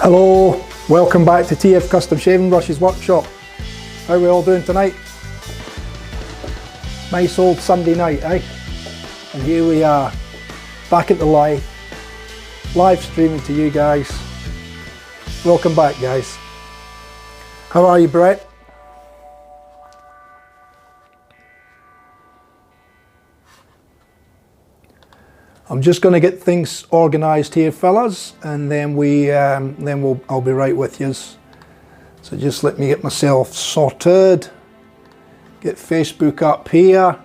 Hello, welcome back to TF Custom Shaving Brushes Workshop. How are we all doing tonight? Nice old Sunday night, eh? And here we are, back at the live streaming to you guys. Welcome back, guys. How are you, Brett? I'm just going to get things organised here, fellas, and then I'll be right with yous. So just let me get myself sorted. Get Facebook up here.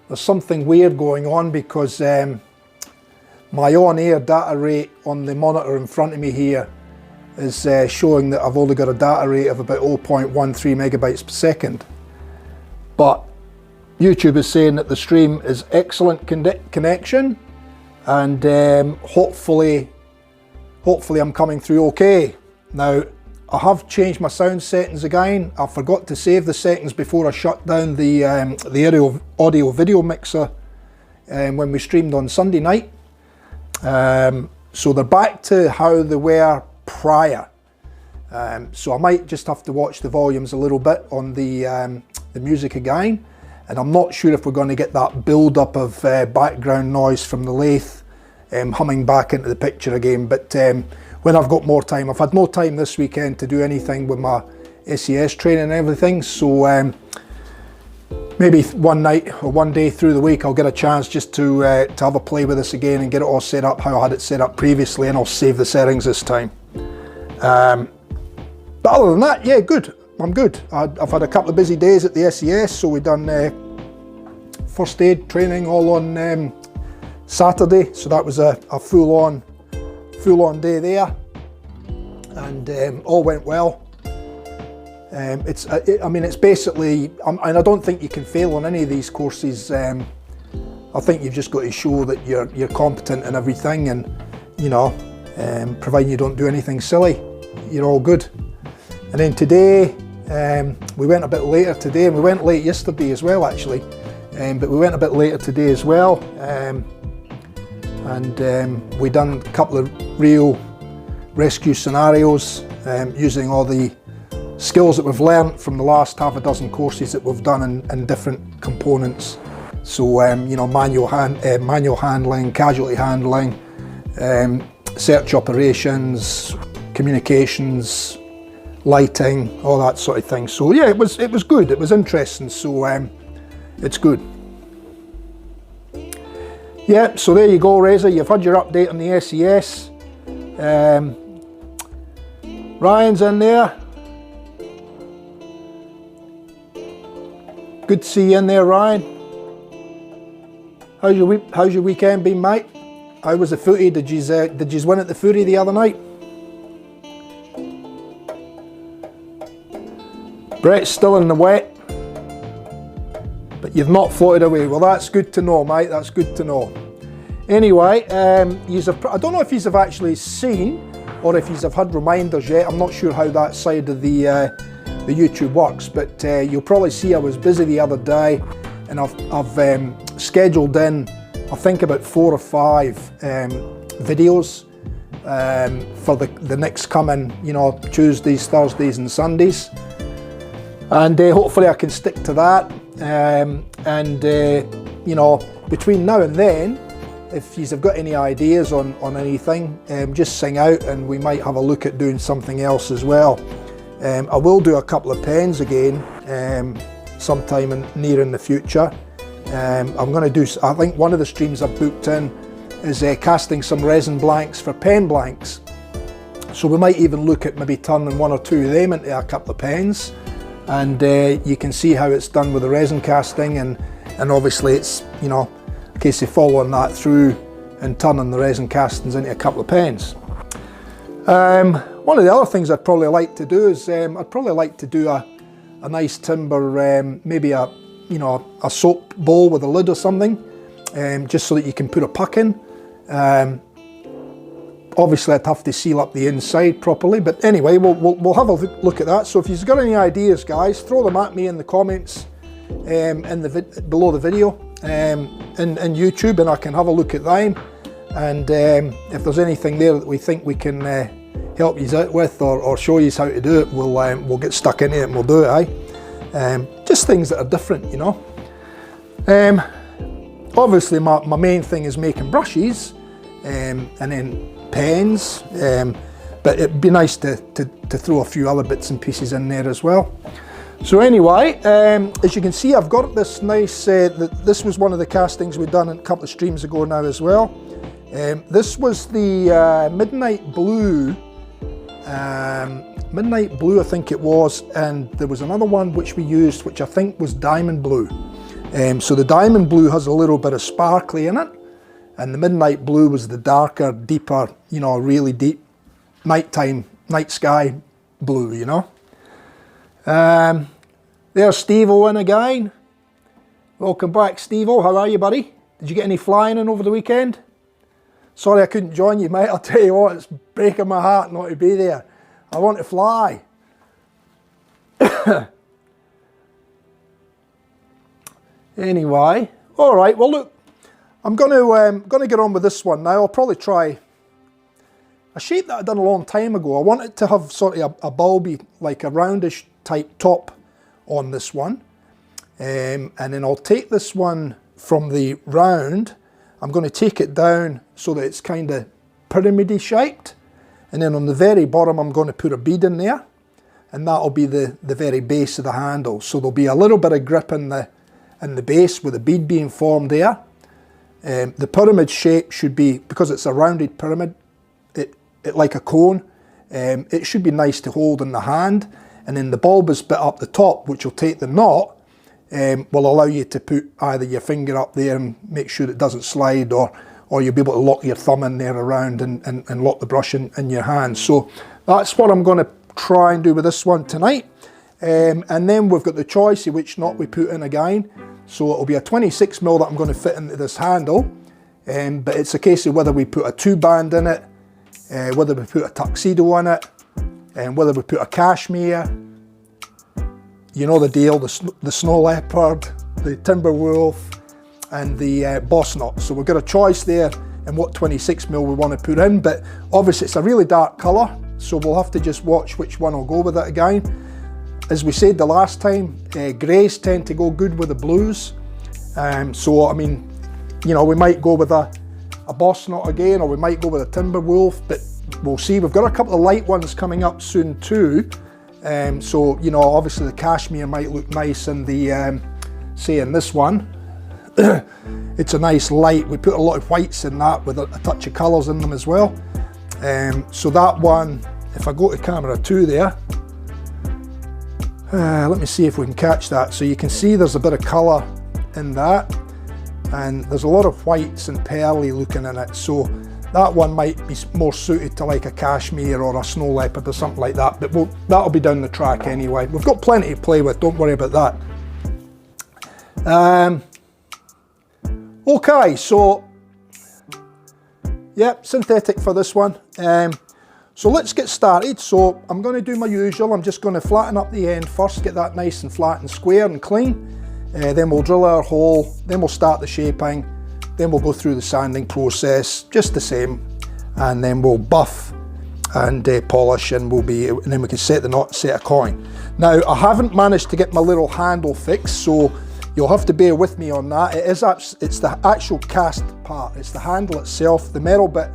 There's something weird going on because my on-air data rate on the monitor in front of me here is showing that I've only got a data rate of about 0.13 megabytes per second. But YouTube is saying that the stream is excellent connection, and hopefully I'm coming through okay. Now, I have changed my sound settings again. I forgot to save the settings before I shut down the audio video mixer when we streamed on Sunday night. So they're back to how they were prior. So I might just have to watch the volumes a little bit on the music again. And I'm not sure if we're going to get that build up of background noise from the lathe humming back into the picture again. But when I've got more time, I've had no time this weekend to do anything with my SES training and everything. So maybe one night or one day through the week, I'll get a chance just to have a play with this again and get it all set up how I had it set up previously, and I'll save the settings this time. But other than that, yeah, good. I'm good. I've had a couple of busy days at the SES, so we've done first aid training all on Saturday, so that was a full-on day there, and all went well. I mean, it's basically, and I don't think you can fail on any of these courses. I think you've just got to show that you're competent and everything, and you know, providing you don't do anything silly, you're all good. And then today, we went a bit later today, and we went late yesterday as well actually, but we went a bit later today as well, and we done a couple of real rescue scenarios using all the skills that we've learnt from the last half a dozen courses that we've done in different components. So you know, manual handling, casualty handling, search operations, communications, lighting, all that sort of thing. So yeah, it was good, it was interesting, so it's good. Yeah, so there you go, Reza, you've had your update on the SES. Ryan's in there. Good to see you in there, Ryan. How's your weekend been, mate? How was the footy? Did you win at the footy the other night? Brett's still in the wet, but you've not floated away. Well, that's good to know, mate. That's good to know. Anyway, I don't know if you have actually seen or if you have had reminders yet. I'm not sure how that side of the YouTube works, but you'll probably see I was busy the other day, and I've scheduled in, I think, about 4 or 5 videos for the next coming, Tuesdays, Thursdays and Sundays, and hopefully I can stick to that. Between now and then, if you've got any ideas on anything, just sing out and we might have a look at doing something else as well. I will do a couple of pens again sometime near in the future. I'm going to do, I think one of the streams I've booked in is casting some resin blanks for pen blanks. So we might even look at maybe turning 1 or 2 of them into a couple of pens, and you can see how it's done with the resin casting, and obviously it's, a case of following that through and turning the resin castings into a couple of pens. One of the other things I'd probably like to do is I'd probably like to do a nice timber, maybe a soap bowl with a lid or something, just so that you can put a puck in. Obviously I'd have to seal up the inside properly, but anyway, we'll have a look at that. So if you've got any ideas, guys, throw them at me in the comments below the video in YouTube, and I can have a look at them. And if there's anything there that we think we can help you out with, or show you how to do it, we'll get stuck into it and we'll do it, just things that are different, obviously my main thing is making brushes, and then pens, but it'd be nice to throw a few other bits and pieces in there as well. So anyway, as you can see, I've got this nice, this was one of the castings we've done a couple of streams ago now as well. This was the Midnight Blue, I think it was, and there was another one which we used which I think was Diamond Blue. So the Diamond Blue has a little bit of sparkly in it, and the Midnight Blue was the darker, deeper, really deep night sky blue, There's Steve-O in again. Welcome back, Steve-O. How are you, buddy? Did you get any flying in over the weekend? Sorry I couldn't join you, mate. I'll tell you what, it's breaking my heart not to be there. I want to fly. Anyway, all right. Well, look, I'm going to get on with this one now. I'll probably try a shape that I've done a long time ago. I want it to have sort of a bulby, like a roundish type top on this one, and then I'll take this one from the round. I'm going to take it down so that it's kind of pyramid-y shaped, and then on the very bottom I'm going to put a bead in there, and that'll be the very base of the handle. So there'll be a little bit of grip in the base with a bead being formed there. The pyramid shape should be, because it's a rounded pyramid, it like a cone, it should be nice to hold in the hand, and then the bulbous bit up the top, which will take the knot, will allow you to put either your finger up there and make sure it doesn't slide, or you'll be able to lock your thumb in there around and lock the brush in your hand. So that's what I'm going to try and do with this one tonight. And then we've got the choice of which knot we put in again. So it'll be a 26mm that I'm going to fit into this handle, but it's a case of whether we put a 2-band in it, whether we put a tuxedo in it, and whether we put a cashmere, you know the deal, the snow leopard, the timber wolf, and the boss knot. So we've got a choice there in what 26mm we want to put in, but obviously it's a really dark colour, so we'll have to just watch which one will go with it again. As we said the last time, greys tend to go good with the blues, so I mean, we might go with a boss knot again, or we might go with a timber wolf, but we'll see. We've got a couple of light ones coming up soon too, so obviously the cashmere might look nice in the say in this one. It's a nice light. We put a lot of whites in that with a touch of colours in them as well, so that one if I go to camera 2 there, let me see if we can catch that. So you can see there's a bit of colour in that, and there's a lot of whites and pearly looking in it, so that one might be more suited to like a cashmere or a snow leopard or something like that, but that'll be down the track anyway. We've got plenty to play with, don't worry about that. Okay, so yeah, synthetic for this one. So let's get started. So I'm going to do my usual. I'm just going to flatten up the end first, get that nice and flat and square and clean. Then we'll drill our hole, then we'll start the shaping, then we'll go through the sanding process, just the same, and then we'll buff and polish, and then we can set the knot and set a coin. Now, I haven't managed to get my little handle fixed, so you'll have to bear with me on that. It's the actual cast part, it's the handle itself, the metal bit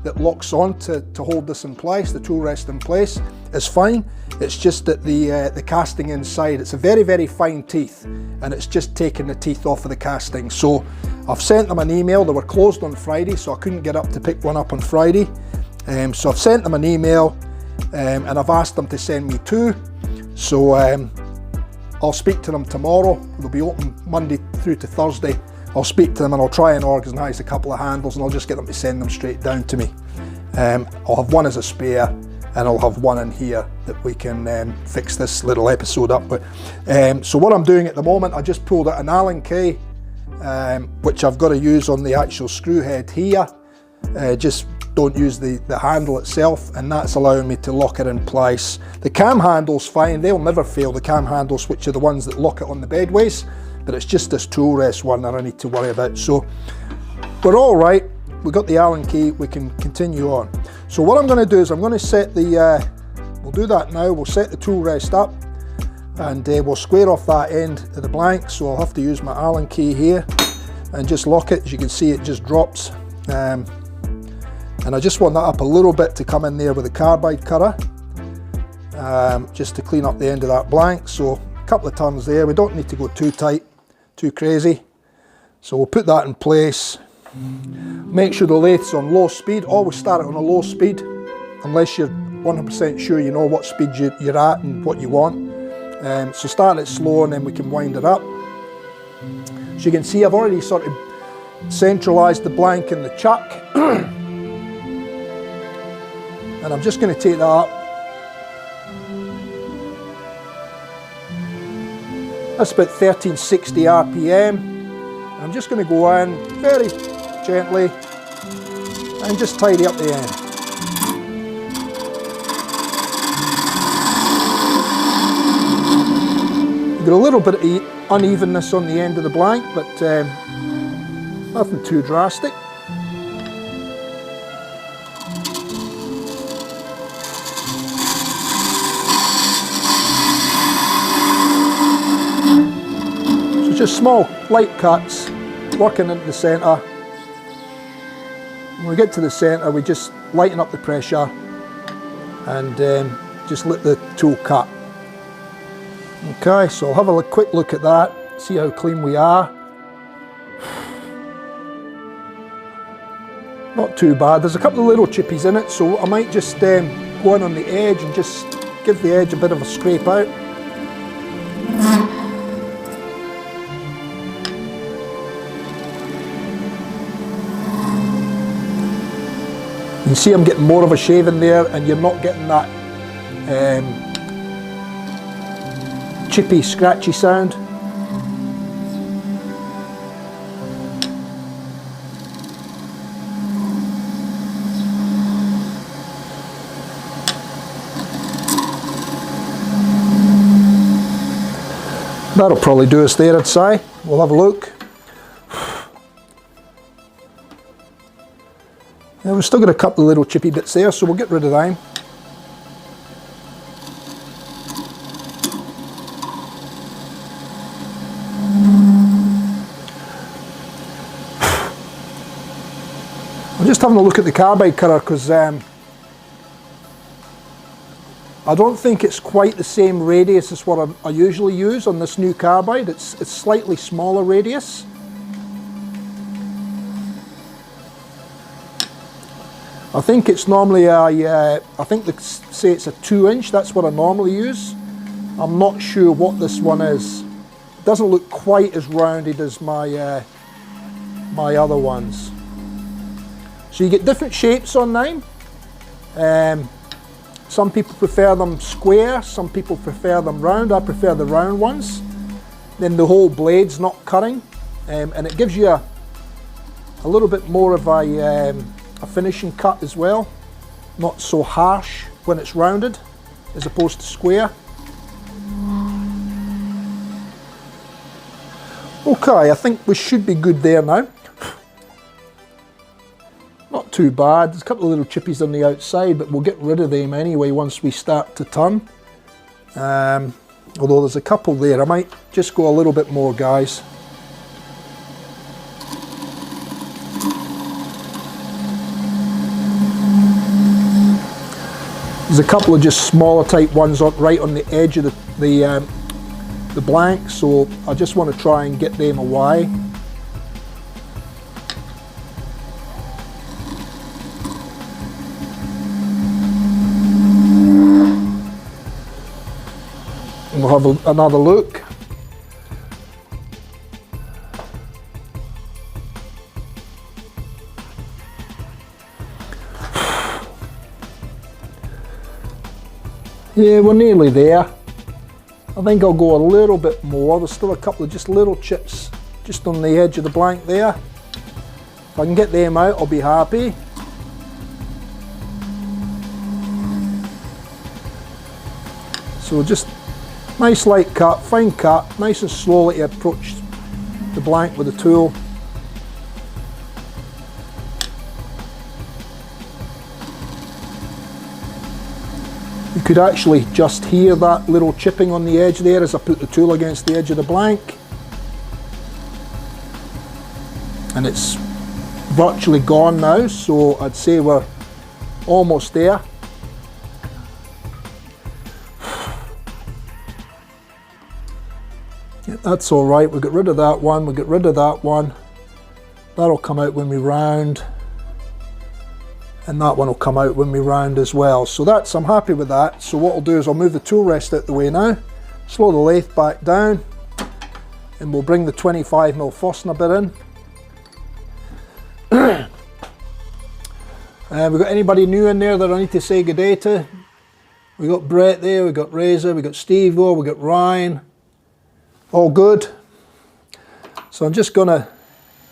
that locks on to hold this in place, the tool rest in place, is fine. It's just that the casting inside, it's a very, very fine teeth, and it's just taking the teeth off of the casting. So I've sent them an email. They were closed on Friday, so I couldn't get up to pick one up on Friday. So I've sent them an email, and I've asked them to send me 2. So I'll speak to them tomorrow. They'll be open Monday through to Thursday. I'll speak to them and I'll try and organise a couple of handles, and I'll just get them to send them straight down to me. I'll have one as a spare, and I'll have one in here that we can fix this little episode up with. So what I'm doing at the moment, I just pulled out an Allen key, which I've got to use on the actual screw head here. Just don't use the handle itself, and that's allowing me to lock it in place. The cam handle's fine, they'll never fail, the cam handles, which are the ones that lock it on the bedways, but it's just this tool rest one that I need to worry about. So we're all right, we've got the Allen key, we can continue on. So what I'm going to do is I'm going to set the, we'll do that now, we'll set the tool rest up, and we'll square off that end of the blank. So I'll have to use my Allen key here and just lock it. As you can see, it just drops. And I just want that up a little bit to come in there with a carbide cutter, just to clean up the end of that blank. So a couple of turns there, we don't need to go too tight, too crazy. So we'll put that in place. Make sure the lathe's on low speed. Always start it on a low speed, unless you're 100% sure you know what speed you're at and what you want. So start it slow, and then we can wind it up. As you can see, I've already sort of centralised the blank in the chuck. And I'm just going to take that up. That's about 1360 RPM. I'm just going to go in very gently and just tidy up the end. You've got a little bit of unevenness on the end of the blank, but nothing too drastic. Just small, light cuts, working into the centre. When we get to the centre, we just lighten up the pressure and just let the tool cut. Okay, so I'll have a quick look at that, see how clean we are. Not too bad. There's a couple of little chippies in it, so I might just go in on the edge and just give the edge a bit of a scrape out. You see I'm getting more of a shaving there, and you're not getting that chippy, scratchy sound. That'll probably do us there, I'd say. We'll have a look. Yeah, we've still got a couple of little chippy bits there, so we'll get rid of them. I'm just having a look at the carbide cutter, because I don't think it's quite the same radius as what I usually use on this new carbide. It's slightly smaller radius. I think it's normally I think they say it's a 2-inch, that's what I normally use. I'm not sure what this one is. It doesn't look quite as rounded as my my other ones. So you get different shapes on them. Some people prefer them square, some people prefer them round. I prefer the round ones. Then the whole blade's not cutting, and it gives you a little bit more of a finishing cut as well. Not so harsh when it's rounded as opposed to square. Okay, I think we should be good there now. Not too bad. There's a couple of little chippies on the outside, but we'll get rid of them anyway once we start to turn. Although there's a couple there. I might just go a little bit more, guys. There's a couple of just smaller type ones right on the edge of the blank, so I just want to try and get them away. We'll have another look. Yeah, we're nearly there. I think I'll go a little bit more. There's still a couple of just little chips just on the edge of the blank there. If I can get them out, I'll be happy. So just nice light cut, fine cut, nice and slowly to approach the blank with the tool. You could actually just hear that little chipping on the edge there as I put the tool against the edge of the blank. And it's virtually gone now, so I'd say we're almost there. Yeah, that's all right. We'll get rid of that one, we'll get rid of that one. That'll come out when we round. And that one will come out when we round as well. So that's, I'm happy with that. So what I'll do is I'll move the tool rest out the way now, slow the lathe back down, and we'll bring the 25mm Forstner bit in. We've got anybody new in there that I need to say good day to? We've got Brett there, we've got Razor, we've got Steve-O, we've got Ryan. All good. So I'm just gonna,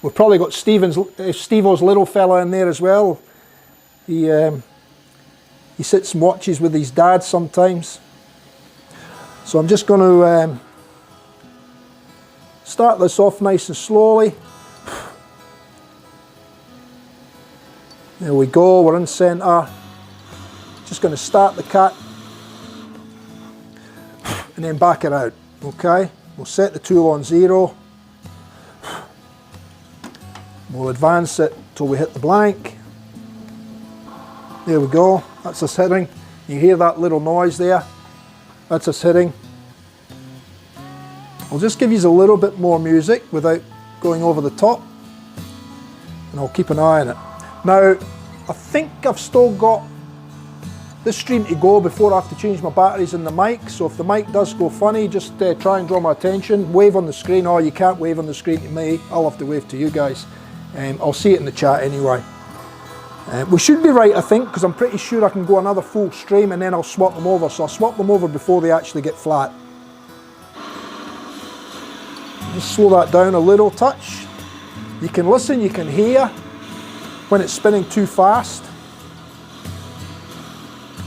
we've probably got Steve-O's little fella in there as well. He sits and watches with his dad sometimes. So I'm just going to start this off nice and slowly. There we go, we're in centre. Just going to start the cut and then back it out. Okay, we'll set the tool on 0. We'll advance it till we hit the blank. There we go, that's us hitting. You hear that little noise there? That's us hitting. I'll just give you a little bit more music without going over the top, and I'll keep an eye on it. Now, I think I've still got this stream to go before I have to change my batteries in the mic, so if the mic does go funny, just try and draw my attention. Wave on the screen, or you can't wave on the screen to me, I'll have to wave to you guys. I'll see it in the chat anyway. We should be right, I think, because I'm pretty sure I can go another full stream and then I'll swap them over. So I'll swap them over before they actually get flat. Just slow that down a little touch. You can listen, you can hear when it's spinning too fast.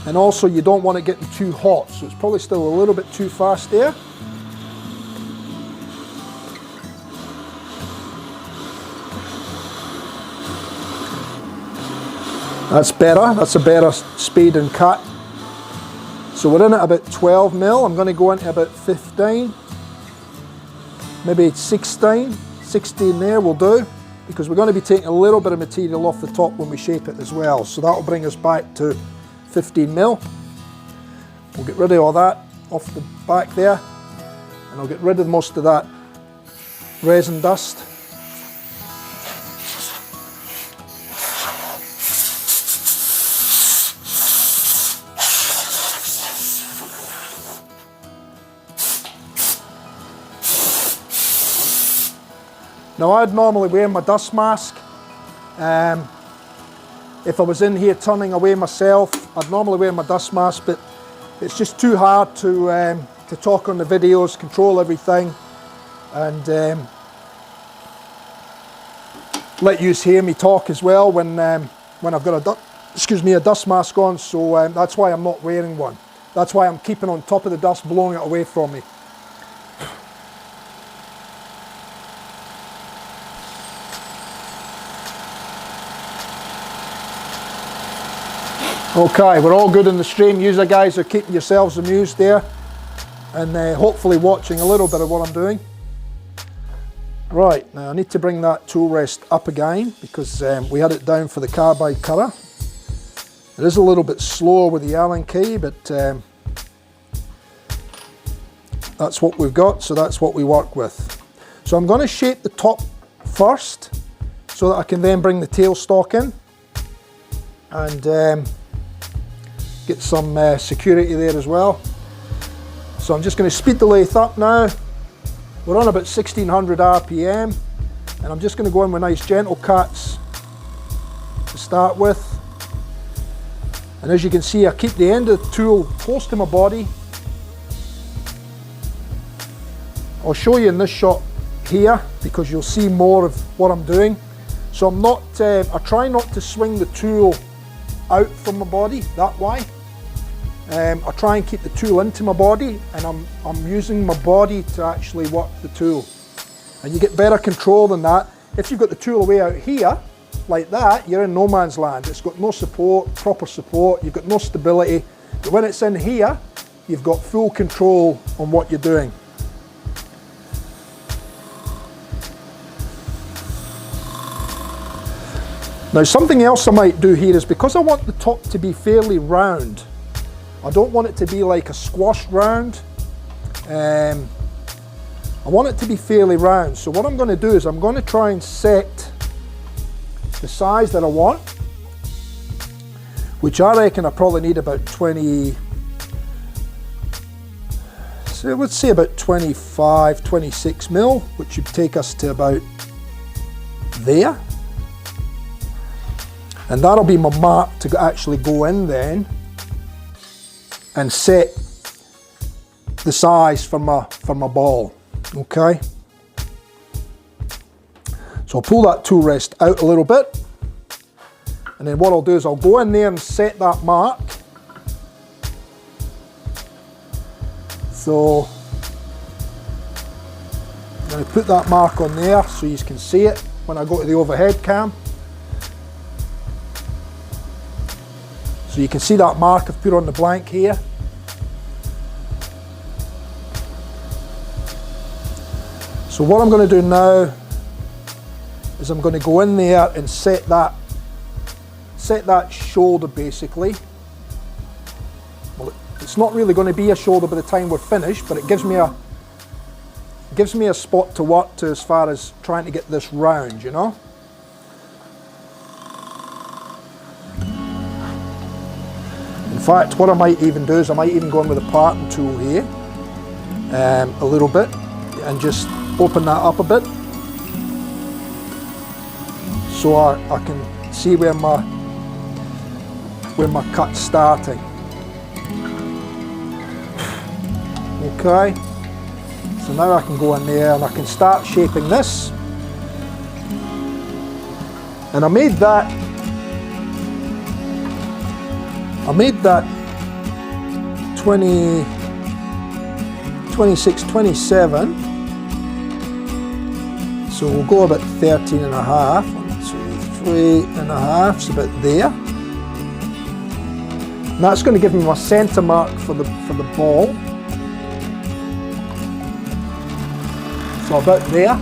And also you don't want it getting too hot, so it's probably still a little bit too fast there. That's better, that's a better speed and cut. So we're in at about 12mm, I'm going to go into about 15, maybe 16 there will do, because we're going to be taking a little bit of material off the top when we shape it as well. So that'll bring us back to 15mm. We'll get rid of all that off the back there, and I'll get rid of most of that resin dust. Now I'd normally wear my dust mask. If I was in here turning away myself, I'd normally wear my dust mask, but it's just too hard to talk on the videos, control everything, and let you hear me talk as well when I've got a dust mask on. So that's why I'm not wearing one. That's why I'm keeping on top of the dust, blowing it away from me. Okay, we're all good in the stream. You guys are keeping yourselves amused there, and hopefully watching a little bit of what I'm doing. Right, now I need to bring that tool rest up again because we had it down for the carbide cutter. It is a little bit slower with the Allen key, but that's what we've got, so that's what we work with. So I'm going to shape the top first so that I can then bring the tailstock in and get some security there as well. So I'm just going to speed the lathe up now. We're on about 1600 RPM, and I'm just going to go in with nice gentle cuts to start with. And as you can see, I keep the end of the tool close to my body. I'll show you in this shot here because you'll see more of what I'm doing. So I'm not, I try not to swing the tool out from my body that way. I try and keep the tool into my body, and I'm using my body to actually work the tool. And you get better control than that. If you've got the tool away out here, like that, you're in no man's land. It's got no support, proper support, you've got no stability. But when it's in here, you've got full control on what you're doing. Now something else I might do here is, because I want the top to be fairly round, I don't want it to be like a squashed round. I want it to be fairly round. So what I'm going to do is I'm going to try and set the size that I want, which I reckon I probably need about 20, so I would say about 25, 26 mil, which would take us to about there. And that'll be my mark to actually go in then and set the size for my ball. Okay, so I'll pull that tool rest out a little bit, and then what I'll do is I'll go in there and set that mark. So I'm going to put that mark on there so you can see it when I go to the overhead cam. So you can see that mark I've put on the blank here. So what I'm going to do now is I'm going to go in there and set that shoulder basically. Well, it's not really going to be a shoulder by the time we're finished, but it gives me a spot to work to as far as trying to get this round, you know. In fact, what I might even do is I might even go in with a parting tool here a little bit and just open that up a bit so I can see where my cut's starting. Okay, so now I can go in there and I can start shaping this, and I made that 26, 27, so we'll go about 13 and a half, 1, 2, 3 and a half, so about there. And that's going to give me my centre mark for the ball, so about there.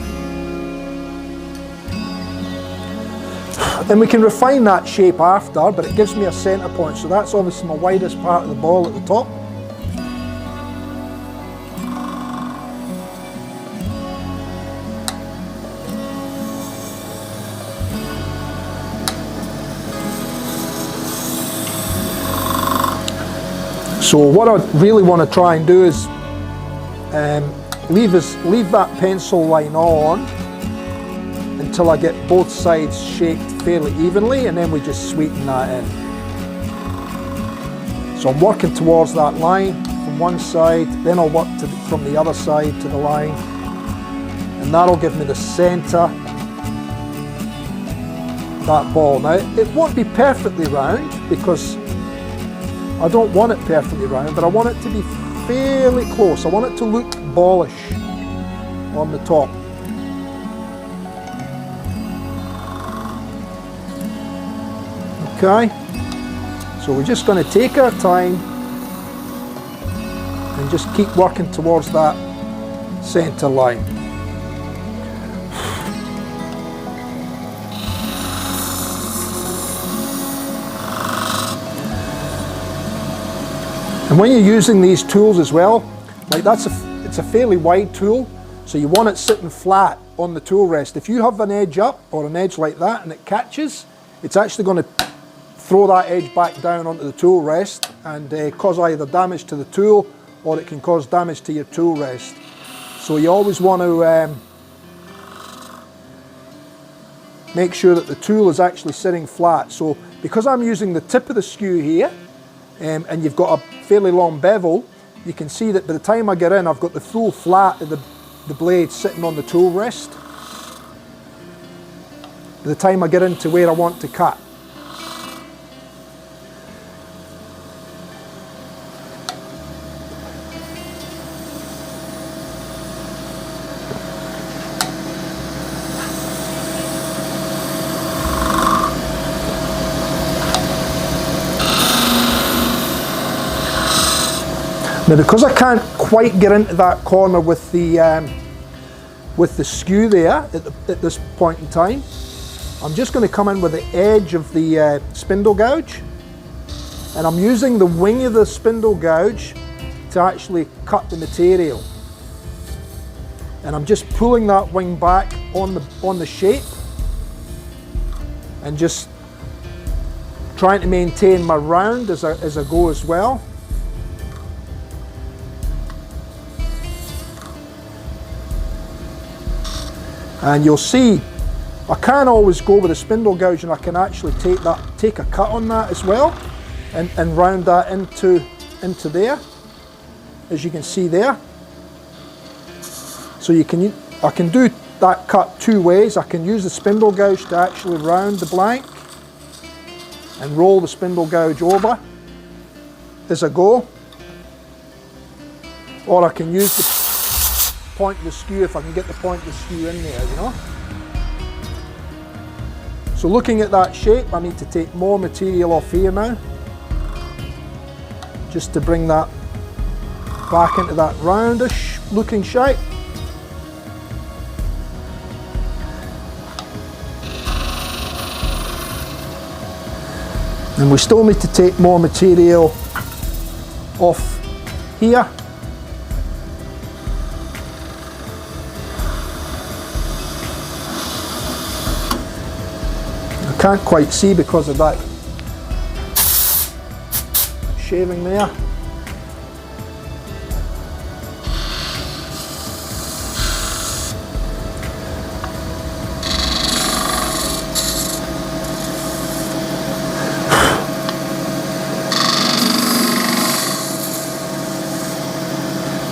Then we can refine that shape after, but it gives me a centre point, so that's obviously my widest part of the ball at the top. So what I really want to try and do is leave that pencil line on until I get both sides shaped fairly evenly, and then we just sweeten that in. So I'm working towards that line from one side, then I'll work from the other side to the line, and that'll give me the centre, that ball. Now it won't be perfectly round because I don't want it perfectly round, but I want it to be fairly close. I want it to look ballish on the top. Okay, so we're just going to take our time and just keep working towards that centre line. And when you're using these tools as well, like it's a fairly wide tool, so you want it sitting flat on the tool rest. If you have an edge up or an edge like that and it catches, it's actually going to throw that edge back down onto the tool rest and cause either damage to the tool, or it can cause damage to your tool rest. So you always want to make sure that the tool is actually sitting flat. So because I'm using the tip of the skew here, and you've got a fairly long bevel, you can see that by the time I get in, I've got the full flat of the blade sitting on the tool rest. By the time I get into where I want to cut. Now, because I can't quite get into that corner with the skew there at this point in time, I'm just going to come in with the edge of the spindle gouge, and I'm using the wing of the spindle gouge to actually cut the material. And I'm just pulling that wing back on the shape, and just trying to maintain my round as I go as well. And you'll see, I can always go with a spindle gouge, and I can actually take a cut on that as well, and round that into there, as you can see there. So I can do that cut two ways. I can use the spindle gouge to actually round the blank and roll the spindle gouge over as I go, or I can use the point of the skew if I can get the point of the skew in there, you know. So looking at that shape, I need to take more material off here now, just to bring that back into that roundish looking shape. And we still need to take more material off here. Can't quite see because of that shaving there.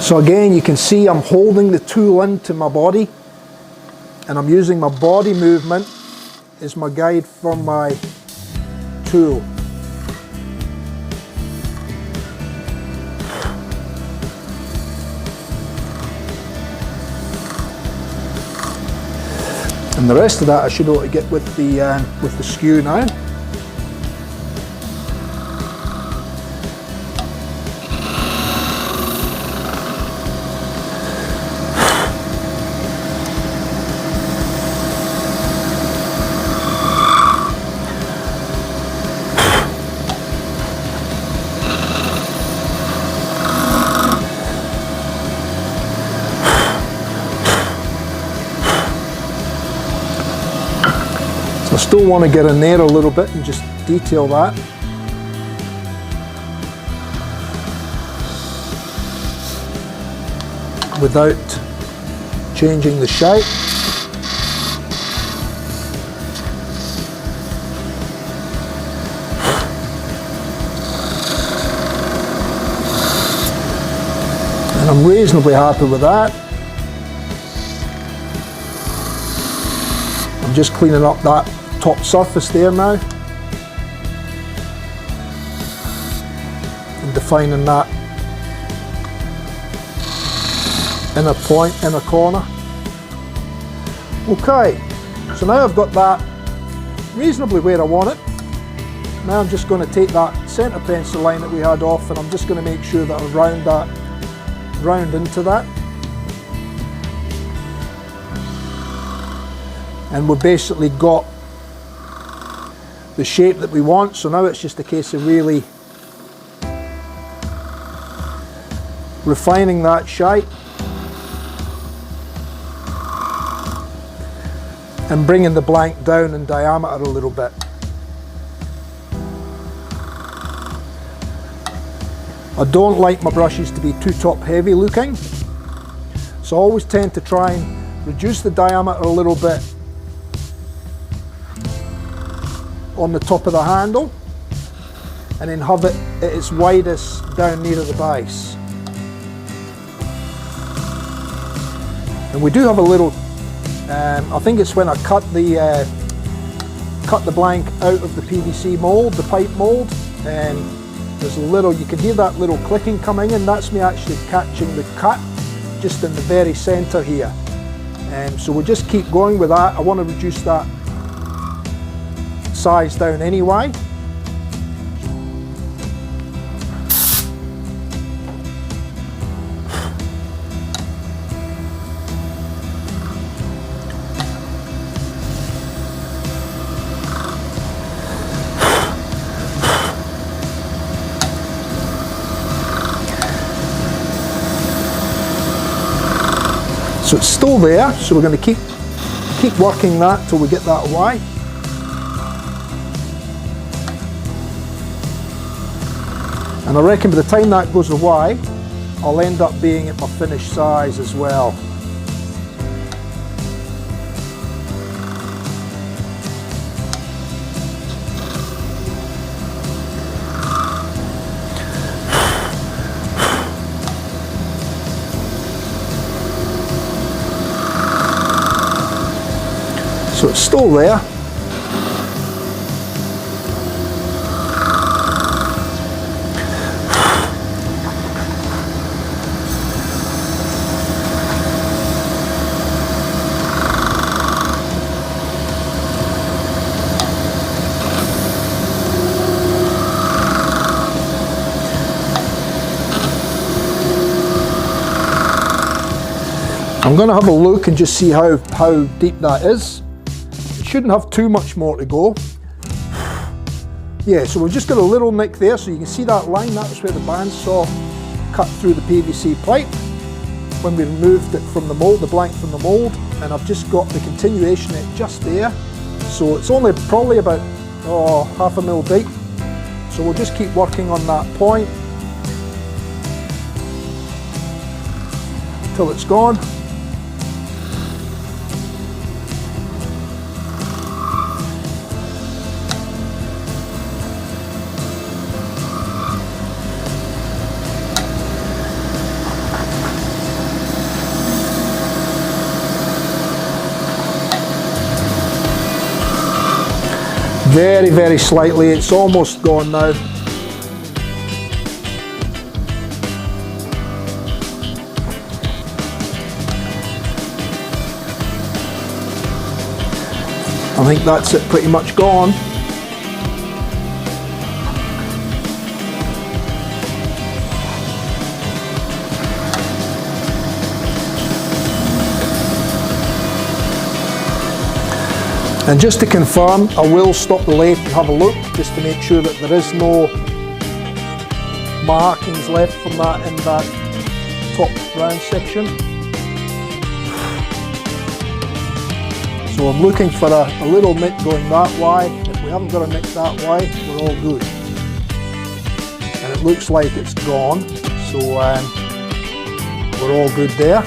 So again, you can see I'm holding the tool into my body, and I'm using my body movement is my guide for my tool. And the rest of that I should be able to get with the skew now. I still want to get in there a little bit and just detail that. Without changing the shape. And I'm reasonably happy with that. I'm just cleaning up that top surface there now and defining that inner point, inner corner. Okay, so now I've got that reasonably where I want it. Now I'm just going to take that centre pencil line that we had off, and I'm just going to make sure that I round into that. And we've basically got the shape that we want, so now it's just a case of really refining that shape and bringing the blank down in diameter a little bit. I don't like my brushes to be too top heavy looking, so I always tend to try and reduce the diameter a little bit on the top of the handle and then have it at its widest down near the base. And we do have a little, I think it's when I cut the blank out of the PVC mould, the pipe mould, and there's a little, you can hear that little clicking coming in. That's me actually catching the cut just in the very centre here. So we'll just keep going with that. I want to reduce that size down anyway. So it's still there, so we're going to keep working that till we get that away. And I reckon by the time that goes away, I'll end up being at my finished size as well. So it's still there. I'm going to have a look and just see how deep that is. Shouldn't have too much more to go. Yeah, so we've just got a little nick there, so you can see that line. That was where the bandsaw cut through the PVC pipe when we removed it from the mould, the blank from the mould, and I've just got the continuation of it just there. So it's only probably about half a mil deep. So we'll just keep working on that point till it's gone. Very, very slightly, it's almost gone now. I think that's it, pretty much gone. And just to confirm, I will stop the lathe and have a look just to make sure that there is no markings left from that in that top round section. So I'm looking for a little nick going that way. If we haven't got a nick that way, we're all good. And it looks like it's gone, so we're all good there.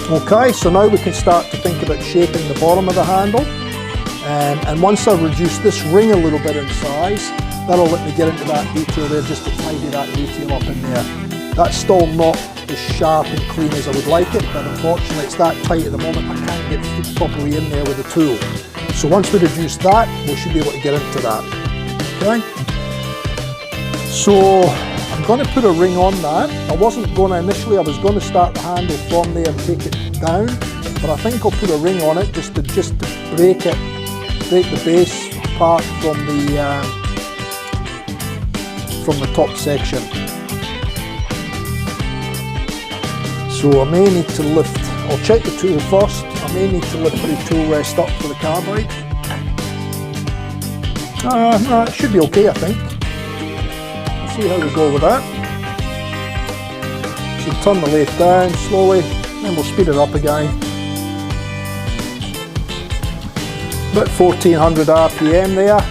Okay, so now we can start to think about shaping the bottom of the handle. And once I've reduced this ring a little bit in size, that'll let me get into that detail there, just to tidy that detail up in there. That's still not as sharp and clean as I would like it, but unfortunately it's that tight at the moment I can't get it properly in there with the tool. So once we reduce that, we should be able to get into that. Okay? So I'm going to put a ring on that. I wasn't going to initially, I was going to start the handle from there and take it down, but I think I'll put a ring on it just to break the base part from the top section. So I may need to lift, I'll check the tool first, I may need to lift the tool rest up for the carbide. No, it should be okay I think. We'll see how we go with that. So turn the lathe down slowly, then we'll speed it up again. About 1400 RPM there.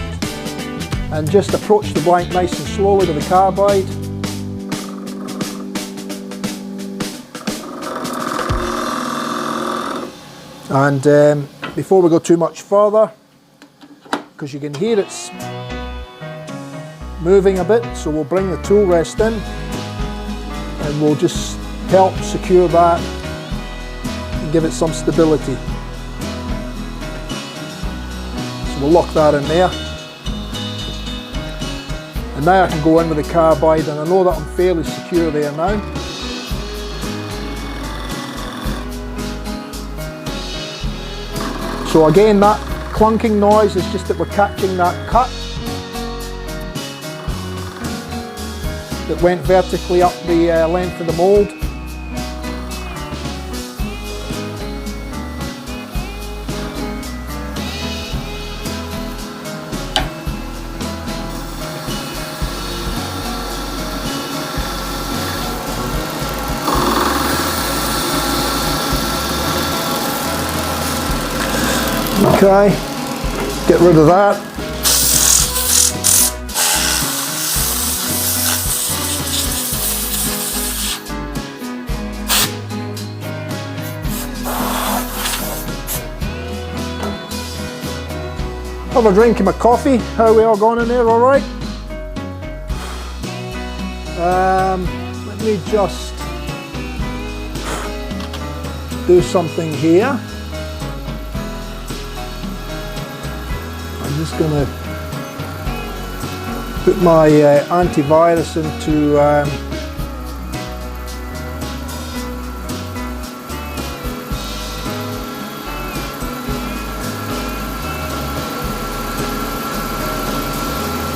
And just approach the blank nice and slowly with the carbide. And before we go too much further, because you can hear it's moving a bit, so we'll bring the tool rest in and we'll just help secure that and give it some stability. So we'll lock that in there. And now I can go in with the carbide, and I know that I'm fairly secure there now. So again, that clunking noise is just that we're catching that cut that went vertically up the length of the mould. Okay, get rid of that. Have a drink of my coffee. How are we all going in there, all right? Let me just do something here. I'm just going to put my antivirus into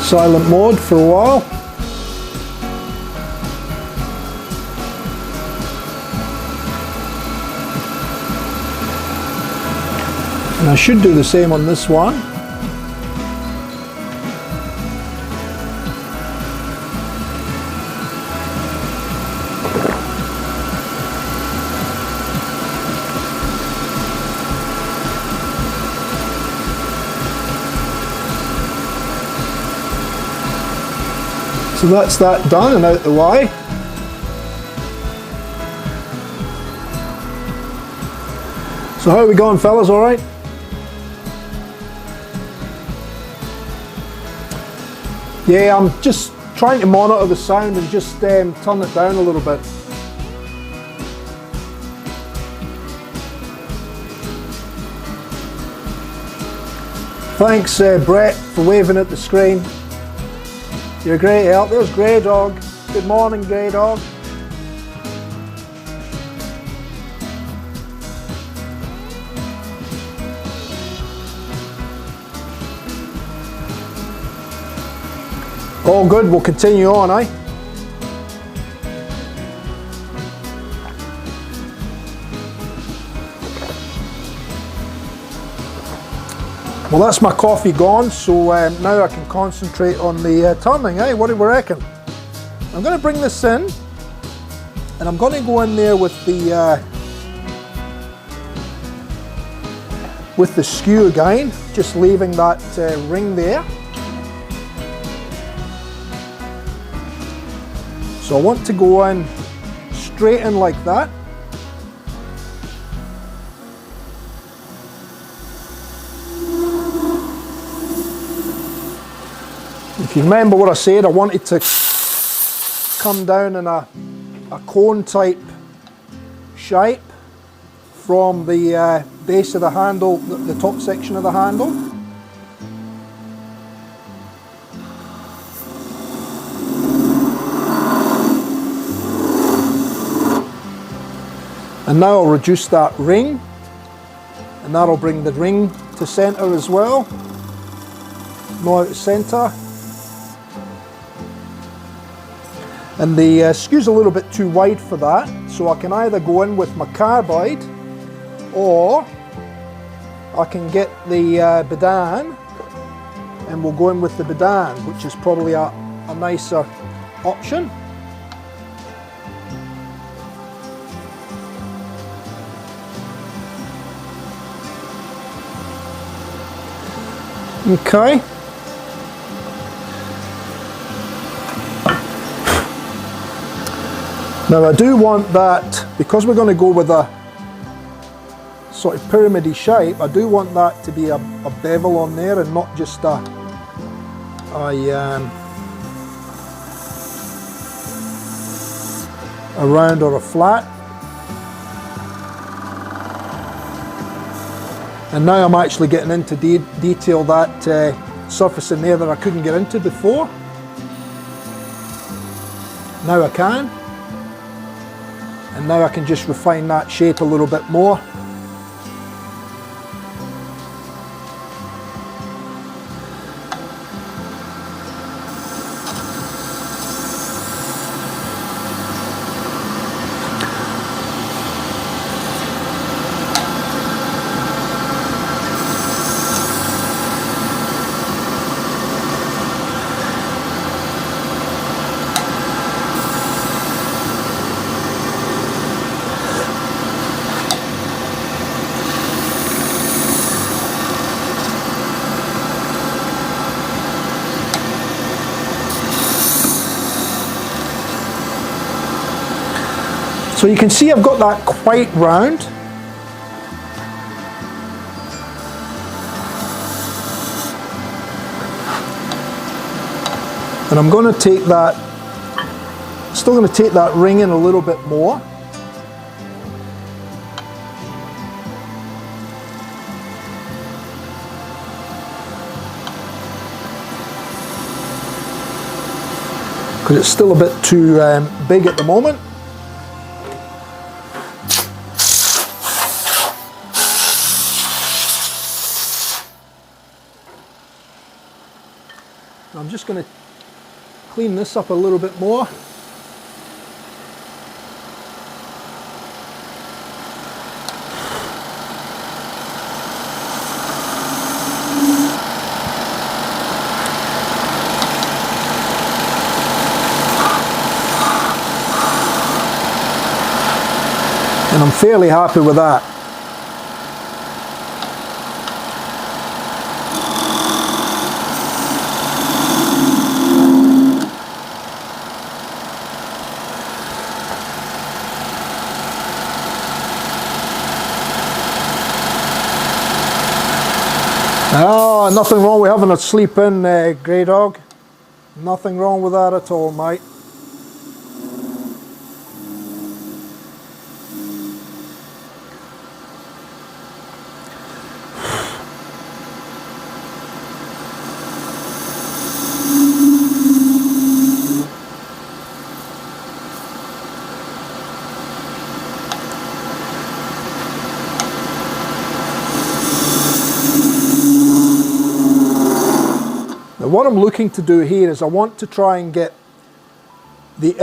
silent mode for a while. And I should do the same on this one. So that's that done and out the way. So how are we going, fellas, all right? Yeah, I'm just trying to monitor the sound and just turn it down a little bit. Thanks, Brett, for waving at the screen. You're a great help. There's Grey Dog. Good morning, Grey Dog. All good, we'll continue on, eh? Well, that's my coffee gone, so now I can concentrate on the turning, eh? What do we reckon? I'm going to bring this in, and I'm going to go in there with the skew again, just leaving that ring there. So I want to go in straight in like that. If you remember what I said, I wanted to come down in a a cone type shape from the base of the handle, the top section of the handle. And now I'll reduce that ring, and that'll bring the ring to center as well. More out of center. And the skewer's a little bit too wide for that, so I can either go in with my carbide, or I can get the Bedan, and we'll go in with the Bedan, which is probably a nicer option. Okay. Now I do want that, because we're going to go with a sort of pyramid-y shape, I do want that to be a bevel on there and not just a round or a flat. And now I'm actually getting into detail that surface in there that I couldn't get into before. Now I can. And now I can just refine that shape a little bit more. So you can see I've got that quite round. And I'm going to take that, still going to take that ring in a little bit more. Because it's still a bit too big at the moment. I'm just going to clean this up a little bit more. And I'm fairly happy with that. Oh, nothing wrong with having a sleep in, Grey Dog. Nothing wrong with that at all, mate. What I'm looking to do here is I want to try and get the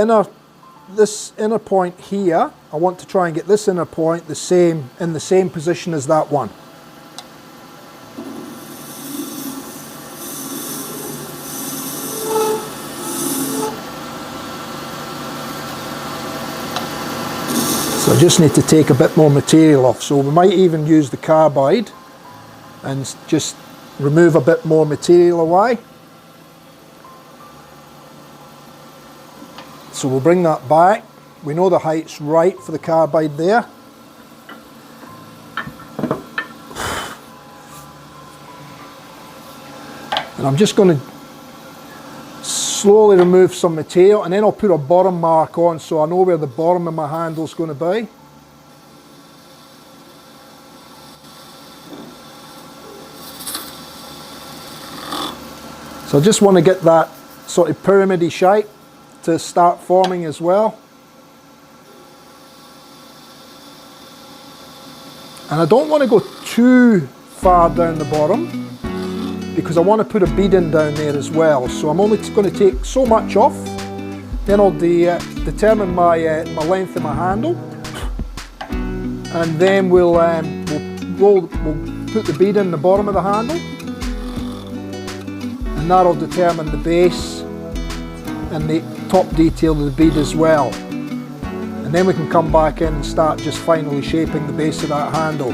this inner point here. I want to try and get this inner point in the same position as that one. So I just need to take a bit more material off. So we might even use the carbide and just remove a bit more material away. So we'll bring that back. We know the height's right for the carbide there. And I'm just going to slowly remove some material, and then I'll put a bottom mark on so I know where the bottom of my handle is going to be. So I just want to get that sort of pyramid-y shape to start forming as well. And I don't want to go too far down the bottom, because I want to put a bead in down there as well. So I'm only going to take so much off, then I'll determine my length of my handle, and then we'll put the bead in the bottom of the handle, and that'll determine the base and the top detail of the bead as well. And then we can come back in and start just finally shaping the base of that handle.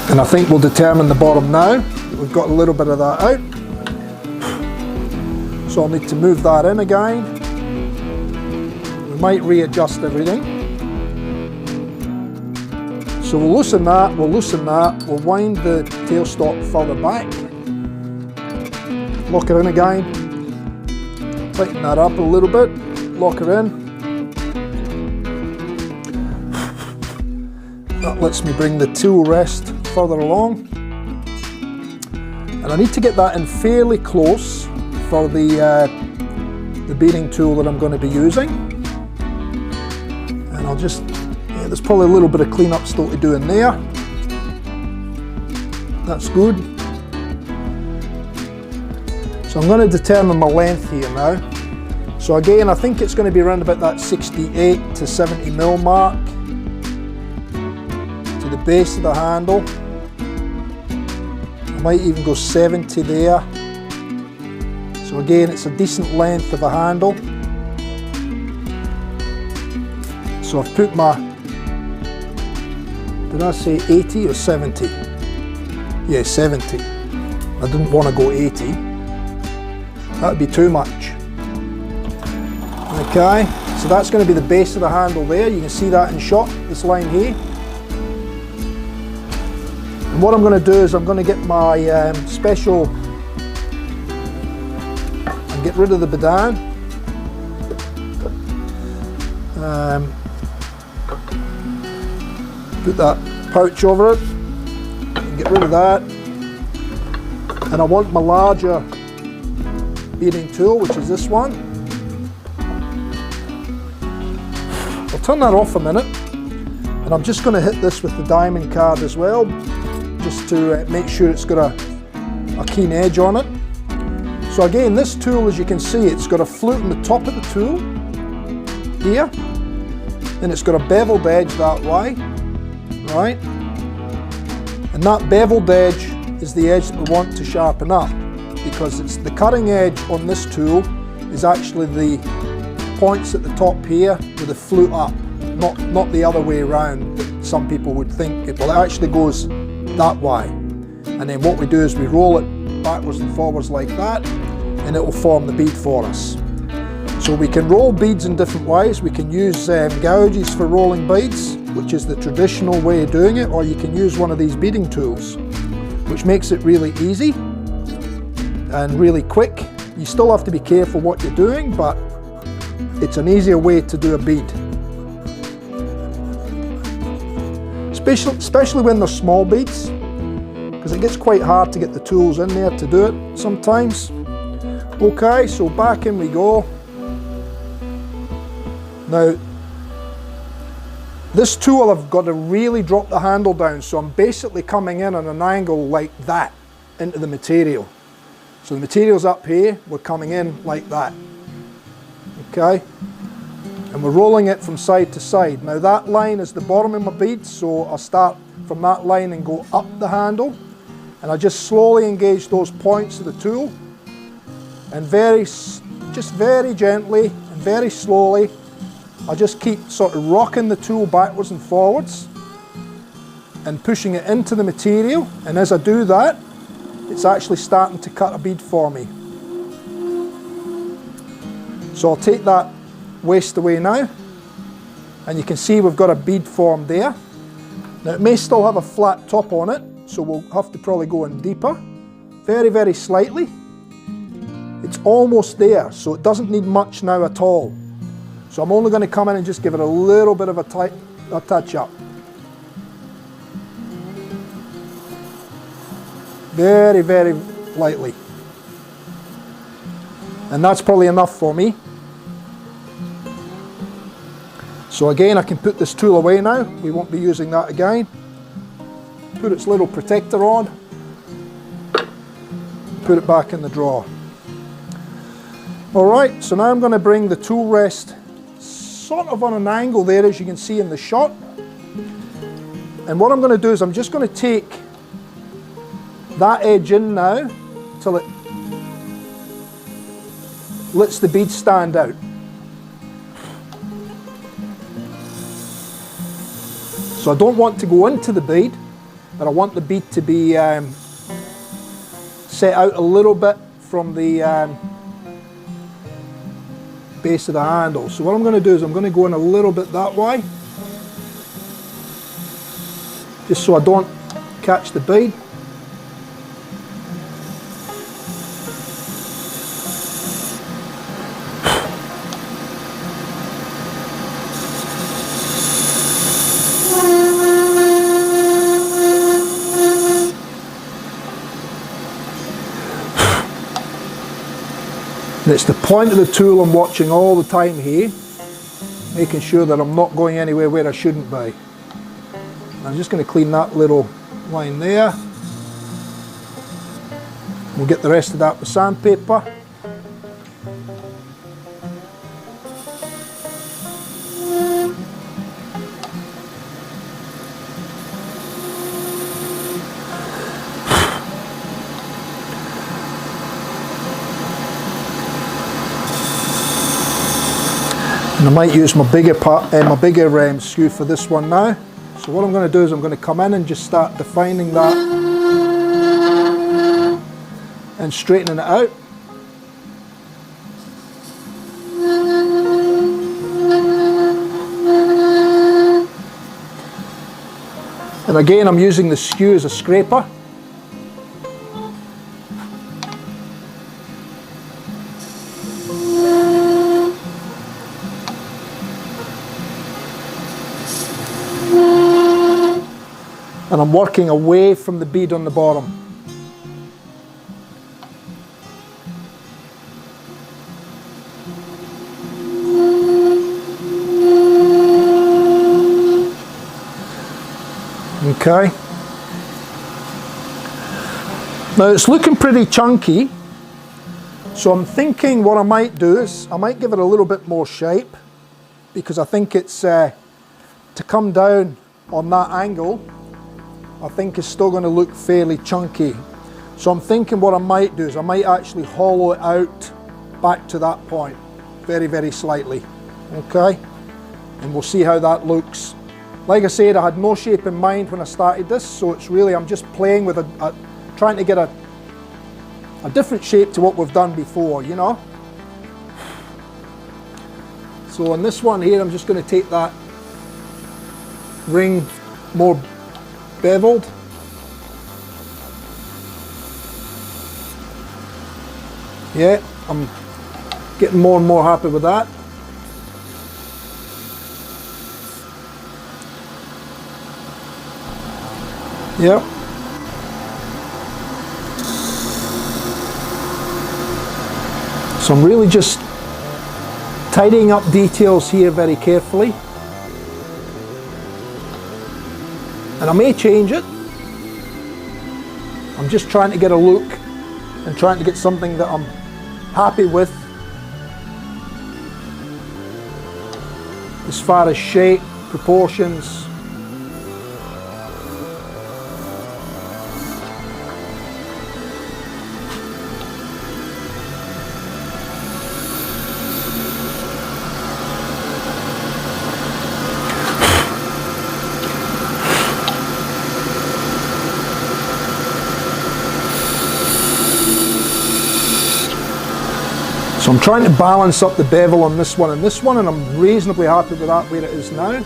And I think we'll determine the bottom now. We've got a little bit of that out. So I'll need to move that in again. We might readjust everything. So we'll loosen that, we'll wind the tailstock further back. Lock it in again. Tighten that up a little bit, lock it in. That lets me bring the tool rest further along, and I need to get that in fairly close for the beading tool that I'm going to be using. And I'll just, there's probably a little bit of cleanup still to do in there. That's good. So I'm going to determine my length here now. So again, I think it's going to be around about that 68 to 70 mil mark to the base of the handle. I might even go 70 there. So again, it's a decent length of a handle. So I've put my, did I say 80 or 70? Yeah, 70. I didn't want to go 80. That would be too much. Okay, so that's going to be the base of the handle there. You can see that in shot, this line here. And what I'm going to do is I'm going to get my special, and get rid of the bedan. Put that pouch over it, and get rid of that. And I want my larger beading tool, which is this one. I'll turn that off a minute, and I'm just going to hit this with the diamond card as well, just to make sure it's got a keen edge on it. So again, this tool, as you can see, it's got a flute on the top of the tool here, and it's got a beveled edge that way, right? And that beveled edge is the edge that we want to sharpen up, because it's the cutting edge on this tool is actually the points at the top here with the flute up, not the other way around that some people would think. Well, it actually goes that way, and then what we do is we roll it backwards and forwards like that, and it will form the bead for us. So we can roll beads in different ways. We can use gouges for rolling beads, which is the traditional way of doing it, or you can use one of these beading tools, which makes it really easy and really quick. You still have to be careful what you're doing, but it's an easier way to do a bead. Especially when they're small beads, because it gets quite hard to get the tools in there to do it sometimes. Okay, so back in we go. Now, this tool I've got to really drop the handle down, so I'm basically coming in on an angle like that into the material. So the material's up here, we're coming in like that. Okay? And we're rolling it from side to side. Now that line is the bottom of my bead, so I'll start from that line and go up the handle, and I just slowly engage those points of the tool, and just very gently and very slowly I just keep sort of rocking the tool backwards and forwards and pushing it into the material, and as I do that, it's actually starting to cut a bead for me. So I'll take that waste away now. And you can see we've got a bead formed there. Now it may still have a flat top on it, so we'll have to probably go in deeper. Very, very slightly. It's almost there, so it doesn't need much now at all. So I'm only going to come in and just give it a little bit of a touch up. Very, very lightly. And that's probably enough for me. So again, I can put this tool away now. We won't be using that again. Put its little protector on. Put it back in the drawer. Alright, so now I'm going to bring the tool rest sort of on an angle there, as you can see in the shot. And what I'm going to do is I'm just going to take that edge in now till it lets the bead stand out. So I don't want to go into the bead, but I want the bead to be set out a little bit from the base of the handle. So what I'm going to do is I'm going to go in a little bit that way, just so I don't catch the bead. And it's the point of the tool I'm watching all the time here, making sure that I'm not going anywhere where I shouldn't be. I'm just going to clean that little line there. We'll get the rest of that with sandpaper. And I might use my bigger skew for this one now. So what I'm going to do is I'm going to come in and just start defining that and straightening it out. And again, I'm using the skew as a scraper. And I'm working away from the bead on the bottom. Okay. Now it's looking pretty chunky, so I'm thinking what I might do is I might give it a little bit more shape, because I think it's to come down on that angle. I think it's still going to look fairly chunky. So I'm thinking what I might do is I might actually hollow it out back to that point, very, very slightly. Okay? And we'll see how that looks. Like I said, I had no shape in mind when I started this, so it's really, I'm just playing with trying to get a different shape to what we've done before, you know? So on this one here, I'm just going to take that ring more beveled. Yeah, I'm getting more and more happy with that. Yep. So I'm really just tidying up details here very carefully. And I may change it. I'm just trying to get a look and trying to get something that I'm happy with as far as shape, proportions. So I'm trying to balance up the bevel on this one and I'm reasonably happy with that where it is now.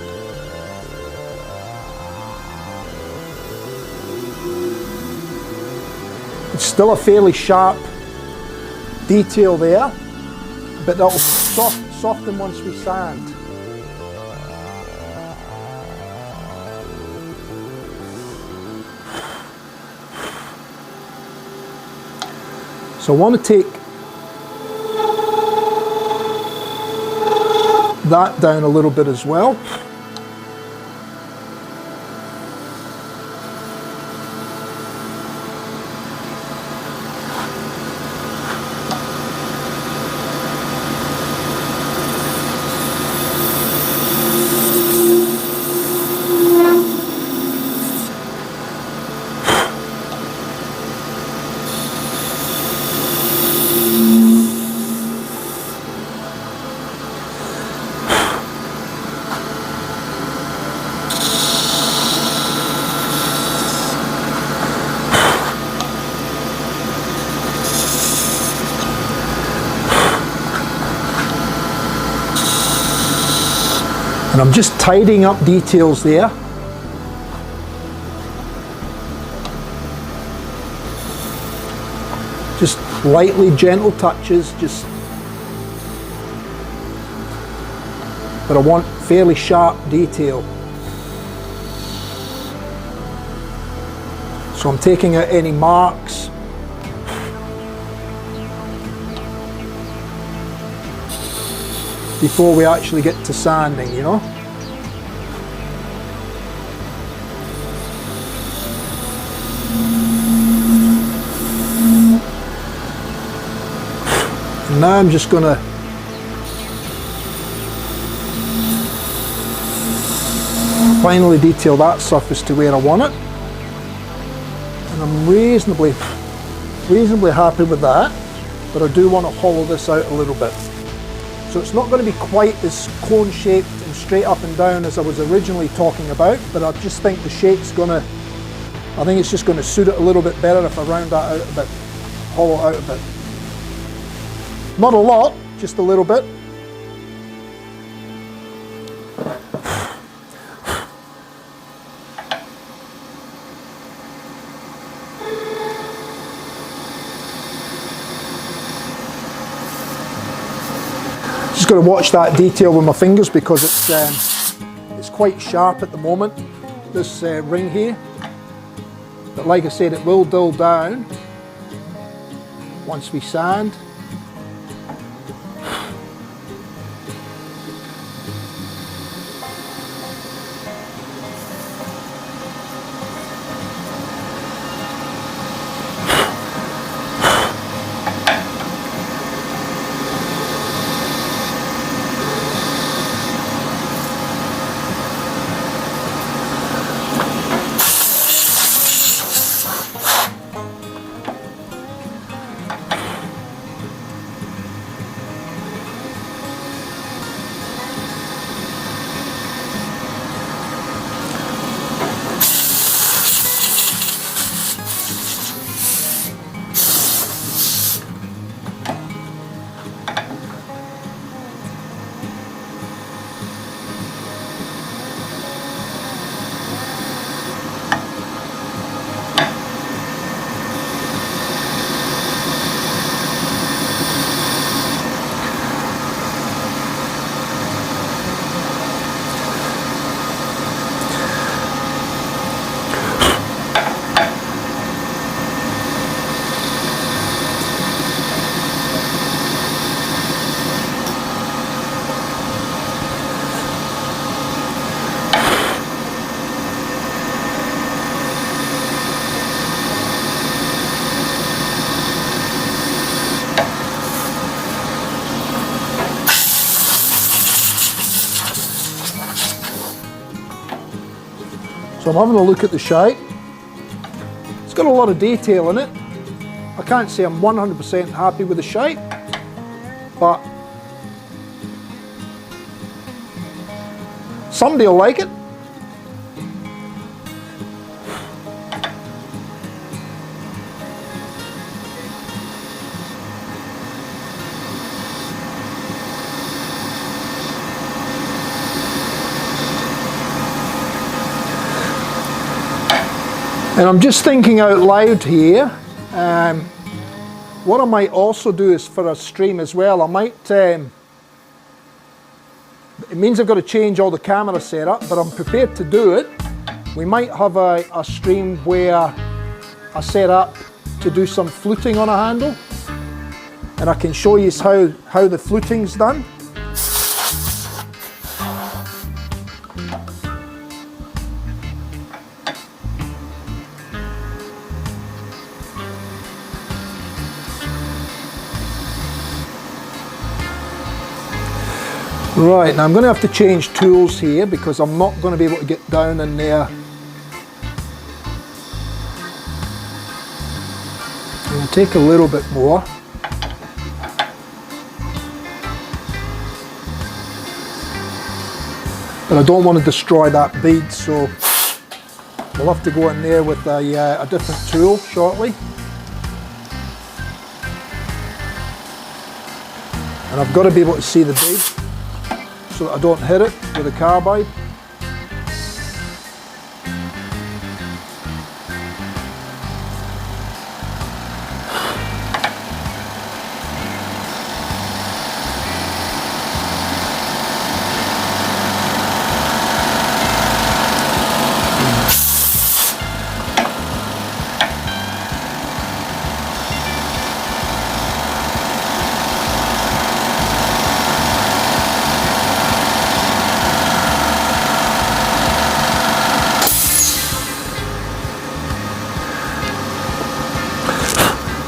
It's still a fairly sharp detail there, but that'll soften once we sand. So I want to take that down a little bit as well. And I'm just tidying up details there. Just lightly gentle touches, but I want fairly sharp detail. So I'm taking out any marks. Before we actually get to sanding, you know. And now I'm just going to finally detail that surface to where I want it. And I'm reasonably happy with that, but I do want to hollow this out a little bit. So it's not going to be quite as cone shaped and straight up and down as I was originally talking about, but I just think the shape's going to, I think it's just going to suit it a little bit better if I round that out a bit, hollow out a bit. Not a lot, just a little bit. Just got to watch that detail with my fingers because it's quite sharp at the moment, this ring here. But like I said, it will dull down once we sand. So I'm having a look at the shite. It's got a lot of detail in it. I can't say I'm 100% happy with the shite, but somebody will like it. And I'm just thinking out loud here. What I might also do is for a stream as well, I might, it means I've got to change all the camera setup, but I'm prepared to do it. We might have a stream where I set up to do some fluting on a handle, and I can show you how the fluting's done. Right, now I'm going to have to change tools here because I'm not going to be able to get down in there. I'm going to take a little bit more. But I don't want to destroy that bead, so we'll have to go in there with a different tool shortly. And I've got to be able to see the bead, so that I don't hit it with a carbide.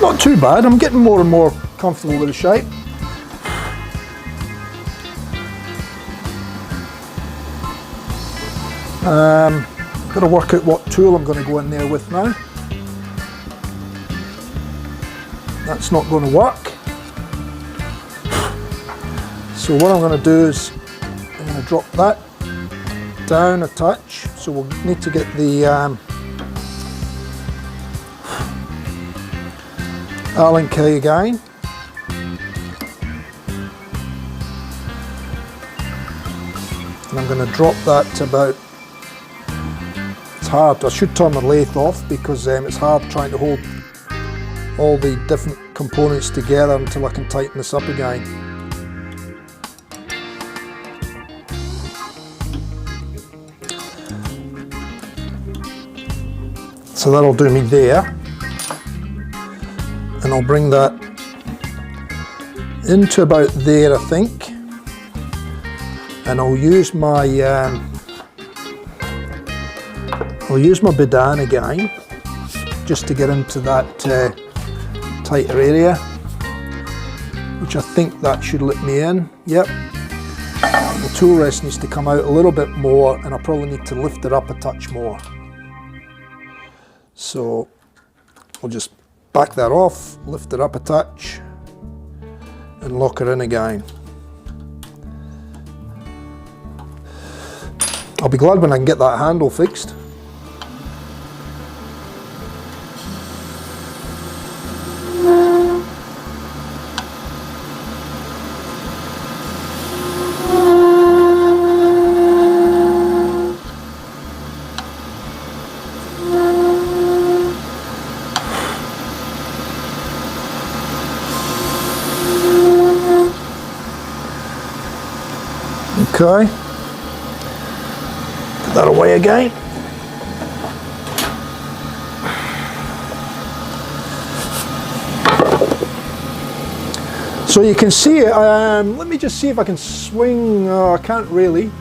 Not too bad, I'm getting more and more comfortable with the shape. Got to work out what tool I'm going to go in there with now. That's not going to work. So what I'm going to do is I'm going to drop that down a touch. So we'll need to get the Allen key again. And I'm going to drop that to about, it's hard, I should turn the lathe off because it's hard trying to hold all the different components together until I can tighten this up again. So that'll do me there. And I'll bring that into about there, I think, and I'll use my bidan again, just to get into that tighter area, which I think that should let me in. Yep. The tool rest needs to come out a little bit more, and I probably need to lift it up a touch more. So we'll just back that off, lift it up a touch, and lock it in again. I'll be glad when I can get that handle fixed. Okay, put that away again. So you can see it, let me just see if I can swing, I can't really.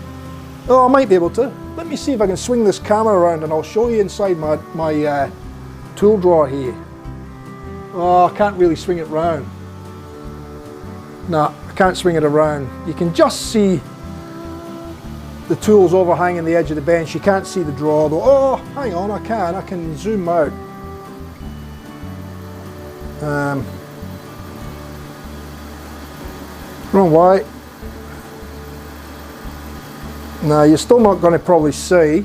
Oh, I might be able to. Let me see if I can swing this camera around and I'll show you inside my tool drawer here. Oh, I can't really swing it round. No, I can't swing it around. You can just see the tools overhanging the edge of the bench. You can't see the drawer though. Oh, hang on, I can zoom out. Wrong way. No, you're still not going to probably see.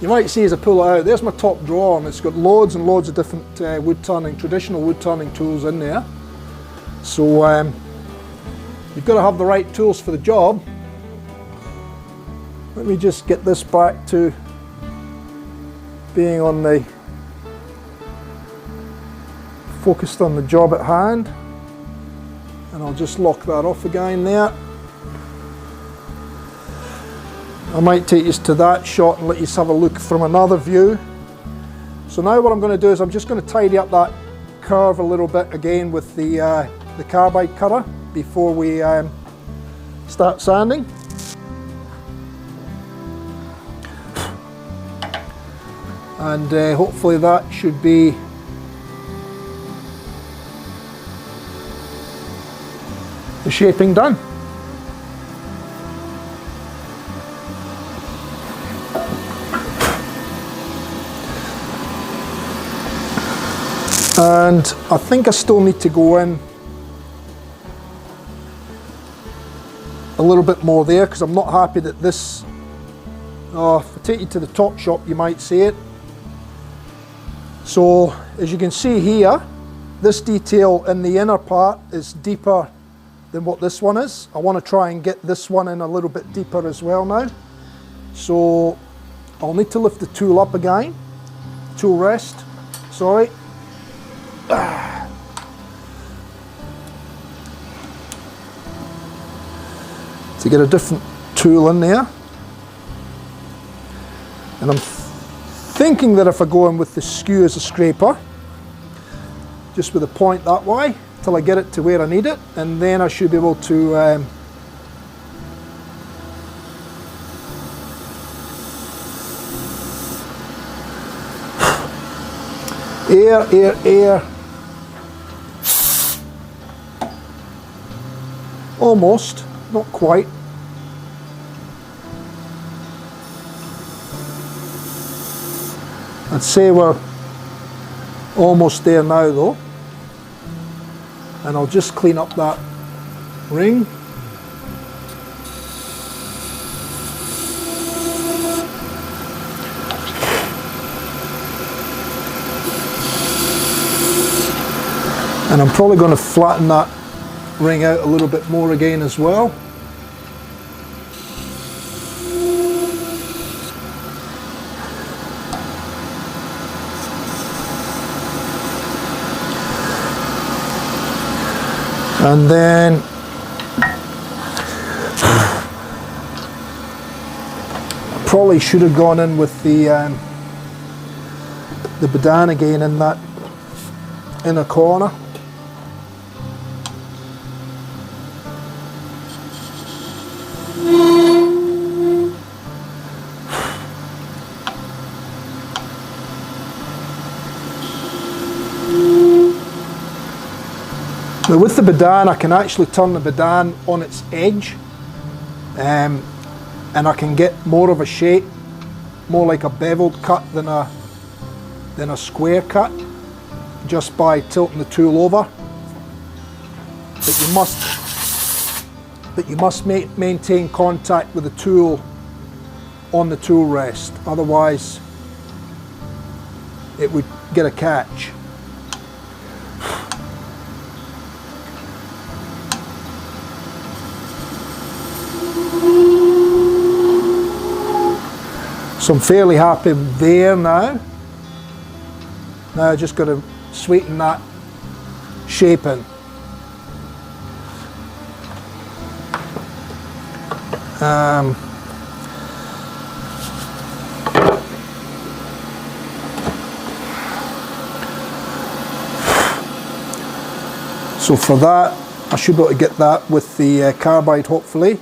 You might see as I pull it out, there's my top drawer, and it's got loads and loads of different traditional wood turning tools in there. So you've got to have the right tools for the job. Let me just get this back to being on the focused on the job at hand, and I'll just lock that off again there. I might take you to that shot and let you have a look from another view. So now what I'm going to do is I'm just going to tidy up that curve a little bit again with the carbide cutter before we start sanding. And hopefully that should be the shaping done. And I think I still need to go in a little bit more there, because I'm not happy that this, if I take you to the top shop you might see it. So as you can see here, this detail in the inner part is deeper than what this one is. I want to try and get this one in a little bit deeper as well now. So I'll need to lift the tool up again, tool rest, sorry. To get a different tool in there. And I'm thinking that if I go in with the skew as a scraper, just with a point that way, till I get it to where I need it, and then I should be able to air. Almost, not quite. I'd say we're almost there now though. And I'll just clean up that ring. And I'm probably going to flatten that ring out a little bit more again as well. And then probably should have gone in with the Badan again in that inner corner. Now with the Badan, I can actually turn the Badan on its edge, and I can get more of a shape, more like a beveled cut than a square cut, just by tilting the tool over. But you must maintain contact with the tool on the tool rest, otherwise it would get a catch. So I'm fairly happy there now. Now I just got to sweeten that shape in. So for that, I should be able to get that with the carbide hopefully.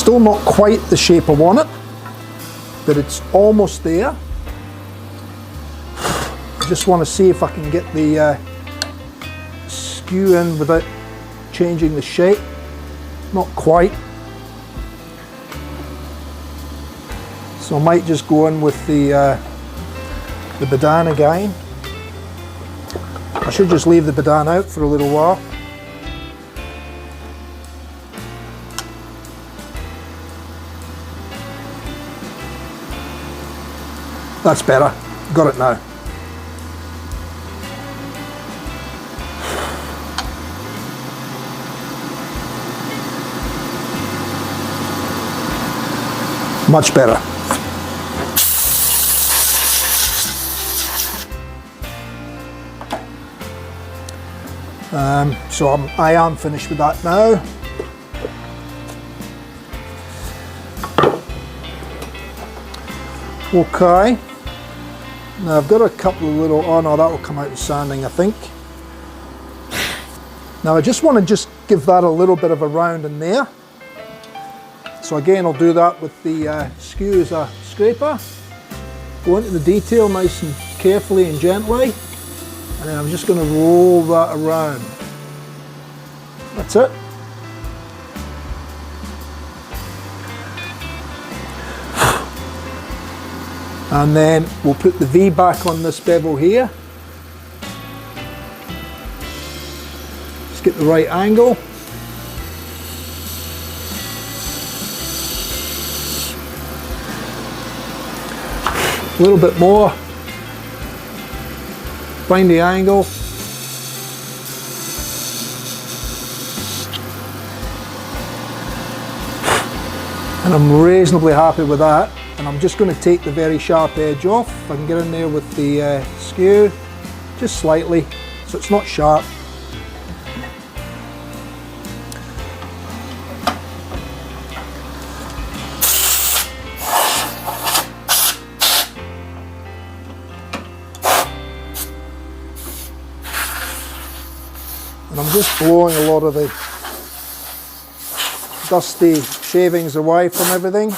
still not quite the shape I want it, but it's almost there. I just want to see if I can get the skew in without changing the shape. Not quite. So I might just go in with the badan again. I should just leave the badan out for a little while. That's better. Got it now. Much better. So I am finished with that now. Okay. Now I've got a couple of little, oh no, that will come out in sanding I think. Now I just want to give that a little bit of a round in there. So again I'll do that with the skew as a scraper. Go into the detail nice and carefully and gently. And then I'm just going to roll that around. That's it. And then we'll put the V back on this bevel here. Just get the right angle. A little bit more. Find the angle. And I'm reasonably happy with that. And I'm just going to take the very sharp edge off. If I can get in there with the skew, just slightly, so it's not sharp. And I'm just blowing a lot of the dusty shavings away from everything.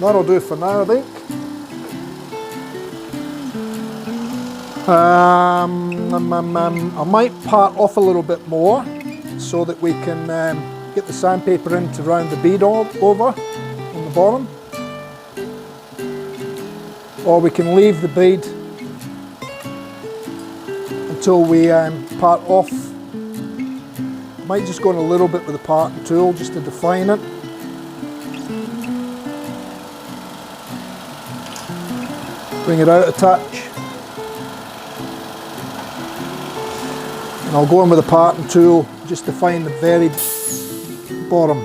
That'll do for now, I think. I might part off a little bit more so that we can get the sandpaper in to round the bead over on the bottom. Or we can leave the bead until we part off. Might just go in a little bit with the parting tool just to define it. Bring it out a touch. And I'll go in with a parting tool just to find the very bottom.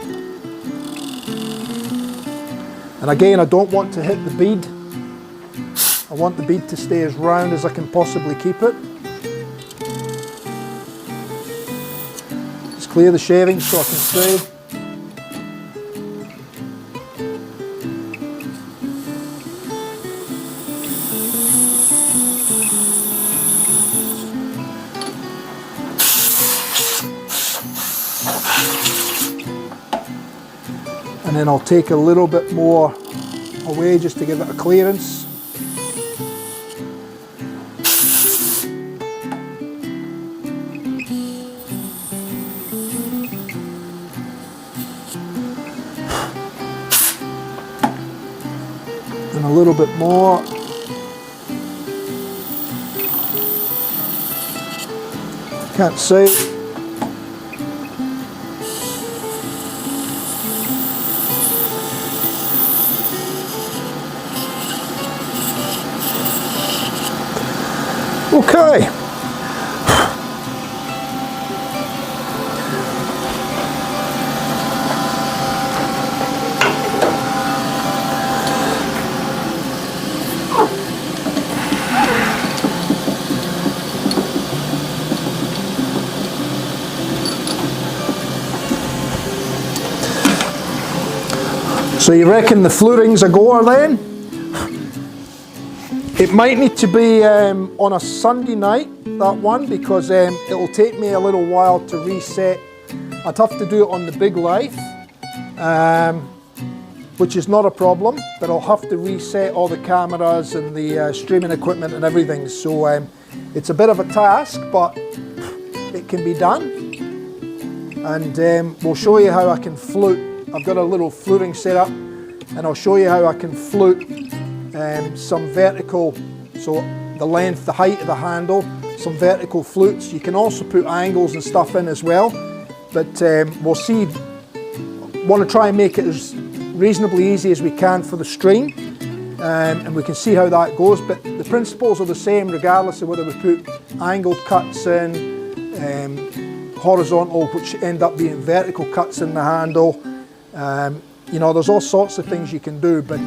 And again, I don't want to hit the bead. I want the bead to stay as round as I can possibly keep it. Just clear the shaving so I can see. And then I'll take a little bit more away just to give it a clearance. And a little bit more. Can't see. Okay. So you reckon the fluting's a goer then? It might need to be on a Sunday night, that one, because it'll take me a little while to reset. I'd have to do it on the big lathe, which is not a problem, but I'll have to reset all the cameras and the streaming equipment and everything. So it's a bit of a task, but it can be done. And we'll show you how I can flute. I've got a little fluting set up, and I'll show you how I can flute some vertical, so the length, the height of the handle, some vertical flutes. You can also put angles and stuff in as well, but we'll see. Want to try and make it as reasonably easy as we can for the stream, and we can see how that goes, but the principles are the same regardless of whether we put angled cuts in, horizontal, which end up being vertical cuts in the handle. You know, there's all sorts of things you can do, but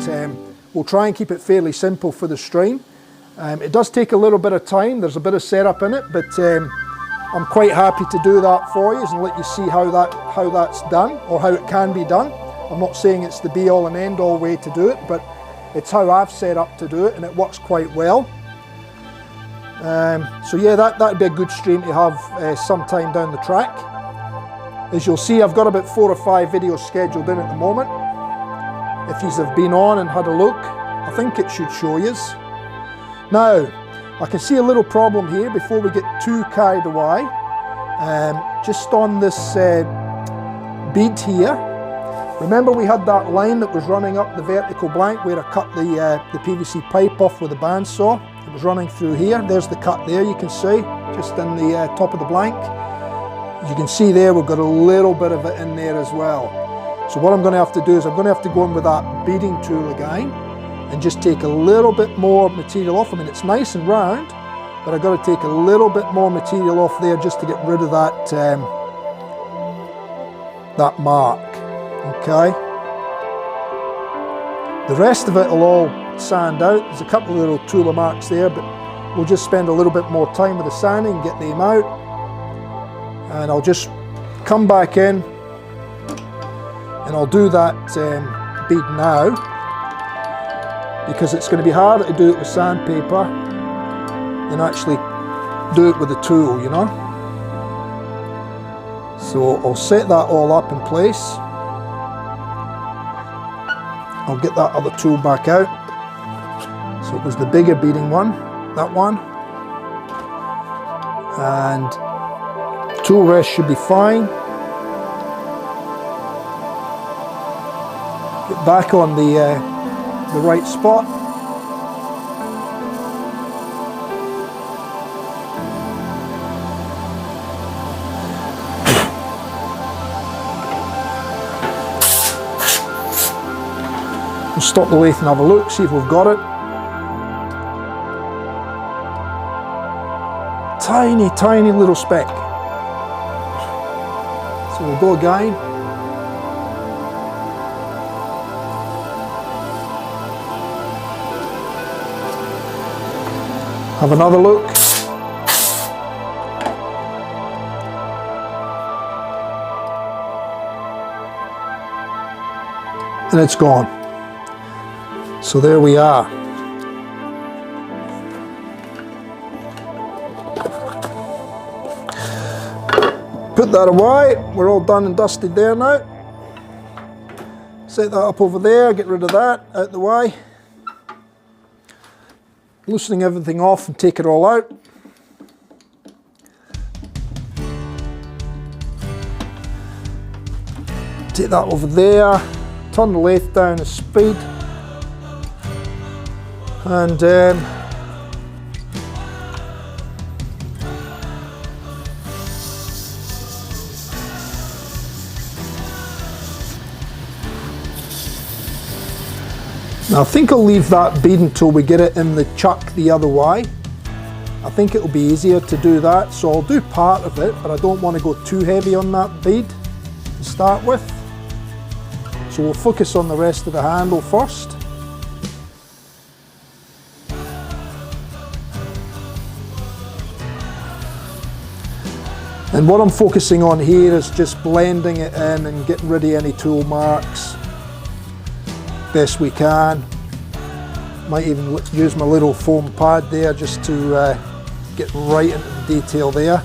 we'll try and keep it fairly simple for the stream. It does take a little bit of time, there's a bit of setup in it, but I'm quite happy to do that for you and let you see how that's done, or how it can be done. I'm not saying it's the be all and end all way to do it, but it's how I've set up to do it, and it works quite well. So yeah, that'd be a good stream to have sometime down the track. As you'll see, I've got about 4 or 5 videos scheduled in at the moment. If you have been on and had a look, I think it should show you. Now, I can see a little problem here before we get too carried away. Just on this bead here, remember we had that line that was running up the vertical blank where I cut the PVC pipe off with a bandsaw. It was running through here. There's the cut there, you can see, just in the top of the blank. As you can see there, we've got a little bit of it in there as well. So what I'm going to have to do is I'm going to have to go in with that beading tool again and just take a little bit more material off. I mean, it's nice and round, but I've got to take a little bit more material off there just to get rid of that, that mark. Okay. The rest of it will all sand out. There's a couple of little Tula marks there, but we'll just spend a little bit more time with the sanding and get them out. And I'll just come back in and I'll do that bead now, because it's going to be harder to do it with sandpaper than actually do it with a tool, you know. So I'll set that all up in place. I'll get that other tool back out. So it was the bigger beading one, that one. And tool rest should be fine. Get back on the right spot. We'll stop the lathe and have a look, see if we've got it. Tiny, tiny little speck. So we'll go again. Have another look. And it's gone. So there we are. Put that away. We're all done and dusted there now. Set that up over there, get rid of that out the way. Loosening everything off and take it all out. Take that over there, turn the lathe down a speed, and now I think I'll leave that bead until we get it in the chuck the other way. I think it'll be easier to do that, so I'll do part of it, but I don't want to go too heavy on that bead to start with. So we'll focus on the rest of the handle first. And what I'm focusing on here is just blending it in and getting rid of any tool marks. best we can. Might even use my little foam pad there just to get right into the detail there.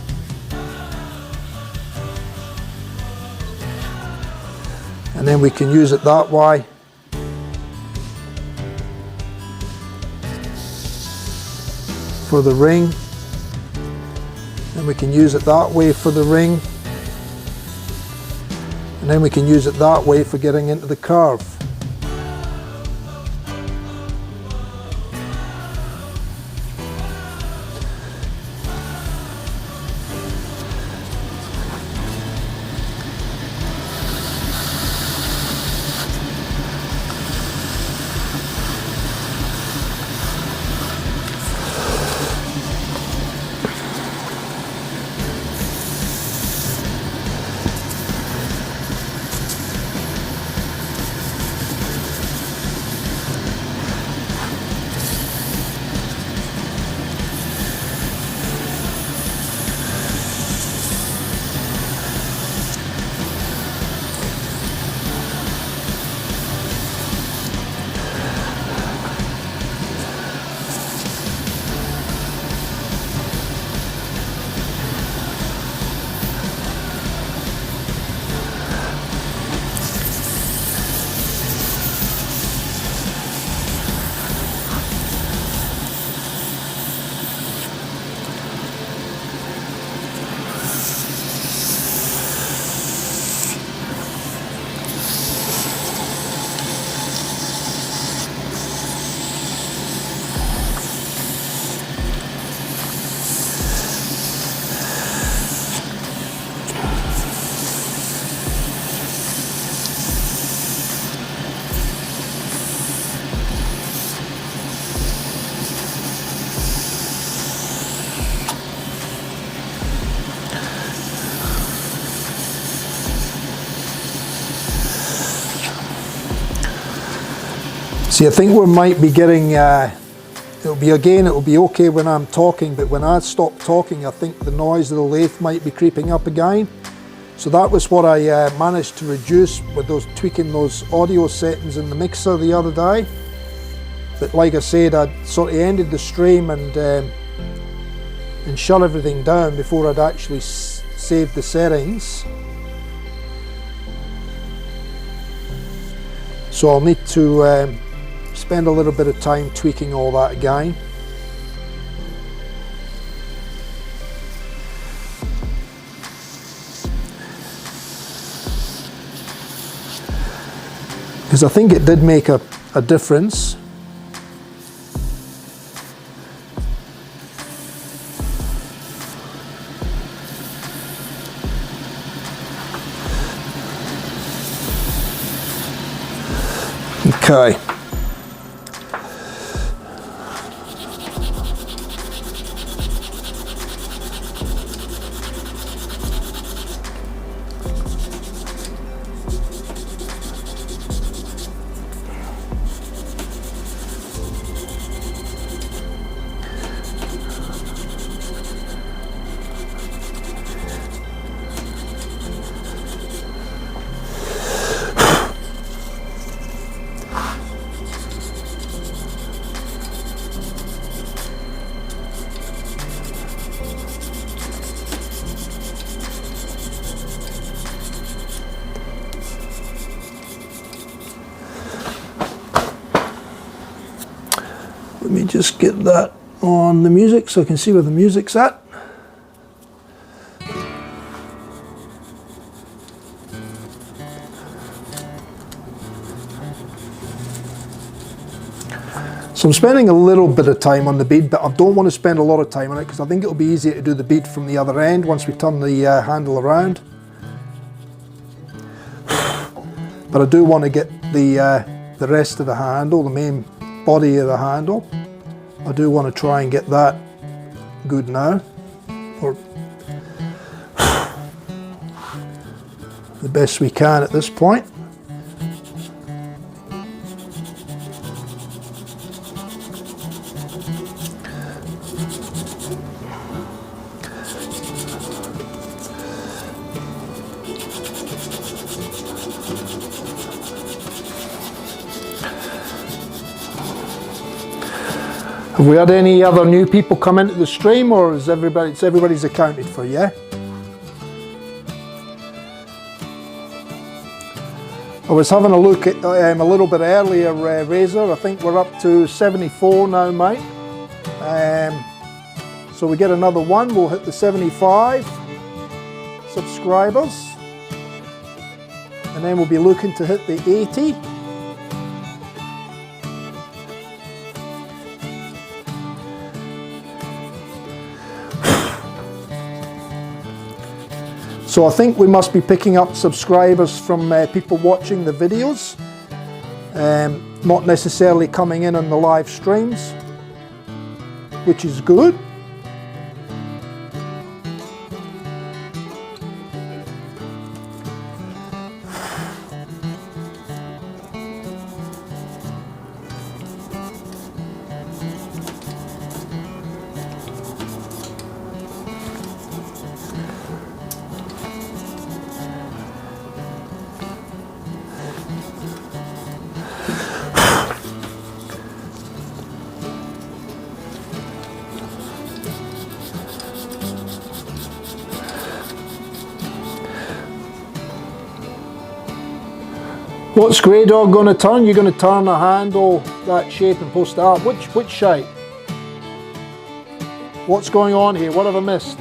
And then we can use it that way. For the ring. And we can use it that way for the ring. And then we can use it that way for getting into the curve. See, I think we might be getting, it'll be okay when I'm talking, but when I stop talking, I think the noise of the lathe might be creeping up again. So that was what I managed to reduce with tweaking those audio settings in the mixer the other day. But like I said, I'd sort of ended the stream and shut everything down before I'd actually saved the settings. So I'll need to spend a little bit of time tweaking all that again. Because I think it did make a difference. Okay. Let me just get that on the music so I can see where the music's at. So I'm spending a little bit of time on the bead, but I don't want to spend a lot of time on it because I think it'll be easier to do the bead from the other end once we turn the handle around. But I do want to get the rest of the handle, the main body of the handle. I do want to try and get that good now, or the best we can at this point. Have we had any other new people come into the stream, or is everybody's accounted for, yeah? I was having a look at a little bit earlier, Razor. I think we're up to 74 now, mate. So we get another one, we'll hit the 75 subscribers. And then we'll be looking to hit the 80. So I think we must be picking up subscribers from people watching the videos, not necessarily coming in on the live streams, which is good. What's Grey Dog going to turn? You're going to turn the handle that shape and post it up. Which shape? What's going on here? What have I missed?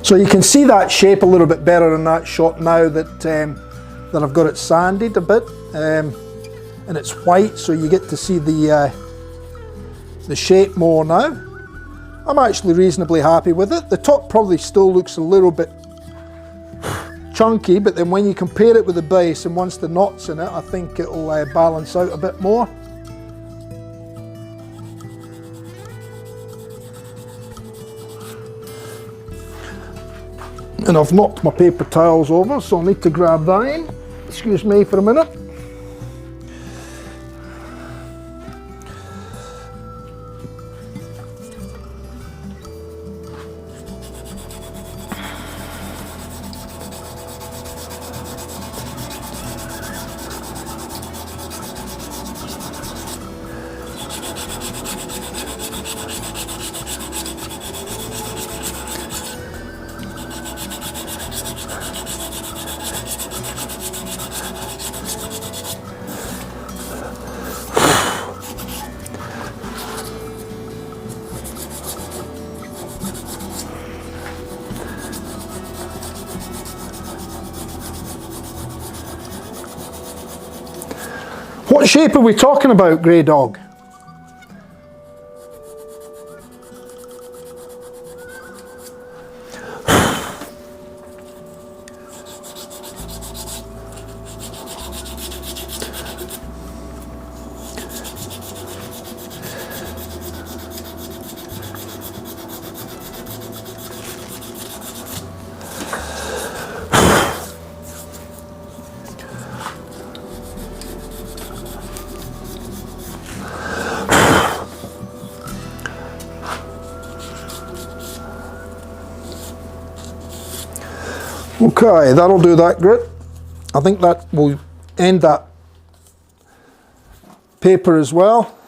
So you can see that shape a little bit better in that shot now that I've got it sanded a bit, and it's white, so you get to see the shape more now. I'm actually reasonably happy with it. The top probably still looks a little bit chunky, but then when you compare it with the base and once the knot's in it, I think it'll balance out a bit more. And I've knocked my paper towels over, so I'll need to grab that in. Excuse me for a minute. What shape are we talking about, Grey Dog? Okay, that'll do that grit. I think that will end that paper as well.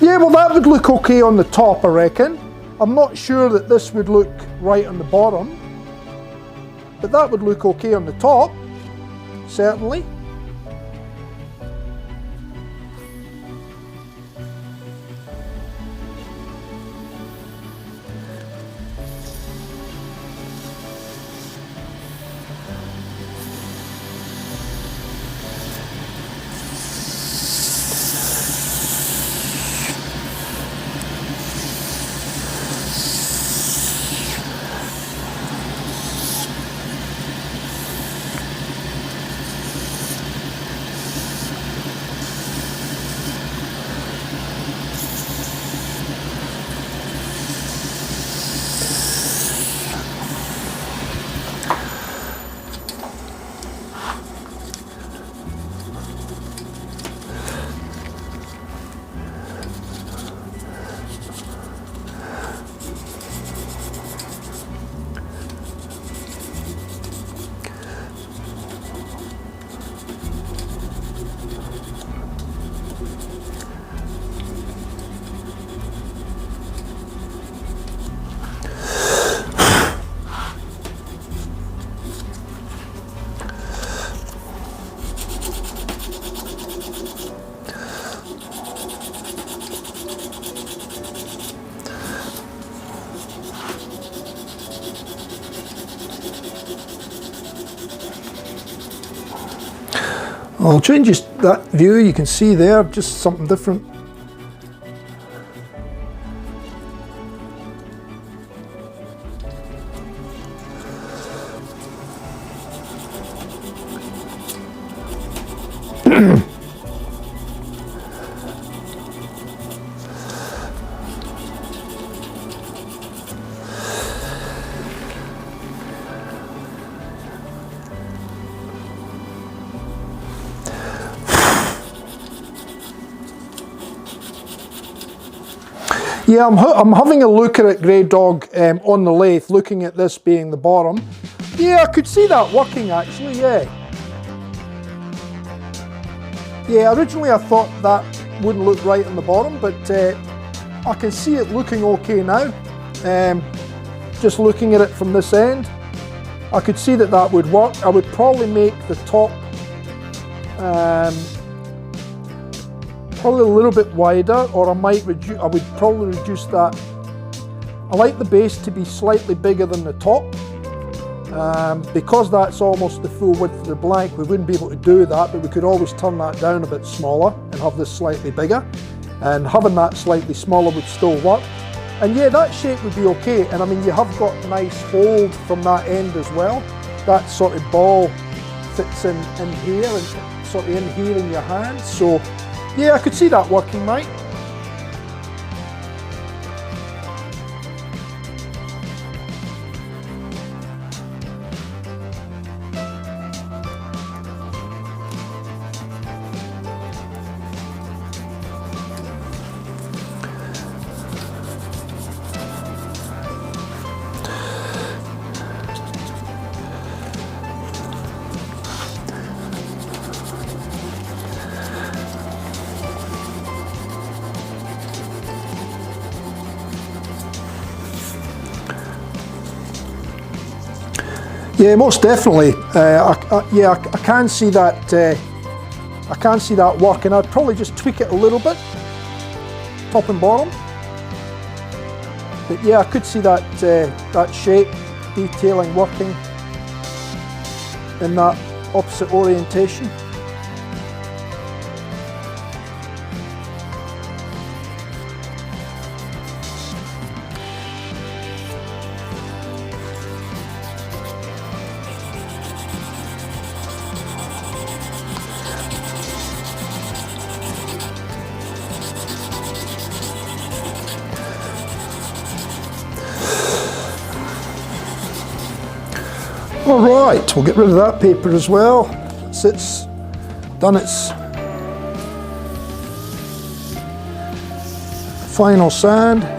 Yeah, well that would look okay on the top, I reckon. I'm not sure that this would look right on the bottom, but that would look okay on the top, certainly. I'll change that view, you can see there, just something different. Yeah, I'm having a look at it, Grey Dog, on the lathe, looking at this being the bottom. Yeah, I could see that working actually, yeah. Yeah, originally I thought that wouldn't look right on the bottom, but I can see it looking okay now. Just looking at it from this end, I could see that that would work. I would probably make the top probably a little bit wider, or I would probably reduce that. I like the base to be slightly bigger than the top. Because that's almost the full width of the blank, we wouldn't be able to do that, but we could always turn that down a bit smaller and have this slightly bigger. And having that slightly smaller would still work. And yeah, that shape would be okay. And I mean, you have got a nice hold from that end as well. That sort of ball fits in here and sort of in here in your hand. So yeah, I could see that working, mate. Yeah, most definitely. Yeah, I can see that. I can see that working. I'd probably just tweak it a little bit, top and bottom. But yeah, I could see that that shape detailing working in that opposite orientation. Alright, we'll get rid of that paper as well. It's done its final sand.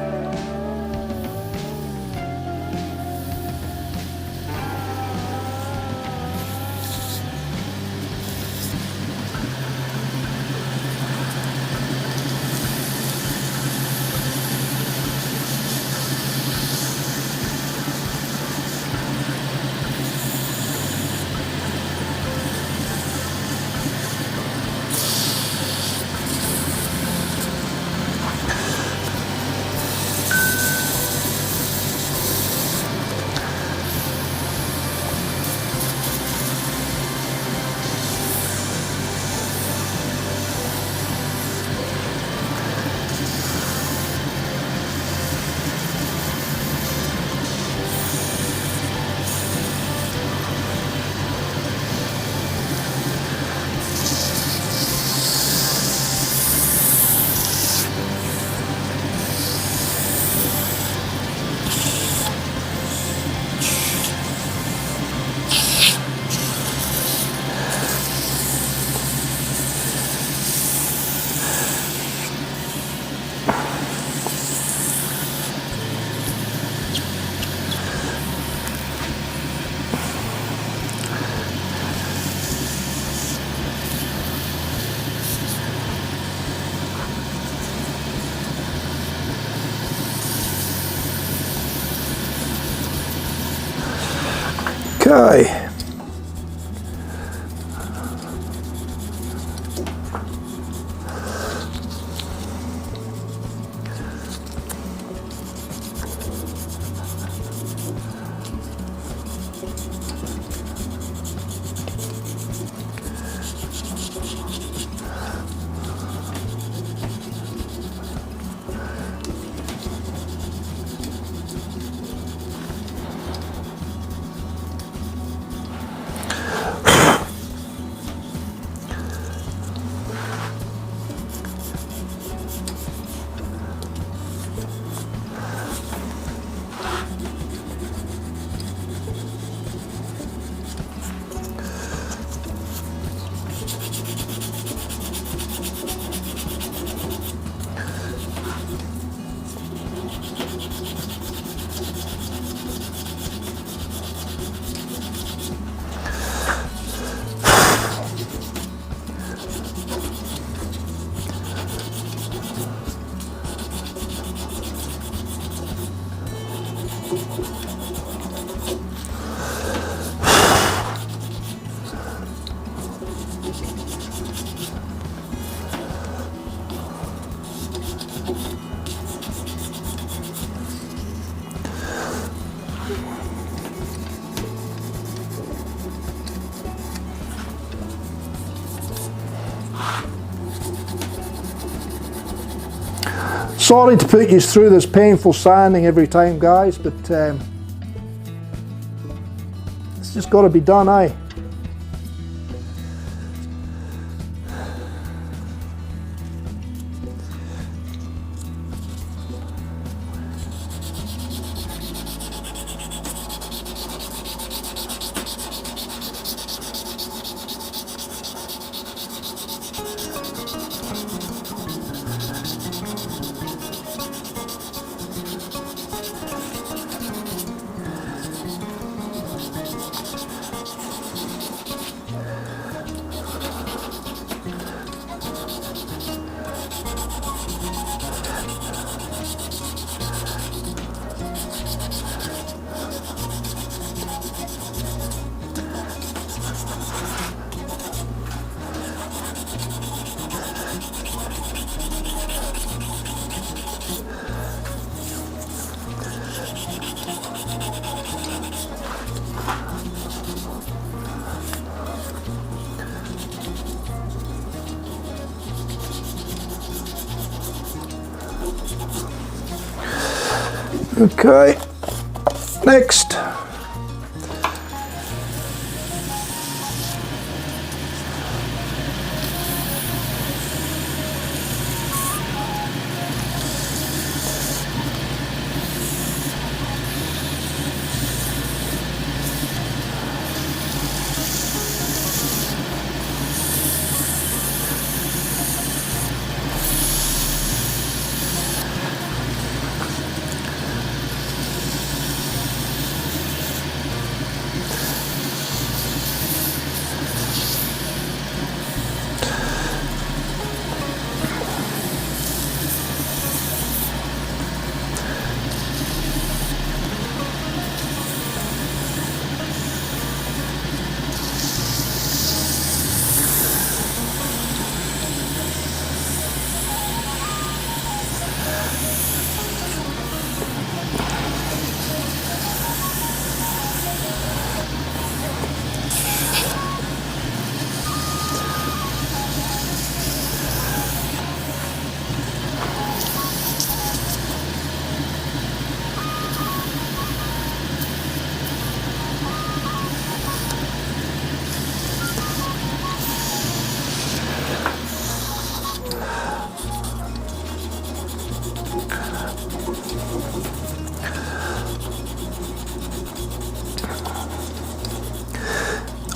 Okay. Sorry to put you through this painful sanding every time, guys, but it's just got to be done, eh? Okay, next.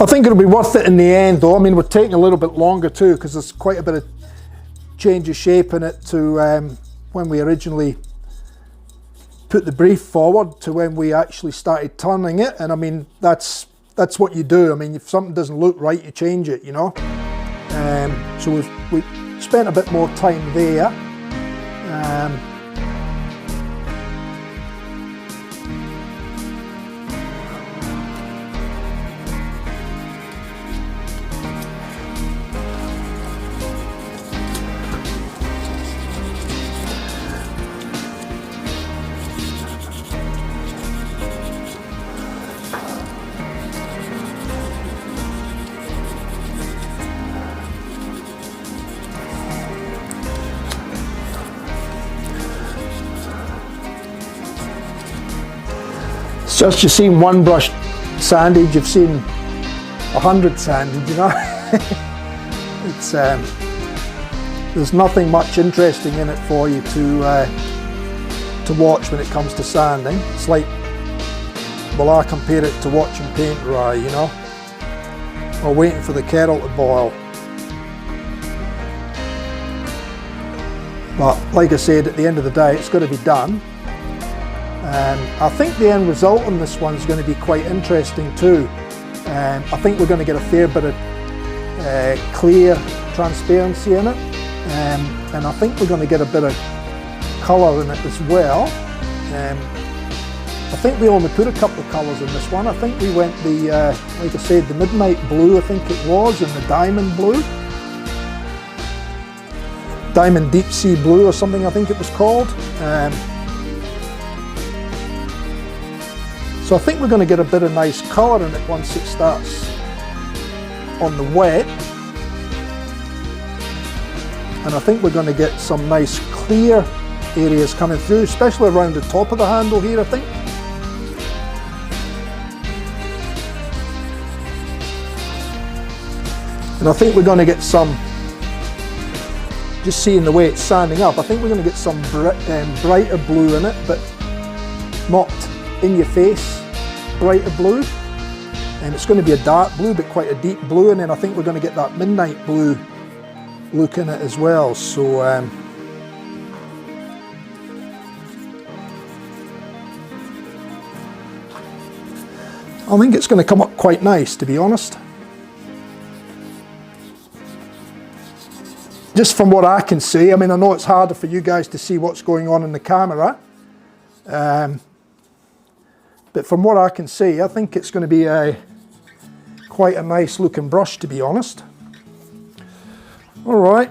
I think it'll be worth it in the end though. I mean, we're taking a little bit longer too because there's quite a bit of change of shape in it to when we originally put the brief forward to when we actually started turning it. And I mean, that's what you do. I mean, if something doesn't look right, you change it, you know. So we spent a bit more time there. Just you've seen one brush sanded, you've seen 100 sanded, you know. It's there's nothing much interesting in it for you to watch when it comes to sanding. It's like, well, I compare it to watching paint dry, you know, or waiting for the kettle to boil. But like I said, at the end of the day, it's got to be done. I think the end result on this one is going to be quite interesting too. I think we're going to get a fair bit of clear transparency in it, and I think we're going to get a bit of colour in it as well. I think we only put a couple of colours in this one. I think we went the, like I said, the midnight blue I think it was, and the diamond blue. Diamond deep sea blue or something I think it was called. So I think we're going to get a bit of nice colour in it once it starts on the wet. And I think we're going to get some nice clear areas coming through, especially around the top of the handle here, I think. And I think we're going to get some, just seeing the way it's sanding up, I think we're going to get some brighter blue in it, but not in your face brighter blue. And it's going to be a dark blue, but quite a deep blue, and then I think we're going to get that midnight blue look in it as well. So I think it's going to come up quite nice, to be honest. Just from what I can see, I mean, I know it's harder for you guys to see what's going on in the camera, but from what I can see, I think it's going to be quite a nice looking brush, to be honest. All right.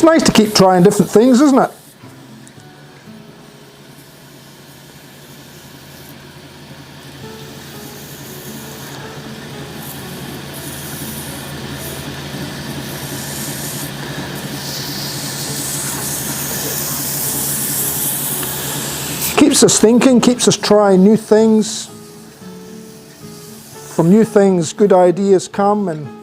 It's nice to keep trying different things, isn't it? Keeps us thinking, keeps us trying new things. From new things, good ideas come, and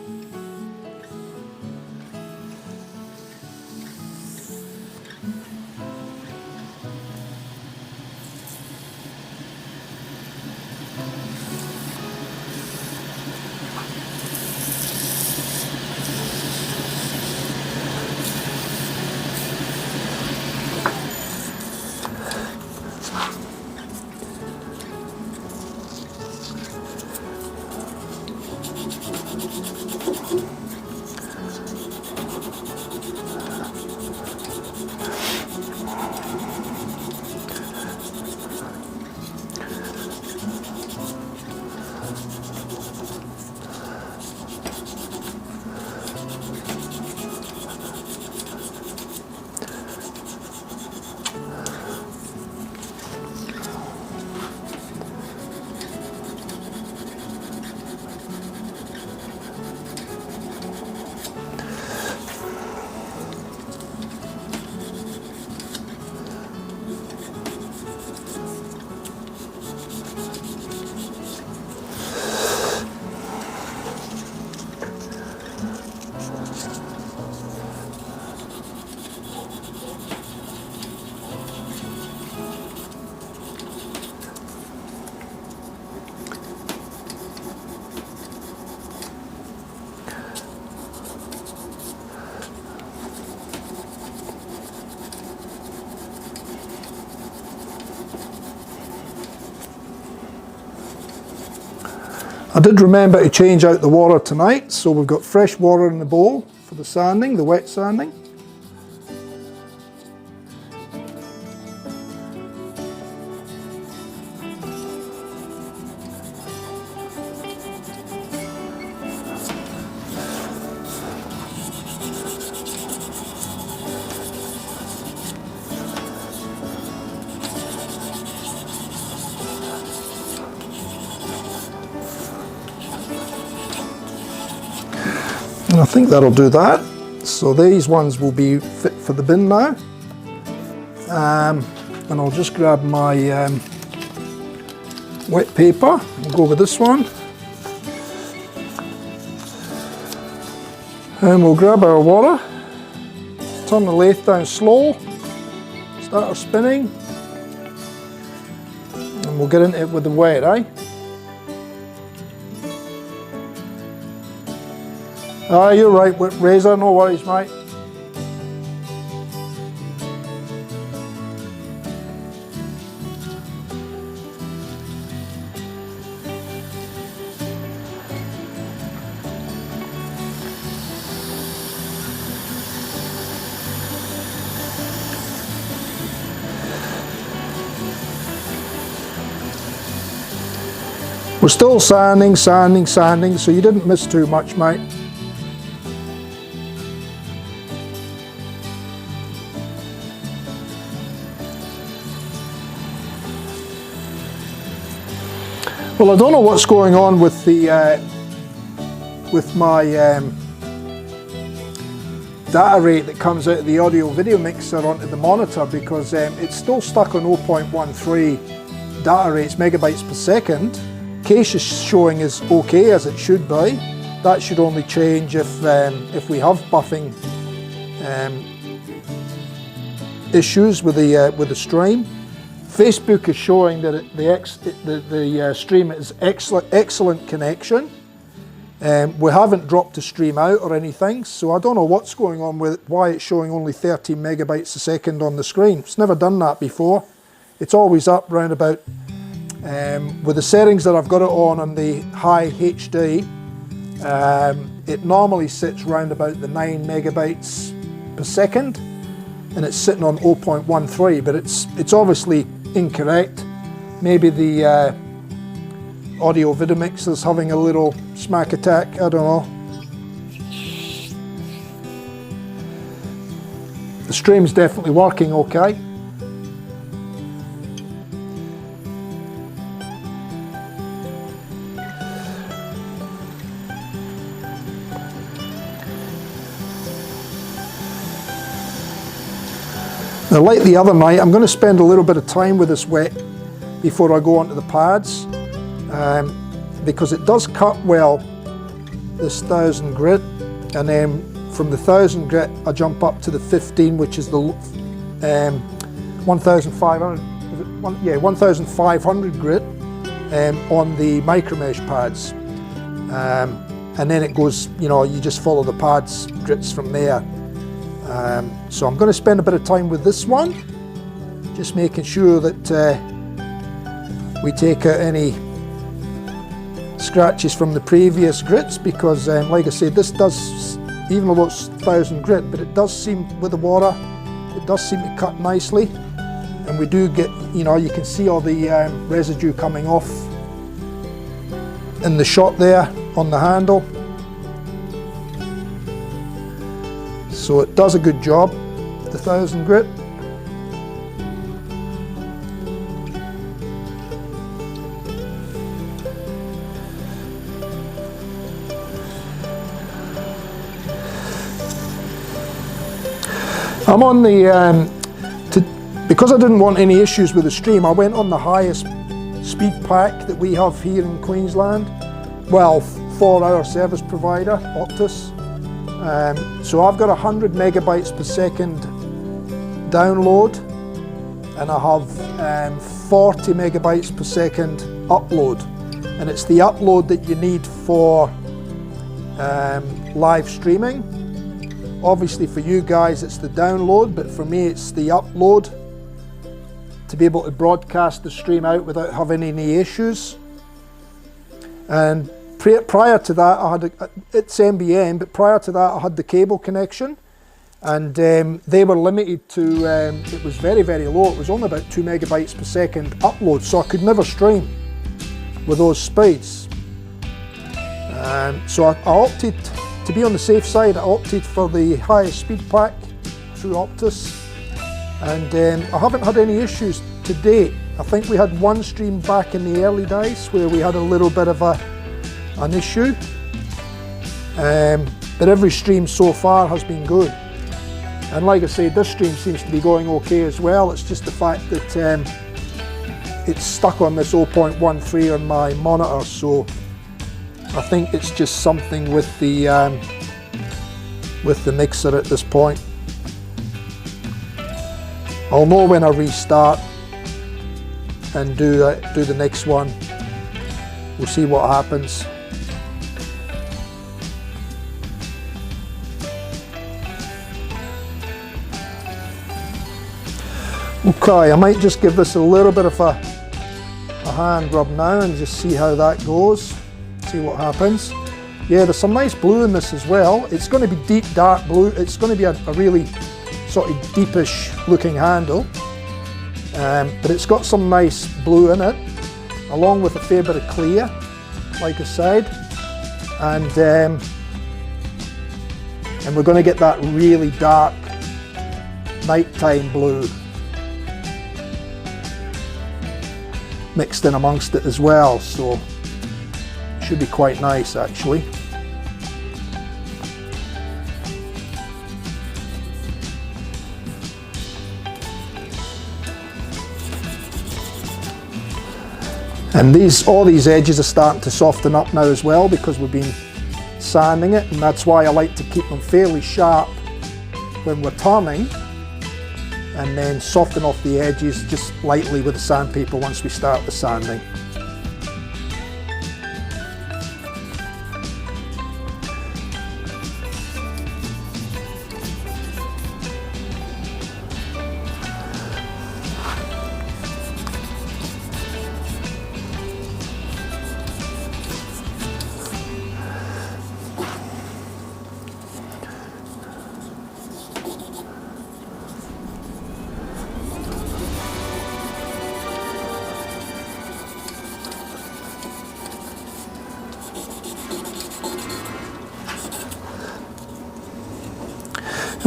I did remember to change out the water tonight, so we've got fresh water in the bowl for the sanding, the wet sanding. And I think that'll do that. So these ones will be fit for the bin now. And I'll just grab my wet paper. We'll go with this one. And we'll grab our water. Turn the lathe down slow. Start our spinning. And we'll get into it with the wet, eh? Ah, you're right, Razor, no worries, mate. We're still sanding, so you didn't miss too much, mate. Well, I don't know what's going on with the with my data rate that comes out of the audio video mixer onto the monitor, because it's still stuck on 0.13 data rates, megabytes per second. Cache is showing as okay, as it should be. That should only change if we have buffing issues with the stream. Facebook is showing that the stream is excellent connection. We haven't dropped the stream out or anything, so I don't know what's going on with it, why it's showing only 13 megabytes a second on the screen. It's never done that before. It's always up round about, with the settings that I've got it on the high HD, it normally sits round about the 9 megabytes per second, and it's sitting on 0.13, but it's obviously incorrect. Maybe the audio video mixer is having a little smack attack, I don't know. The stream's definitely working okay. Now, like the other night, I'm going to spend a little bit of time with this wet before I go onto the pads, because it does cut well, this 1000 grit, and then from the 1000 grit I jump up to the 15, which is the 1500 grit on the micro mesh pads, and then it goes, you know, you just follow the pads grits from there. So I'm going to spend a bit of time with this one, just making sure that we take out any scratches from the previous grits, because like I said, this does, even though it's 1000 grit, but it does seem, with the water, it does seem to cut nicely, and we do get, you know, you can see all the residue coming off in the shot there on the handle. So it does a good job, the 1000 grit. I'm on the, because I didn't want any issues with the stream, I went on the highest speed pack that we have here in Queensland, well, for our service provider, Optus. So I've got 100 megabytes per second download, and I have 40 megabytes per second upload, and it's the upload that you need for live streaming. Obviously for you guys it's the download, but for me it's the upload to be able to broadcast the stream out without having any issues. And prior to that, I had it's NBN, but prior to that I had the cable connection, and they were limited to, it was very, very low. It was only about 2 megabytes per second upload, so I could never stream with those speeds. So I opted, to be on the safe side, I opted for the highest speed pack through Optus, and I haven't had any issues to date. I think we had one stream back in the early days where we had a little bit of an issue, but every stream so far has been good. And like I said, this stream seems to be going okay as well. It's just the fact that it's stuck on this 0.13 on my monitor, so I think it's just something with the mixer at this point. I'll know when I restart and do the next one. We'll see what happens. Okay, I might just give this a little bit of a hand rub now and just see how that goes. See what happens. Yeah, there's some nice blue in this as well. It's going to be deep dark blue. It's going to be a really sort of deepish looking handle, but it's got some nice blue in it, along with a fair bit of clear, like I said, and we're going to get that really dark nighttime blue mixed in amongst it as well, so it should be quite nice actually. And all these edges are starting to soften up now as well, because we've been sanding it, and that's why I like to keep them fairly sharp when we're turning, and then soften off the edges just lightly with the sandpaper once we start the sanding.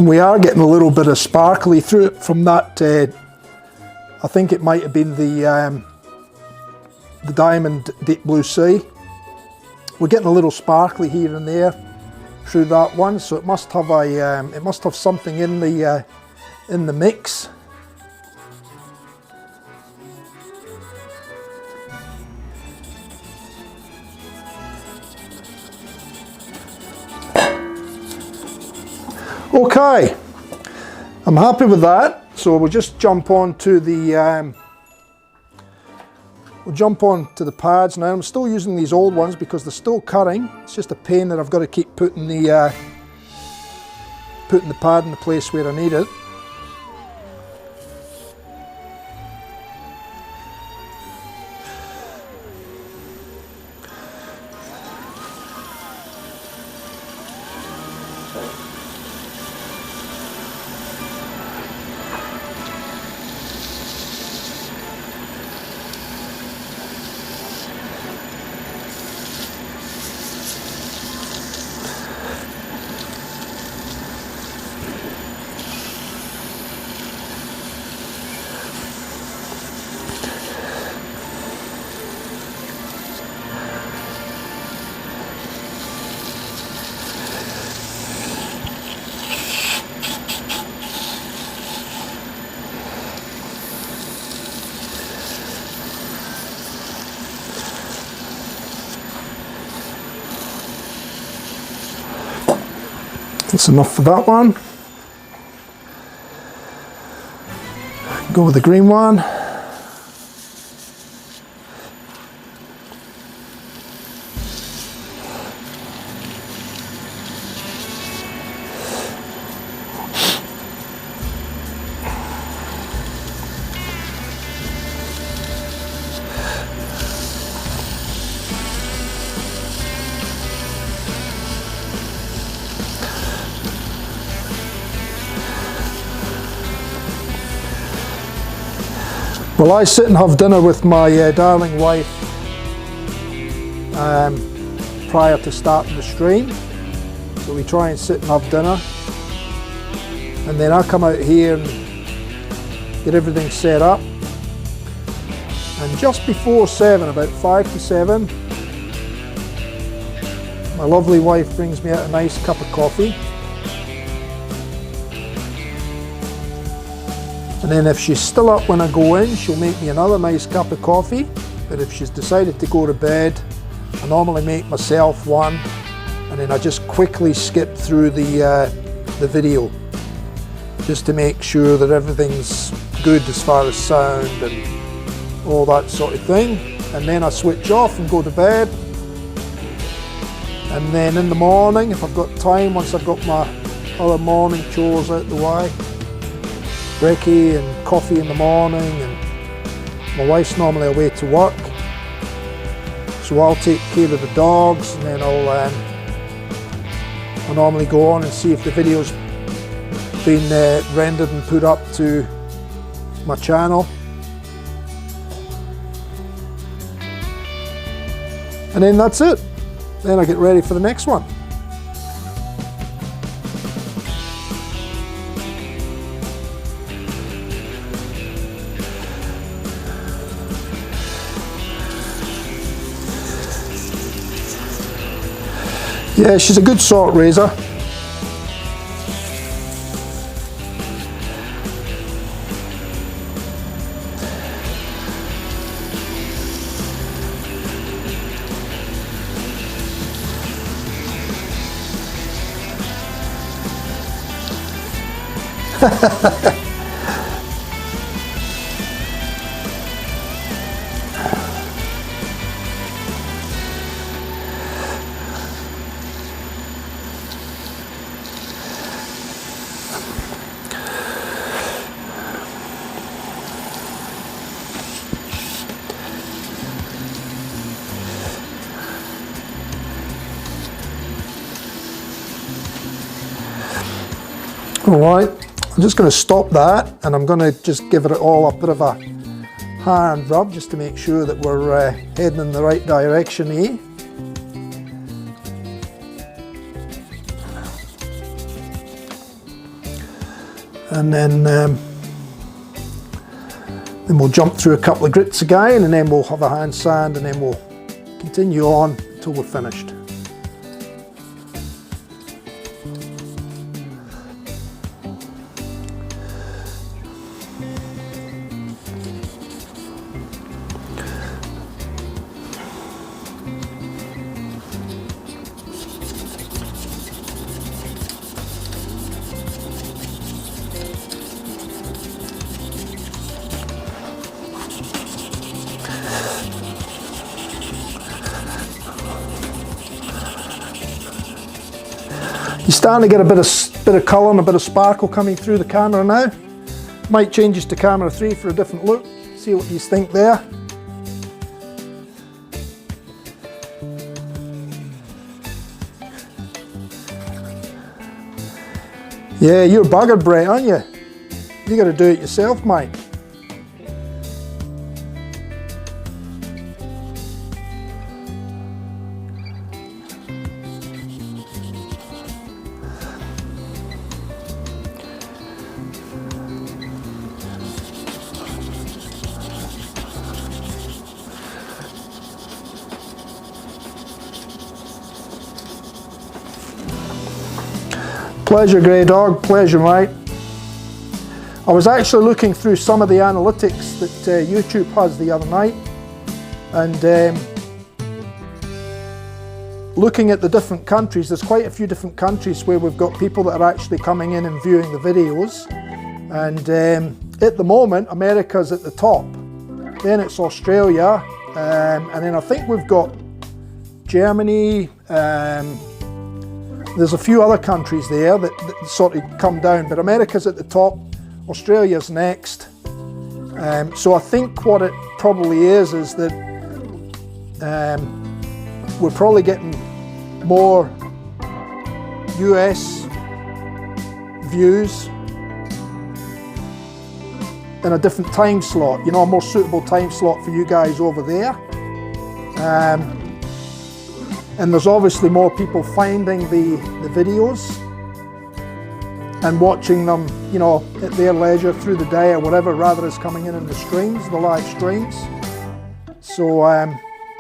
And we are getting a little bit of sparkly through it from that, I think it might have been the Diamond Deep Blue Sea. We're getting a little sparkly here and there through that one, so it must have something in the mix. Okay, I'm happy with that. So we'll just jump on to the pads now. I'm still using these old ones because they're still cutting. It's just a pain that I've got to keep putting the pad in the place where I need it. That's enough for that one. Go with the green one. Well, I sit and have dinner with my darling wife prior to starting the stream. So we try and sit and have dinner. And then I come out here and get everything set up. And just before 7, about 5 to 7, my lovely wife brings me out a nice cup of coffee. And then if she's still up when I go in, she'll make me another nice cup of coffee. But if she's decided to go to bed, I normally make myself one, and then I just quickly skip through the video, just to make sure that everything's good as far as sound and all that sort of thing. And then I switch off and go to bed. And then in the morning, if I've got time, once I've got my other morning chores out the way, brekkie and coffee in the morning, and my wife's normally away to work, so I'll take care of the dogs, and then I'll normally go on and see if the video's been rendered and put up to my channel. And then that's it. Then I get ready for the next one. Yeah, she's a good salt razor. Alright, I'm just going to stop that, and I'm going to just give it all a bit of a hand rub just to make sure that we're heading in the right direction here. and then we'll jump through a couple of grits again, and then we'll have a hand sand, and then we'll continue on until we're finished. You're starting to get a bit of colour and a bit of sparkle coming through the camera now. Might change this to camera 3 for a different look. See what you think there. Yeah, you're buggered, Brett, aren't you? You got to do it yourself, mate. Pleasure, Grey Dog, pleasure, mate. I was actually looking through some of the analytics that YouTube has the other night, and looking at the different countries. There's quite a few different countries where we've got people that are actually coming in and viewing the videos, and at the moment America's at the top, then it's Australia, and then I think we've got Germany. There's a few other countries there that sort of come down, but America's at the top, Australia's next. So I think what it probably is that we're probably getting more US views in a different time slot, you know, a more suitable time slot for you guys over there. And there's obviously more people finding the videos and watching them, you know, at their leisure through the day or whatever, rather as coming in the streams, the live streams. So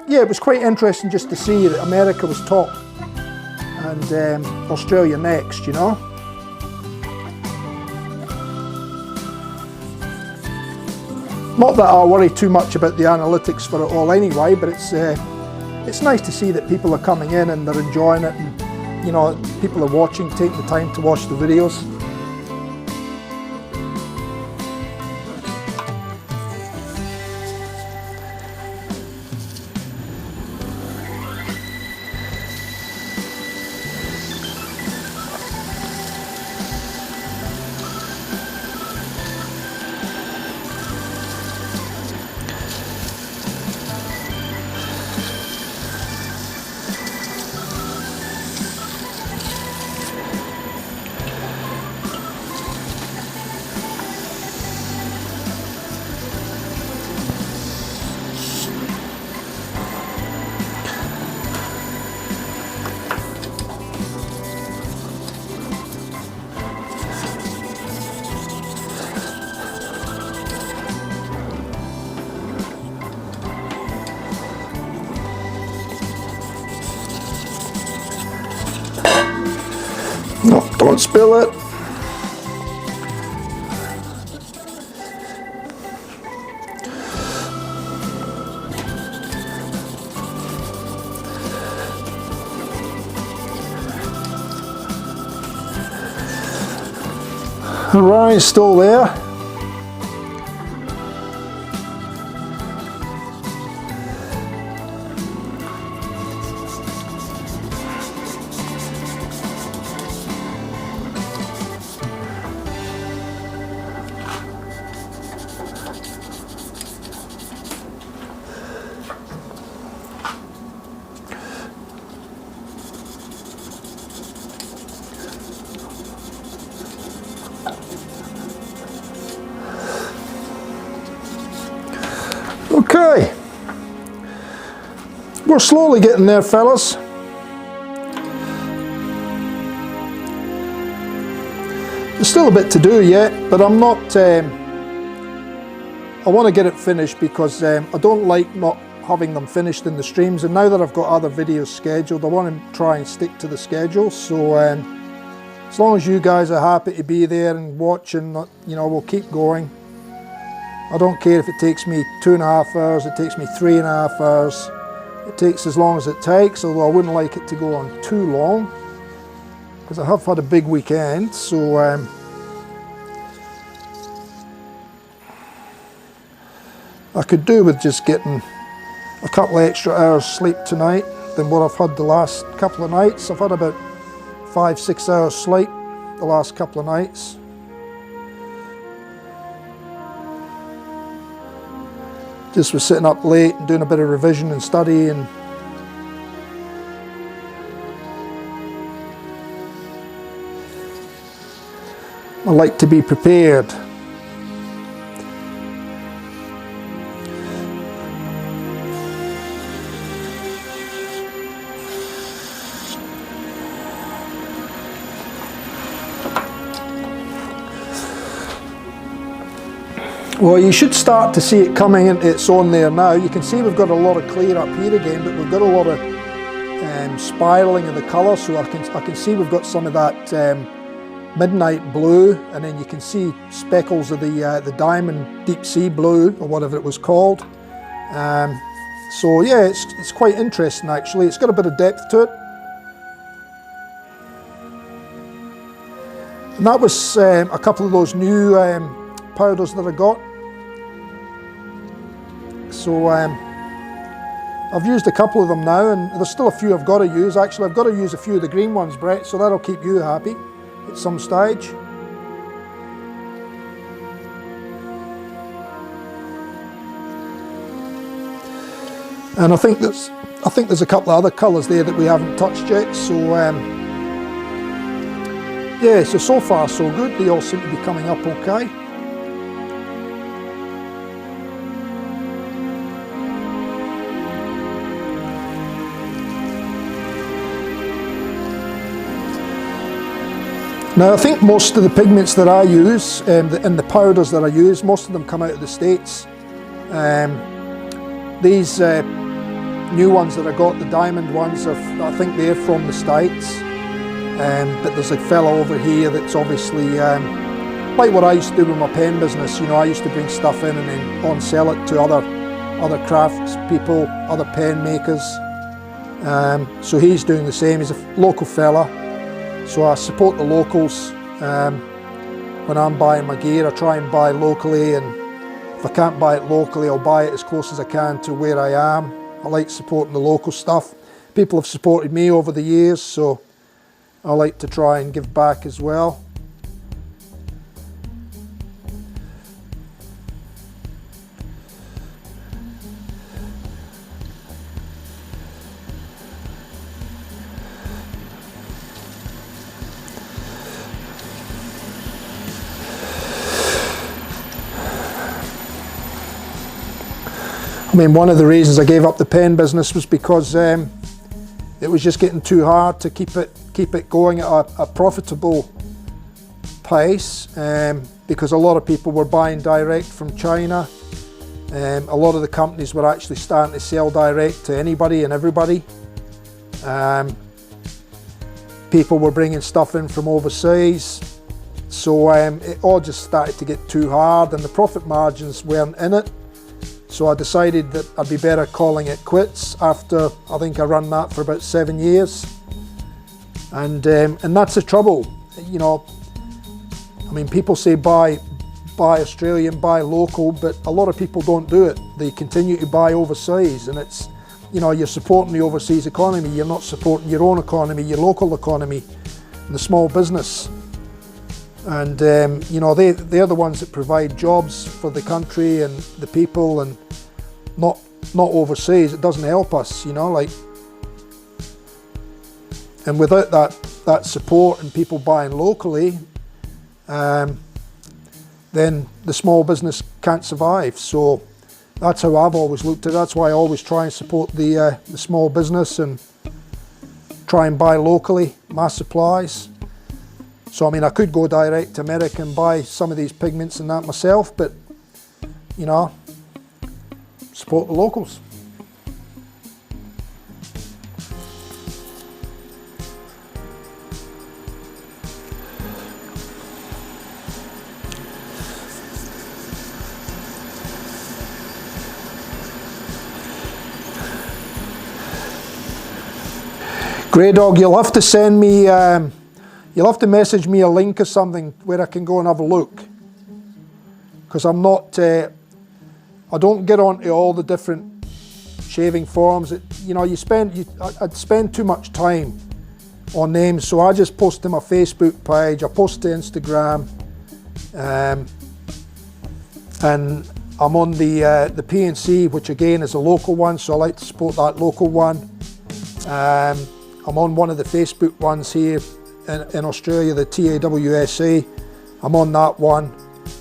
yeah, it was quite interesting just to see that America was top and Australia next, you know. Not that I worry too much about the analytics for it all anyway, but it's nice to see that people are coming in and they're enjoying it, and you know, people are watching, taking the time to watch the videos. No, don't spill it. Right, still there. Okay, we're slowly getting there, fellas. There's still a bit to do yet, but I'm not, I want to get it finished because I don't like not having them finished in the streams, and now that I've got other videos scheduled, I want to try and stick to the schedule. So as long as you guys are happy to be there and watching, you know, we'll keep going. I don't care if it takes me 2.5 hours, it takes me 3.5 hours. It takes as long as it takes, although I wouldn't like it to go on too long, because I have had a big weekend. So I could do with just getting a couple of extra hours sleep tonight than what I've had the last couple of nights. I've had about 5-6 hours sleep the last couple of nights. Just was sitting up late and doing a bit of revision and study, and I like to be prepared. Well, you should start to see it coming into its own there now. You can see we've got a lot of clear up here again, but we've got a lot of spiraling of the colour, so I can see we've got some of that midnight blue, and then you can see speckles of the diamond deep sea blue, or whatever it was called. So yeah, it's quite interesting actually. It's got a bit of depth to it. And that was a couple of those new powders that I got. So I've used a couple of them now, and there's still a few I've got to use. Actually, I've got to use a few of the green ones, Brett, so that'll keep you happy at some stage. And I think there's a couple of other colours there that we haven't touched yet. So yeah, so far so good. They all seem to be coming up okay. Now I think most of the pigments that I use and the powders that I use, most of them come out of the States. These new ones that I got, the diamond ones, I think they're from the States. But there's a fellow over here that's obviously, like what I used to do with my pen business. You know, I used to bring stuff in and then on-sell it to other crafts people, other pen makers. So he's doing the same. He's a local fella. So I support the locals. When I'm buying my gear, I try and buy locally, and if I can't buy it locally, I'll buy it as close as I can to where I am. I like supporting the local stuff. People have supported me over the years, so I like to try and give back as well. I mean, one of the reasons I gave up the pen business was because it was just getting too hard to keep it going at a profitable pace, because a lot of people were buying direct from China. A lot of the companies were actually starting to sell direct to anybody and everybody. People were bringing stuff in from overseas, so it all just started to get too hard, and the profit margins weren't in it. So I decided that I'd be better calling it quits after I think I ran that for about 7 years. And that's the trouble, you know. I mean, people say buy Australian, buy local, but a lot of people don't do it. They continue to buy overseas, and it's, you know, you're supporting the overseas economy. You're not supporting your own economy, your local economy, and the small business. And you know, they're the ones that provide jobs for the country and the people, and not overseas. It doesn't help us, you know, like. And without that support and people buying locally, then the small business can't survive. So that's how I've always looked at it. That's why I always try and support the small business and try and buy locally, mass supplies. So I mean, I could go direct to America and buy some of these pigments and that myself, but you know, support the locals. Grey Dog, you'll have to send me, you'll have to message me a link or something where I can go and have a look. Because I'm not, I don't get onto all the different shaving forums. You know, I'd spend too much time on names, so I just post to my Facebook page, I post to Instagram, and I'm on the PNC, which again is a local one, so I like to support that local one. I'm on one of the Facebook ones here in Australia, the TAWSA. I'm on that one,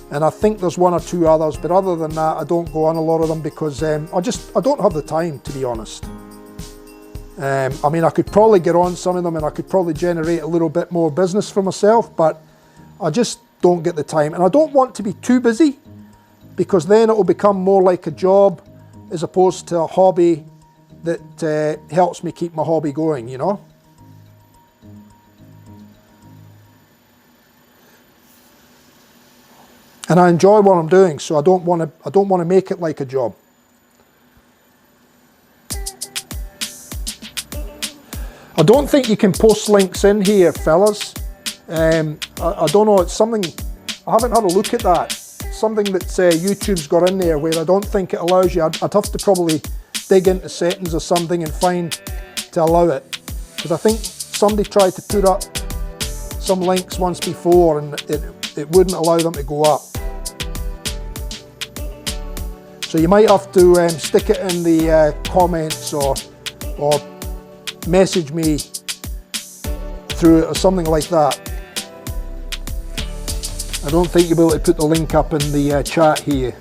and I think there's one or two others, but other than that, I don't go on a lot of them because I don't have the time, to be honest. I mean, I could probably get on some of them and I could probably generate a little bit more business for myself, but I just don't get the time, and I don't want to be too busy because then it will become more like a job as opposed to a hobby that helps me keep my hobby going, you know. And I enjoy what I'm doing, so I don't want to make it like a job. I don't think you can post links in here, fellas. I don't know, it's something, I haven't had a look at that. Something that YouTube's got in there where I don't think it allows you. I'd have to probably dig into settings or something and find to allow it, because I think somebody tried to put up some links once before and it wouldn't allow them to go up. So you might have to stick it in the comments or message me through it or something like that. I don't think you'll be able to put the link up in the chat here.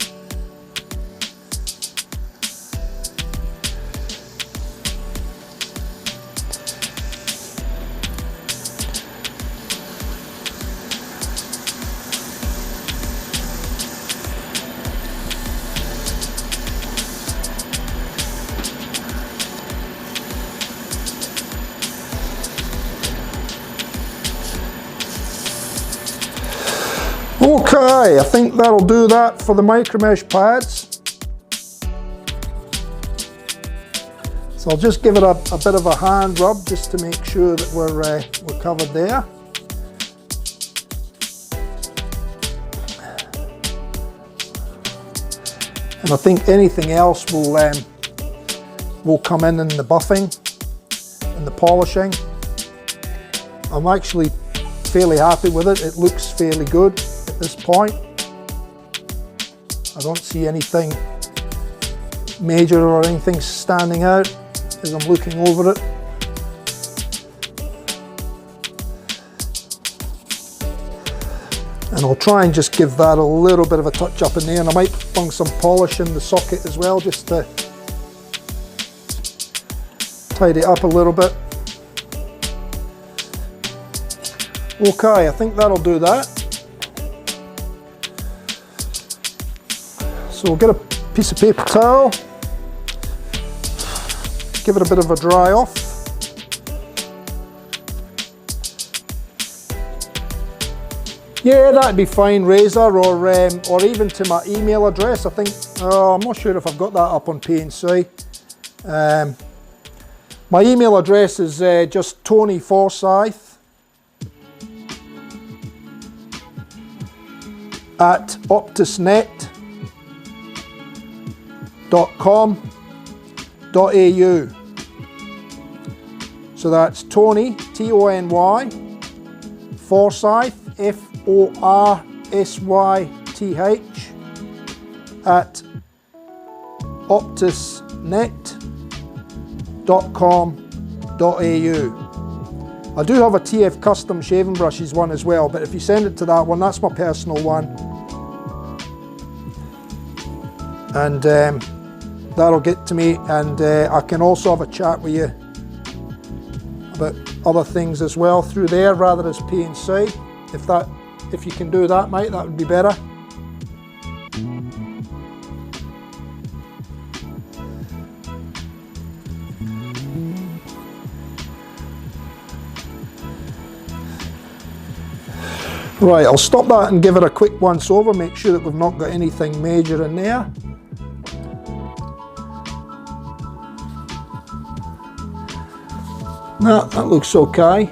Okay, I think that'll do that for the micromesh pads. So I'll just give it a bit of a hand rub just to make sure that we're covered there. And I think anything else will come in the buffing and the polishing. I'm actually fairly happy with it. It looks fairly good at this point. I don't see anything major or anything standing out as I'm looking over it. And I'll try and just give that a little bit of a touch up in there, and I might bung some polish in the socket as well just to tidy it up a little bit. Okay, I think that'll do that. So we'll get a piece of paper towel, give it a bit of a dry off. Yeah, that'd be fine, Razor, or even to my email address. I think, I'm not sure if I've got that up on PNC. My email address is just Tony Forsyth at optusnet.com.au. So that's Tony, T-O-N-Y, Forsyth, F-O-R-S-Y-T-H, at optusnet.com.au. I do have a TF Custom Shaving Brushes one as well, but if you send it to that one, that's my personal one. And that'll get to me, and I can also have a chat with you about other things as well through there rather as PNC. If you can do that, mate, that would be better. Right, I'll stop that and give it a quick once over, make sure that we've not got anything major in there. No, that looks okay.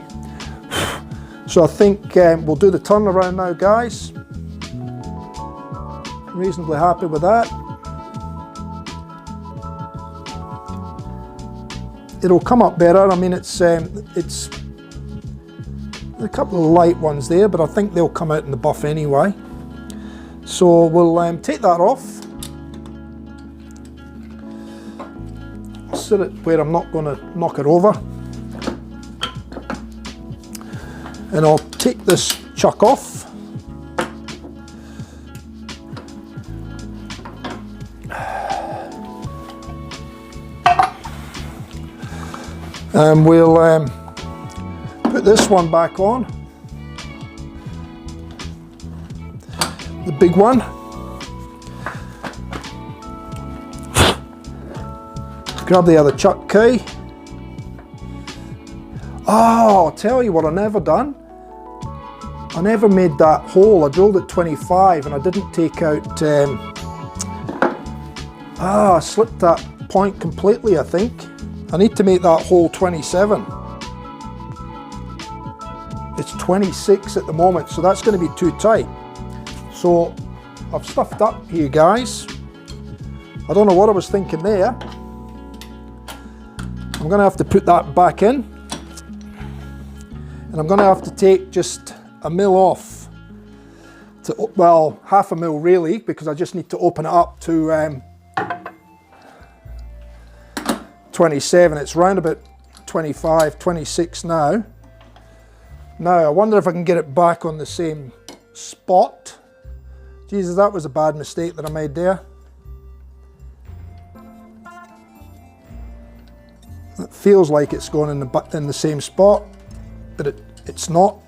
So I think we'll do the turnaround now, guys. Reasonably happy with that. It'll come up better. I mean, it's a couple of light ones there, but I think they'll come out in the buff anyway. So we'll take that off. Sit it where I'm not going to knock it over. And I'll take this chuck off. And we'll put this one back on, the big one. Grab the other chuck key. Oh, I'll tell you what I never done. I never made that hole. I drilled at 25 and I didn't take out, I slipped that point completely, I think. I need to make that hole 27. It's 26 at the moment, so that's going to be too tight. So I've stuffed up here, guys. I don't know what I was thinking there. I'm going to have to put that back in. And I'm going to have to take just a mil off. Well, half a mil really, because I just need to open it up to 27. It's round about 25, 26 now. Now, I wonder if I can get it back on the same spot. Jesus, that was a bad mistake that I made there. It feels like it's going in the same spot, but it's not.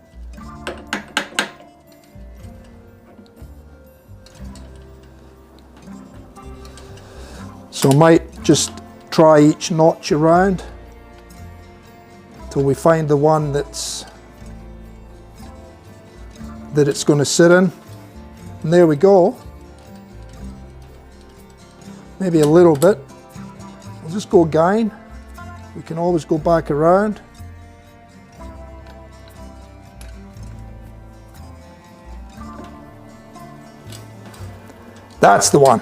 So I might just try each notch around till we find the one that it's going to sit in. And there we go. Maybe a little bit. We'll just go again. We can always go back around. That's the one.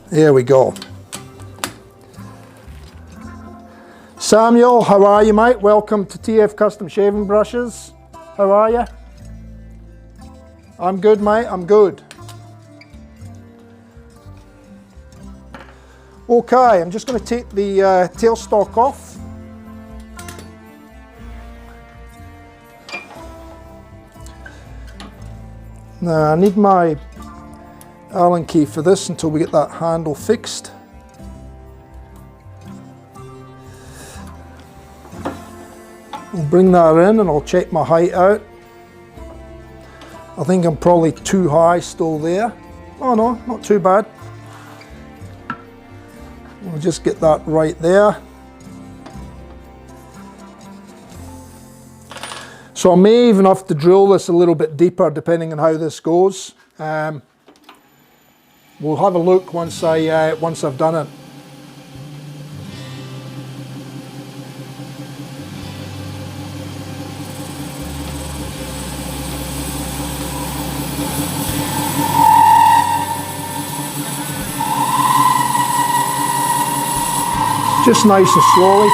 There we go. Samuel, how are you, mate? Welcome to TF Custom Shaving Brushes. How are you? I'm good, mate, I'm good. Okay, I'm just going to take the tailstock off. Now I need my Allen key for this until we get that handle fixed. We'll bring that in and I'll check my height out. I think I'm probably too high still there. Oh no, not too bad. We'll just get that right there. So I may even have to drill this a little bit deeper depending on how this goes. We'll have a look once I've done it. Just nice and slowly.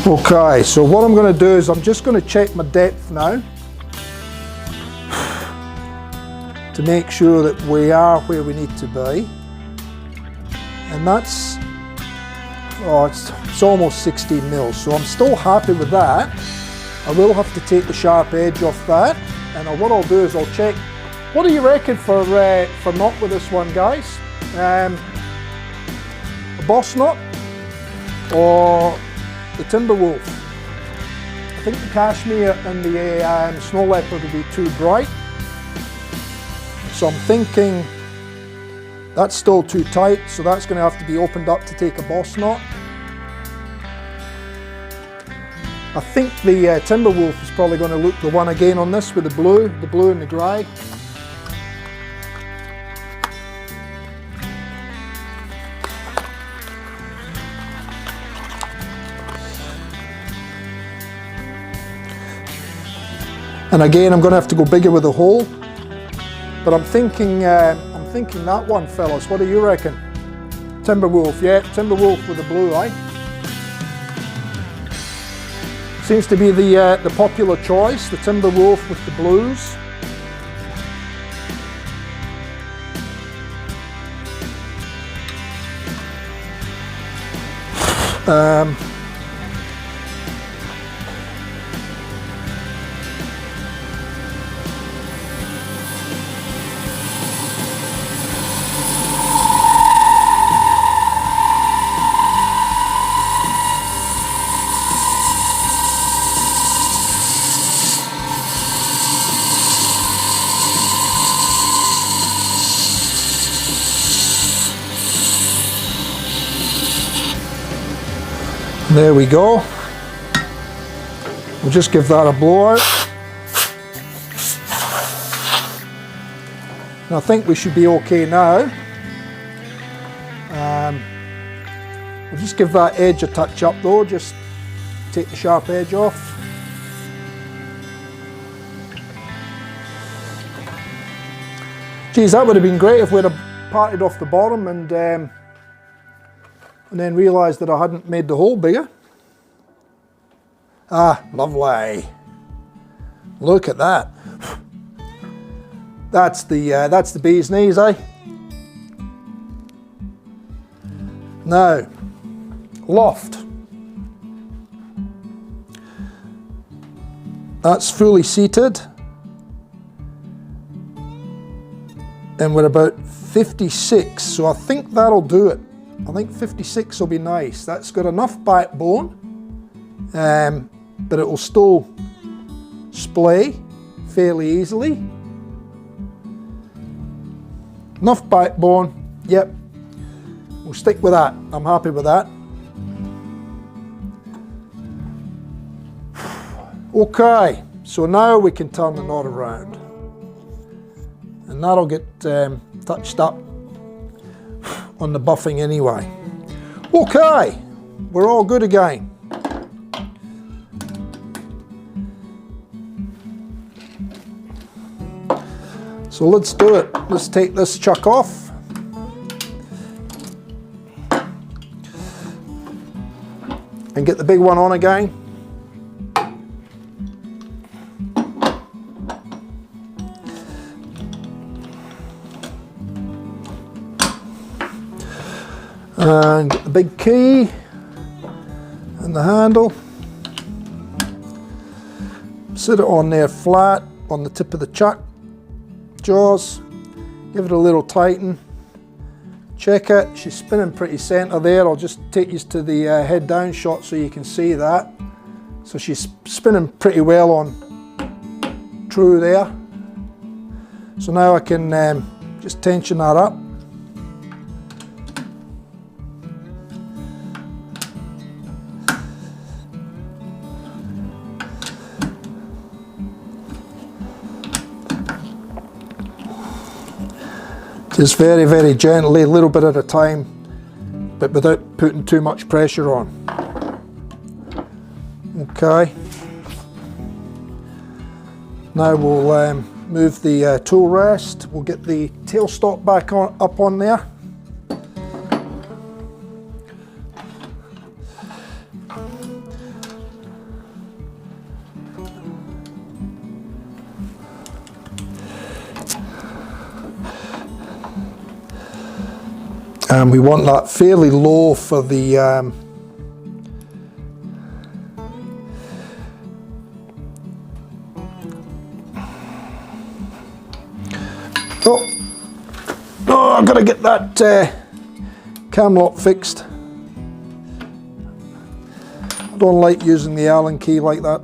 Okay, so what I'm going to do is I'm just going to check my depth now to make sure that we are where we need to be, and that's oh, it's almost 16 mils, so I'm still happy with that. I will have to take the sharp edge off that, and what I'll do is I'll check. What do you reckon for knot with this one, guys? A boss knot or the Timberwolf? I think the cashmere and the snow leopard will be too bright, so I'm thinking that's still too tight, so that's going to have to be opened up to take a boss knot. I think the Timberwolf is probably going to look the one again on this with the blue and the grey. And again, I'm going to have to go bigger with the hole, but I'm thinking that one, fellas. What do you reckon? Timberwolf, yeah, Timberwolf with the blue, eh? Seems to be the popular choice, the Timberwolf with the blues. There we go. We'll just give that a blowout. And I think we should be okay now. We'll just give that edge a touch up though, just take the sharp edge off. Geez, that would have been great if we'd have parted off the bottom and then realised that I hadn't made the hole bigger. Ah, lovely. Look at that. That's the bee's knees, eh? Now, loft. That's fully seated. And we're about 56, so I think that'll do it. I think 56 will be nice. That's got enough backbone, but it will still splay fairly easily. Enough backbone, yep. We'll stick with that. I'm happy with that. Okay, so now we can turn the knot around. And that'll get touched up on the buffing anyway. Okay, we're all good again. So let's do it. Let's take this chuck off. And get the big one on again. And get the big key and the handle. Sit it on there flat on the tip of the chuck jaws. Give it a little tighten. Check it. She's spinning pretty center there. I'll just take you to the head down shot so you can see that. So she's spinning pretty well on true there. So now I can just tension that up. Just very, very gently, a little bit at a time, but without putting too much pressure on. Okay. Now we'll move the tool rest. We'll get the tailstock back up on there. And we want that fairly low for the Oh, oh, I've got to get that cam lock fixed. I don't like using the Allen key like that.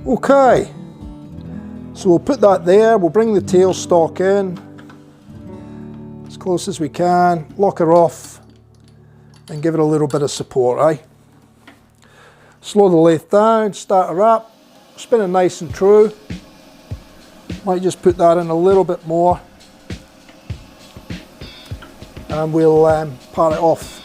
Okay, so we'll put that there. We'll bring the tailstock in as close as we can, lock her off, and give it a little bit of support, eh? Slow the lathe down, start her up, spin it nice and true. Might just put that in a little bit more, and we'll part it off.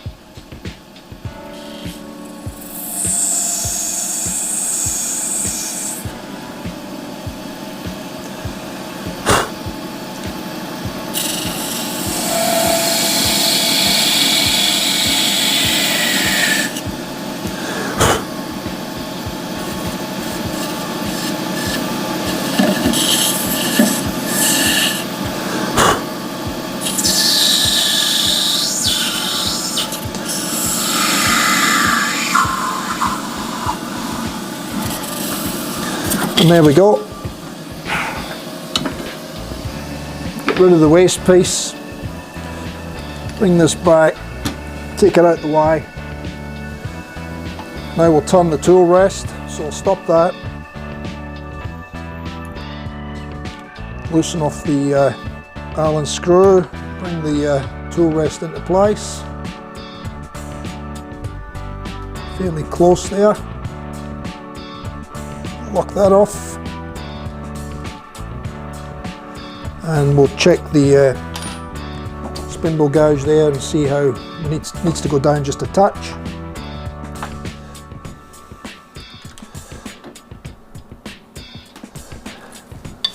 And there we go. Get rid of the waste piece. Bring this back. Take it out the way. Now we'll turn the tool rest. So I'll stop that. Loosen off the Allen screw. Bring the tool rest into place. Fairly close there. Lock that off, and we'll check the spindle gouge there and see how it needs to go down just a touch.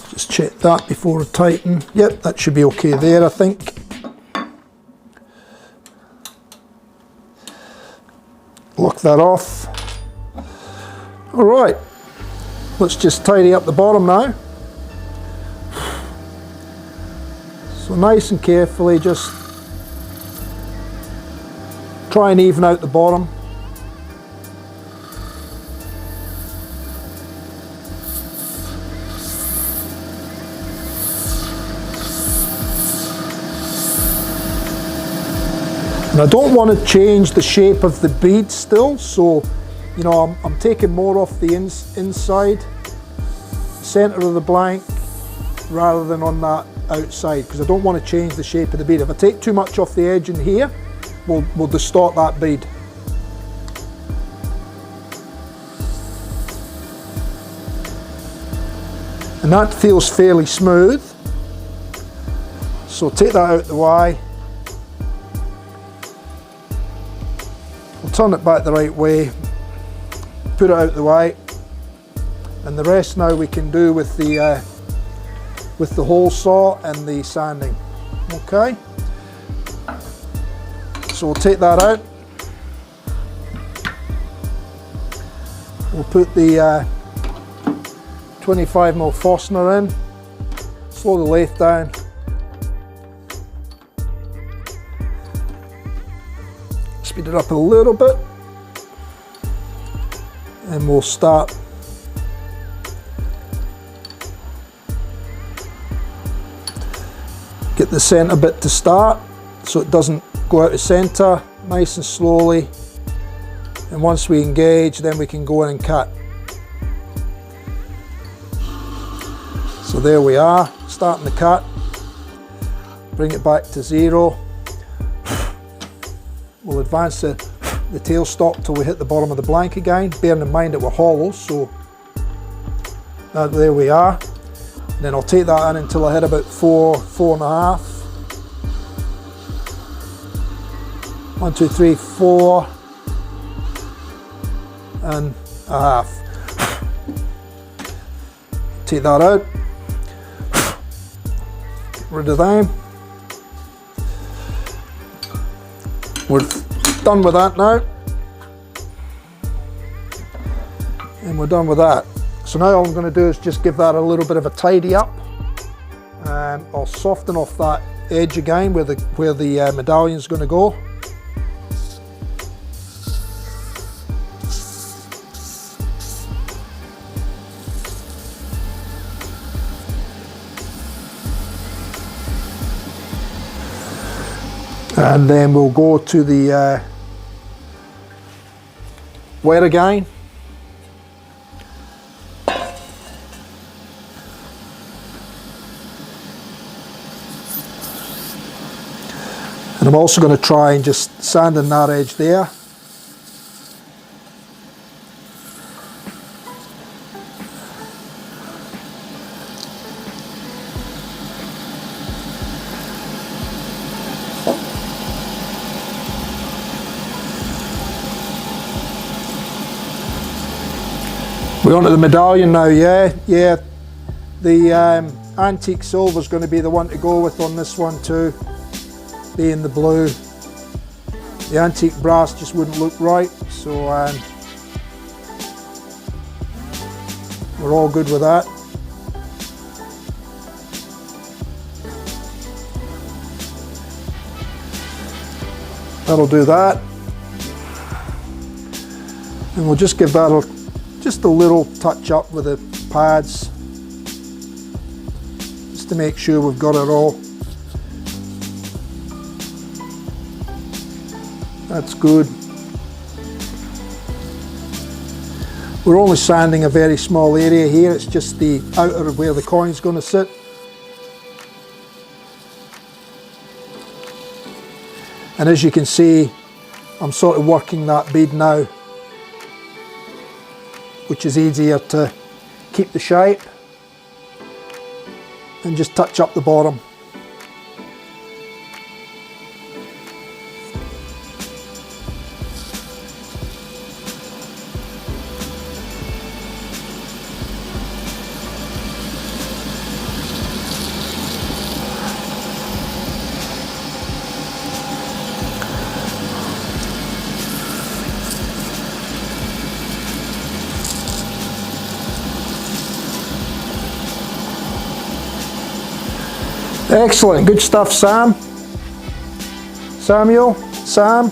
Just check that before I tighten. Yep, that should be okay there, I think. Lock that off. All right. Let's just tidy up the bottom now. So nice and carefully, just try and even out the bottom. And I don't want to change the shape of the bead still, so you know, I'm taking more off the inside, center of the blank, rather than on that outside, because I don't want to change the shape of the bead. If I take too much off the edge in here, we'll distort that bead. And that feels fairly smooth. So take that out the way. We'll turn it back the right way. Put it out the way, and the rest now we can do with the hole saw and the sanding. Okay, so we'll take that out. We'll put the 25mm Forstner in, slow the lathe down, speed it up a little bit. And we'll start get the center bit to start so it doesn't go out of center, nice and slowly, and once we engage then we can go in and cut. So there we are, starting the cut, bring it back to 0. We'll advance the tailstock till we hit the bottom of the blank again, bearing in mind that we're hollow, so there we are. And then I'll take that in until I hit about 4.5. 1, 2, 3, 4 and a half. Take that out, get rid of them. We're done with that now, and we're done with that. So now all I'm going to do is just give that a little bit of a tidy up. I'll soften off that edge again where the medallion's going to go. And then we'll go to the wet again. And I'm also going to try and just sand in that edge there. We're onto the medallion now, yeah. The antique silver is going to be the one to go with on this one too, being the blue. The antique brass just wouldn't look right, so we're all good with that. That'll do that. And we'll just give that just a little touch up with the pads, just to make sure we've got it all. That's good. We're only sanding a very small area here, it's just the outer of where the coin's going to sit. And as you can see, I'm sort of working that bead now, which is easier to keep the shape, and just touch up the bottom. Excellent, good stuff, Sam. Samuel, Sam.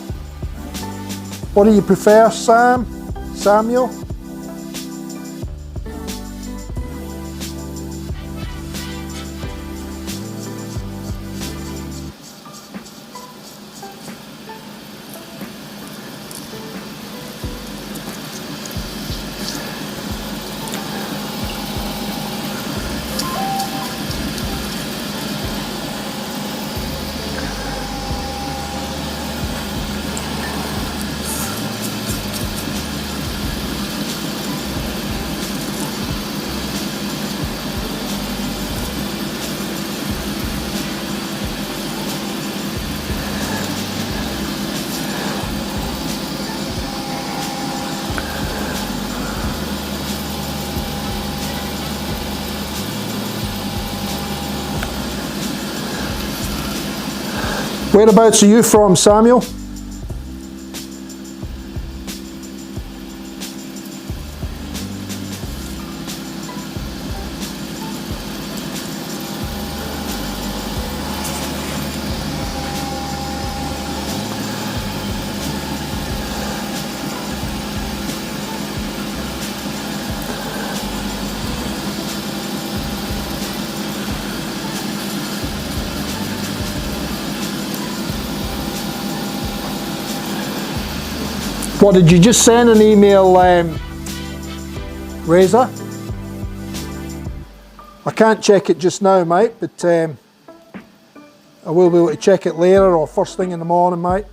What do you prefer, Sam? Samuel? Whereabouts are you from, Samuel? What, did you just send an email, Razor? I can't check it just now, mate, but I will be able to check it later or first thing in the morning, mate.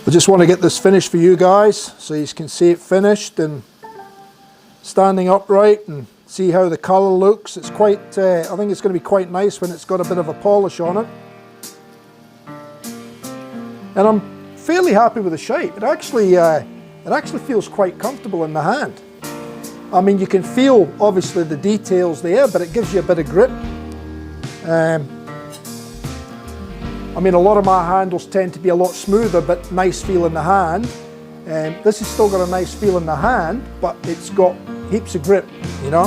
I just want to get this finished for you guys so you can see it finished and standing upright and see how the colour looks. It's quite, I think it's going to be quite nice when it's got a bit of a polish on it. And I'm fairly happy with the shape. It actually feels quite comfortable in the hand. I mean, you can feel obviously the details there, but it gives you a bit of grip. I mean, a lot of my handles tend to be a lot smoother, but nice feel in the hand. This has still got a nice feel in the hand, but it's got heaps of grip, you know.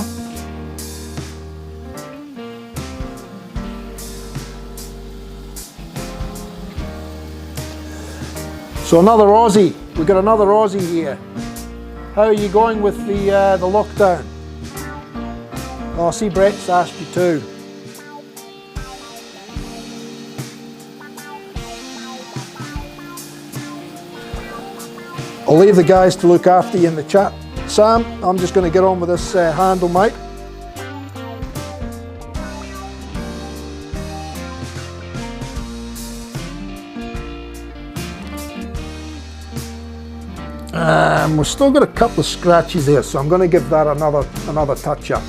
So another Aussie, we've got another Aussie here. How are you going with the lockdown? Oh, see, Brett's asked you too. I'll leave the guys to look after you in the chat. Sam, I'm just going to get on with this handle, mate. We've still got a couple of scratches there, so I'm going to give that another touch up.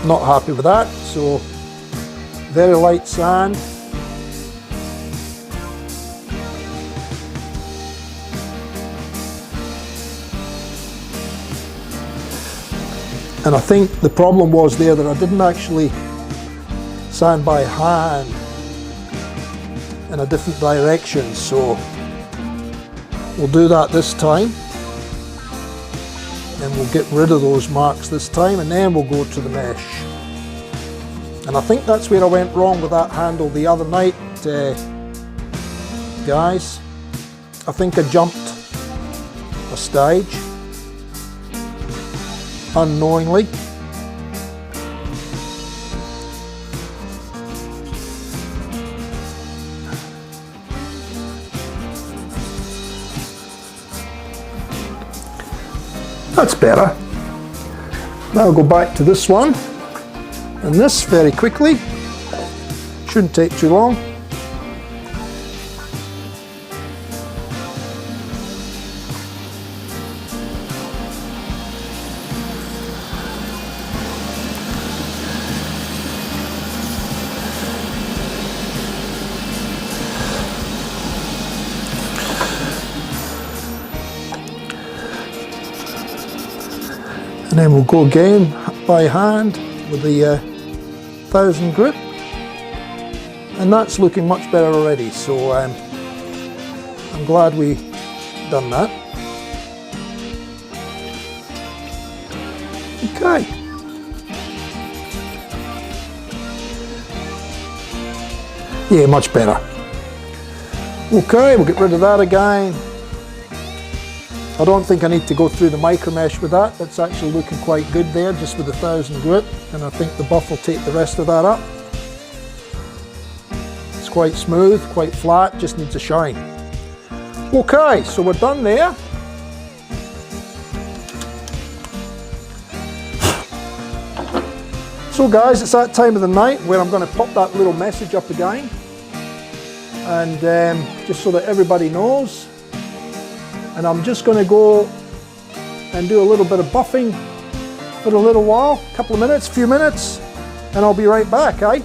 Not happy with that, so very light sand. And I think the problem was there that I didn't actually sand by hand in a different direction, so we'll do that this time, and we'll get rid of those marks this time, and then we'll go to the mesh. And I think that's where I went wrong with that handle the other night, guys. I think I jumped a stage unknowingly. That's better. Now I'll go back to this one, and this very quickly, shouldn't take too long. And then we'll go again by hand with the 1000 grit, and that's looking much better already, so I'm glad we done that. Okay. Yeah, much better. Okay, we'll get rid of that again. I don't think I need to go through the micro mesh with that. That's actually looking quite good there, just with the 1000 grit, and I think the buff will take the rest of that up. It's quite smooth, quite flat, just needs a shine. Okay, so we're done there. So guys, it's that time of the night where I'm going to pop that little message up again, and just so that everybody knows. And I'm just going to go and do a little bit of buffing for a little while, a couple of minutes, few minutes, and I'll be right back, eh?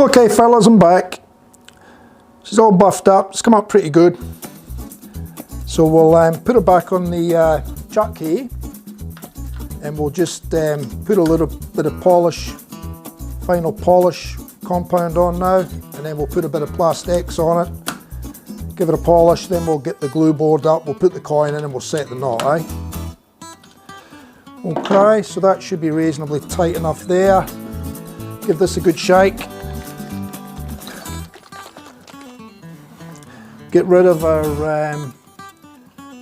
Okay fellas, I'm back. She's all buffed up, it's come up pretty good. So we'll put her back on the chuck here, and we'll just put a little bit of polish, final polish compound on now, and then we'll put a bit of Plastex on it, give it a polish, then we'll get the glue board up, we'll put the coin in and we'll set the knot, Okay, so that should be reasonably tight enough there. Give this a good shake. Get rid of our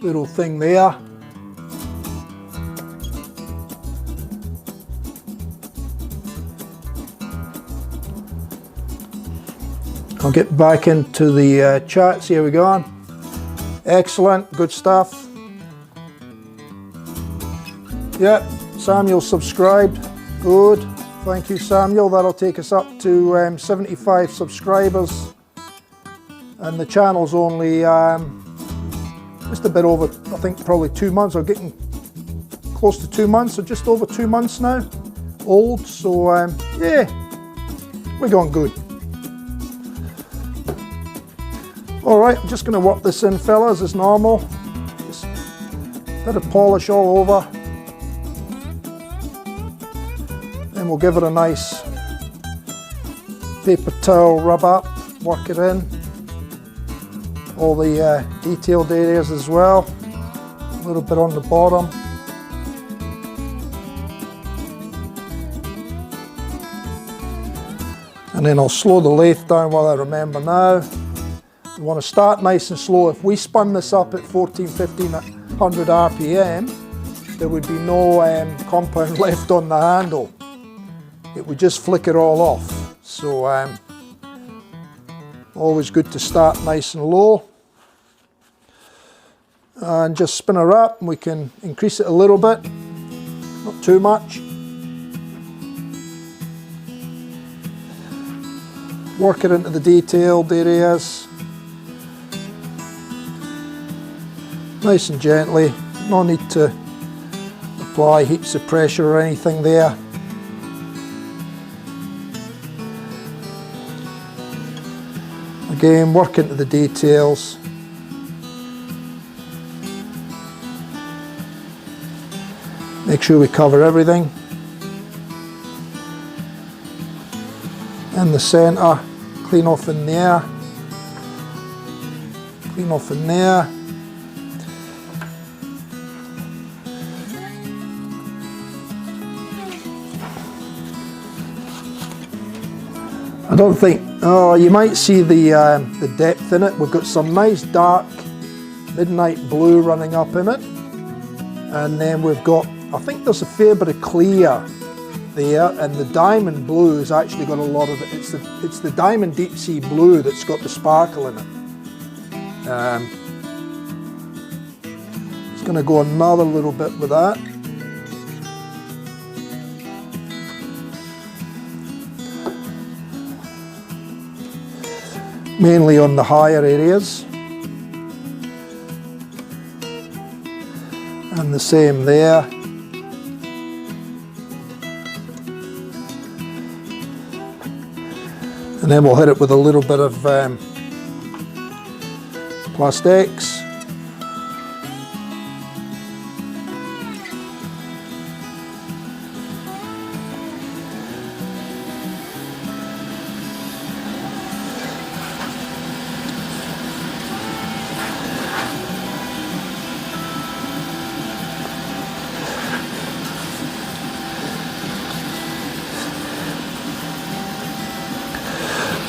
little thing there. I'll get back into the chats. Here we go. Excellent, good stuff. Yep, Samuel subscribed. Good, thank you Samuel. That'll take us up to 75 subscribers. And the channel's only just a bit over, I think probably 2 months, or getting close to 2 months, or just over 2 months now old. So yeah, we're going good. Alright, I'm just going to work this in fellas as normal. Just a bit of polish all over. Then we'll give it a nice paper towel rub up, work it in. All the detailed areas as well. A little bit on the bottom. And then I'll slow the lathe down while I remember now. We want to start nice and slow. If we spun this up at 1500 RPM, there would be no compound left on the handle. It would just flick it all off. So always good to start nice and low. And just spin her up, and we can increase it a little bit, not too much. Work it into the detailed areas. Nice and gently, no need to apply heaps of pressure or anything there. Again, work into the details. Make sure we cover everything. In the centre, clean off in there. Clean off in there. I don't think, oh, you might see the depth in it. We've got some nice dark midnight blue running up in it. And then we've got, I think there's a fair bit of clear there, and the diamond blue has actually got a lot of it. It's the diamond deep sea blue that's got the sparkle in it. It's going to go another little bit with that. Mainly on the higher areas. And the same there. And then we'll hit it with a little bit of Plastex.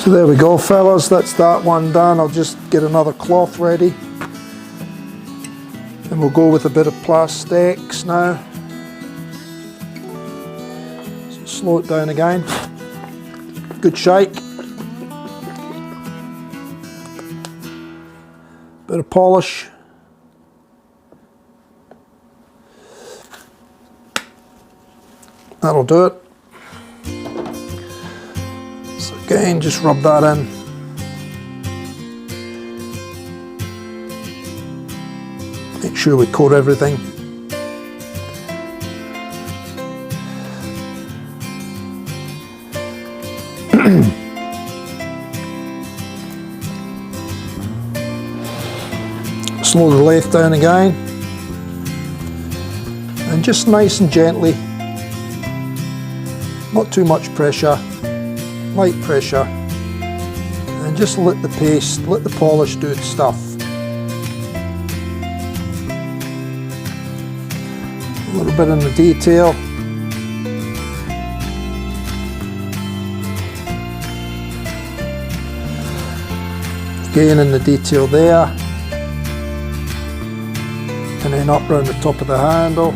So there we go fellas, that's that one done. I'll just get another cloth ready. And we'll go with a bit of Plastex now. So slow it down again. Good shake. Bit of polish. That'll do it. So again, just rub that in. Make sure we coat everything. slow the lathe down again, and just nice and gently, not too much pressure, light pressure, and just let the paste, let the polish do its stuff. A little bit in the detail. Again in the detail there. And then up around the top of the handle.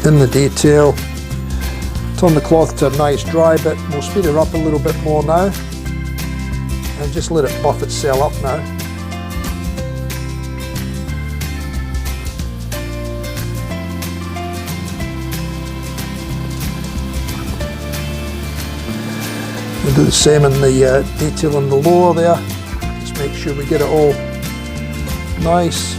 In the detail. Turn the cloth to a nice dry bit. We'll speed her up a little bit more now. And just let it buff itself up now. We'll do the same in the detail in the lower there. Just make sure we get it all nice.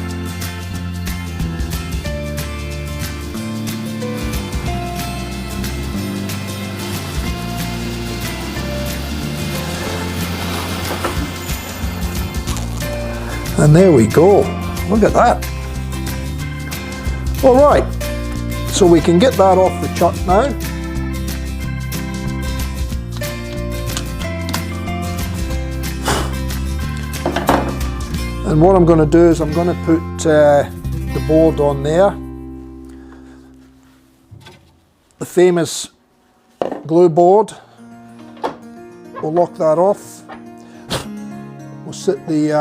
And there we go. Look at that. All right, so we can get that off the chuck now. And what I'm going to do is I'm going to put the board on there. The famous glue board. We'll lock that off. We'll sit the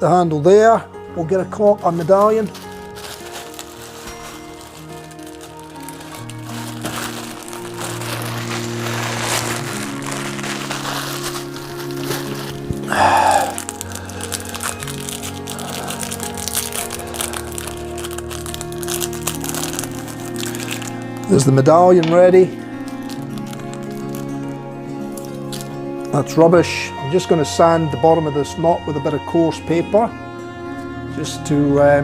handle there. We'll get a medallion. There's the medallion ready. That's rubbish. I'm just going to sand the bottom of this knot with a bit of coarse paper, just to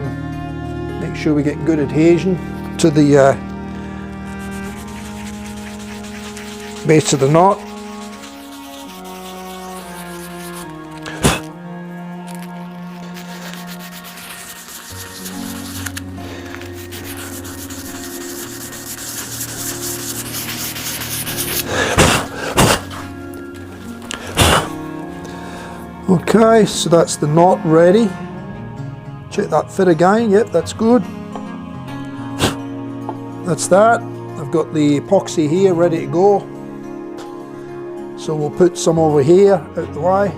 make sure we get good adhesion to the base of the knot. Okay, so that's the knot ready. Check that fit again. Yep, that's good. That's that. I've got the epoxy here ready to go. So we'll put some over here out the way.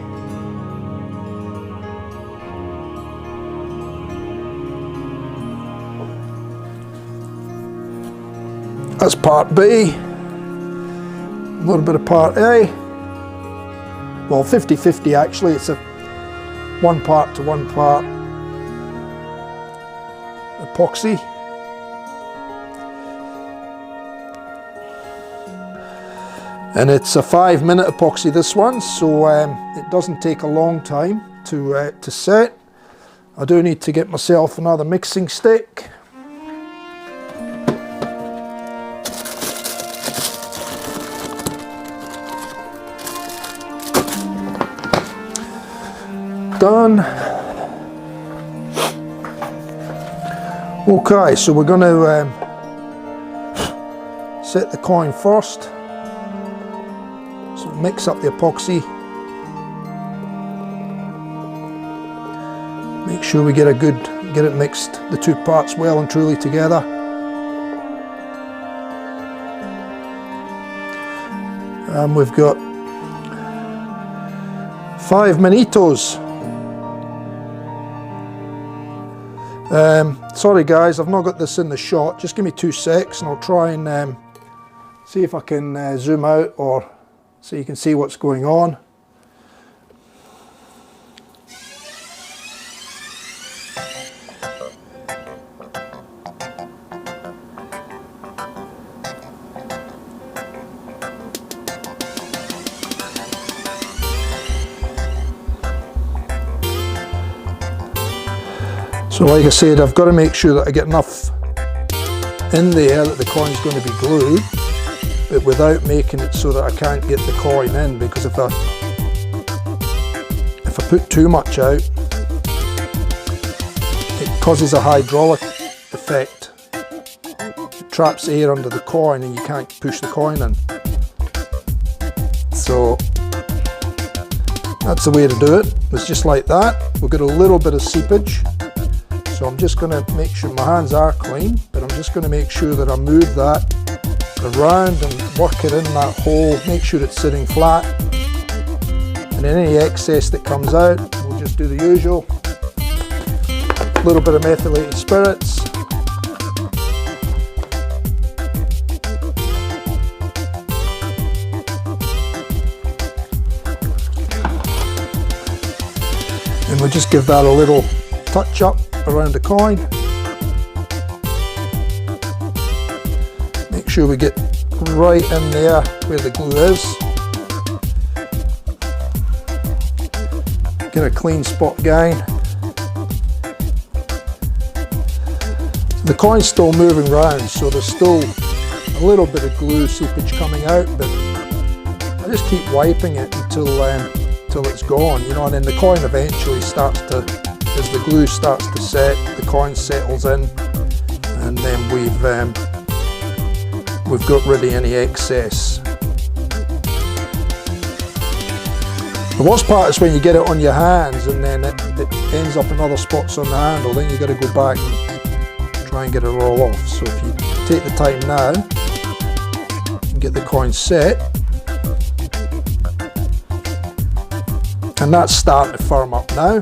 That's part B. A little bit of part A. Well, 50-50 actually. It's a one part to one part epoxy. And it's a 5-minute epoxy, this one, so it doesn't take a long time to set. I do need to get myself another mixing stick. Done. Okay, so we're going to set the coin first. So mix up the epoxy. Make sure we get it mixed, the two parts well and truly together. And we've got 5 minitos. Sorry guys, I've not got this in the shot. Just give me 2 secs and I'll try and see if I can zoom out or so you can see what's going on. So like I said, I've got to make sure that I get enough in there that the coin's going to be glued, but without making it so that I can't get the coin in, because if I put too much out, it causes a hydraulic effect. It traps air under the coin and you can't push the coin in. So that's the way to do it. It's just like that. We've got a little bit of seepage. So I'm just going to make sure my hands are clean, but I'm just going to make sure that I move that around and work it in that hole, make sure it's sitting flat. And any excess that comes out, we'll just do the usual. A little bit of methylated spirits. And we'll just give that a little touch up around the coin. Make sure we get right in there where the glue is. Get a clean spot again. The coin's still moving around, so there's still a little bit of glue seepage coming out, but I just keep wiping it until it's gone, you know, and then the coin eventually starts to, as the glue starts to set, the coin settles in, and then we've got rid of any excess. The worst part is when you get it on your hands and then it ends up in other spots on the handle, then you've got to go back and try and get it all off. So if you take the time now and get the coin set, and that's starting to firm up now.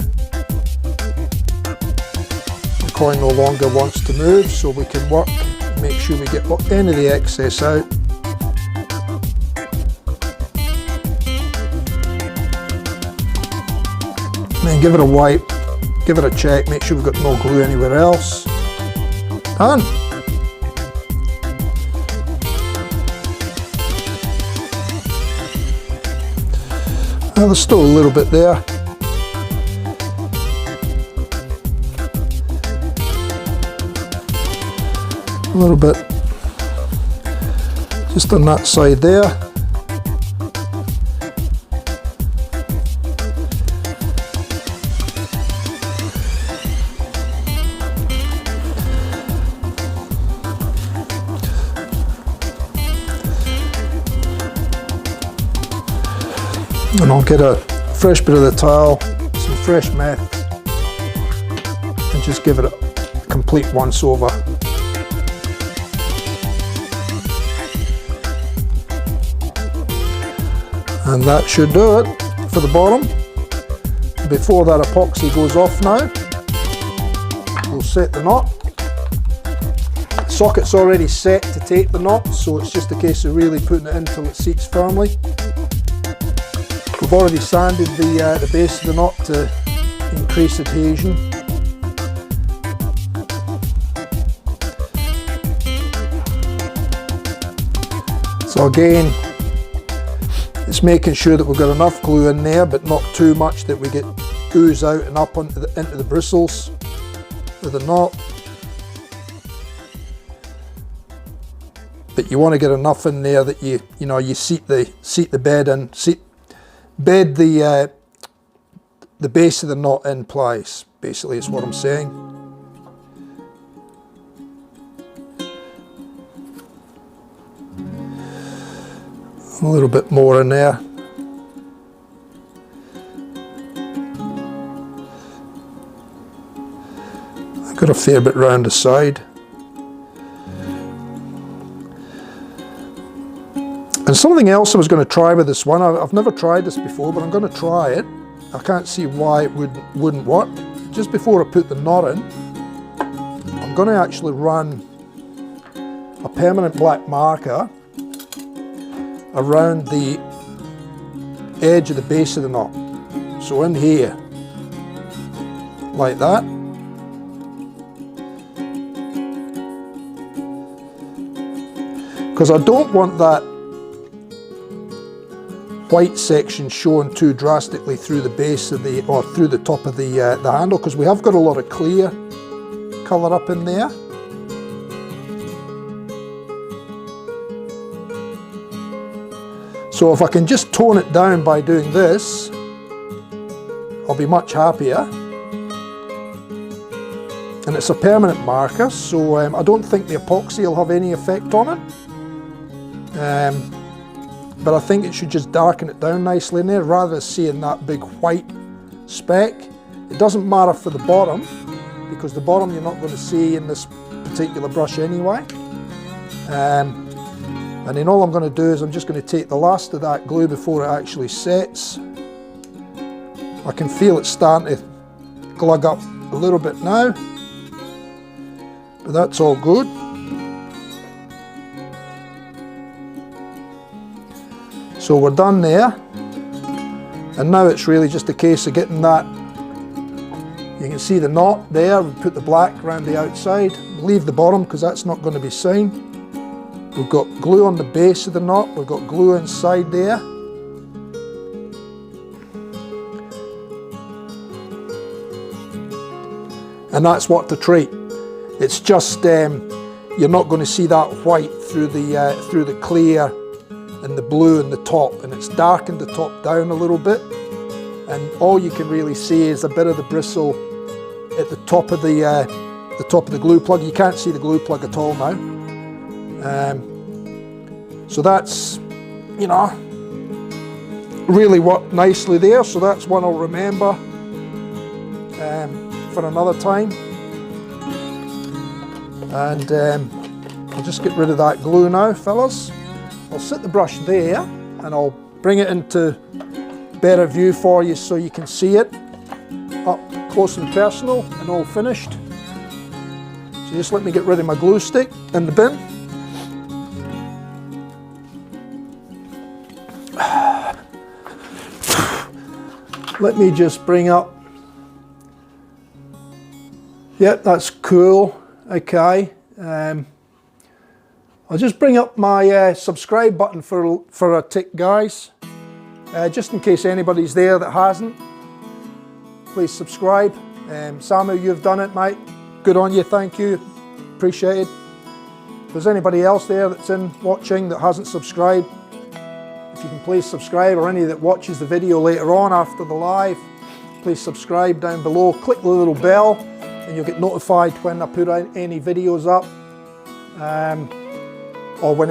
The coin no longer wants to move, so we can work, make sure we get any of the excess out. And then give it a wipe, give it a check, make sure we've got no glue anywhere else. Done. Now there's still a little bit there. A little bit just on that side there. And I'll get a fresh bit of the towel, some fresh meth, and just give it a complete once over. And that should do it for the bottom. Before that epoxy goes off now, we'll set the knot. The socket's already set to take the knot, so it's just a case of really putting it in until it seats firmly. We've already sanded the base of the knot to increase adhesion. So again, it's making sure that we've got enough glue in there, but not too much that we get ooze out and up into the bristles with the knot. But you want to get enough in there that you seat the bed and bed the base of the knot in place. Basically, is what I'm saying. A little bit more in there. I've got a fair bit round the side. And something else I was going to try with this one, I've never tried this before, but I'm going to try it. I can't see why it wouldn't work. Just before I put the knot in, I'm going to actually run a permanent black marker around the edge of the base of the knot. So in here, like that. Because I don't want that white section showing too drastically through the base of the, or through the top of the handle, because we have got a lot of clear colour up in there. So if I can just tone it down by doing this, I'll be much happier. And it's a permanent marker, so I don't think the epoxy will have any effect on it. But I think it should just darken it down nicely in there, rather than seeing that big white speck. It doesn't matter for the bottom, because the bottom you're not going to see in this particular brush anyway. And then all I'm going to do is I'm just going to take the last of that glue before it actually sets. I can feel it starting to glug up a little bit now, but that's all good. So we're done there, and now it's really just a case of getting that. You can see the knot there. We put the black around the outside, leave the bottom because that's not going to be seen. We've got glue on the base of the knot, we've got glue inside there. And that's what to treat. It's just you're not going to see that white through the clear and the blue in the top, and it's darkened the top down a little bit, and all you can really see is a bit of the bristle at the top of the glue plug. You can't see the glue plug at all now. So that's, you know, really worked nicely there. So that's one I'll remember for another time. And I'll just get rid of that glue now, fellas. I'll set the brush there and I'll bring it into better view for you so you can see it up close and personal and all finished. So just let me get rid of my glue stick in the bin. Let me just bring up, yep, that's cool, okay. I'll just bring up my subscribe button for a tick, guys. Just in case anybody's there that hasn't, please subscribe. Samu, you've done it, mate. Good on you, thank you, appreciate it. If there's anybody else there that's watching that hasn't subscribed, if you can please subscribe, or any that watches the video later on after the live, please subscribe down below. Click the little bell and you'll get notified when I put any videos up. Or when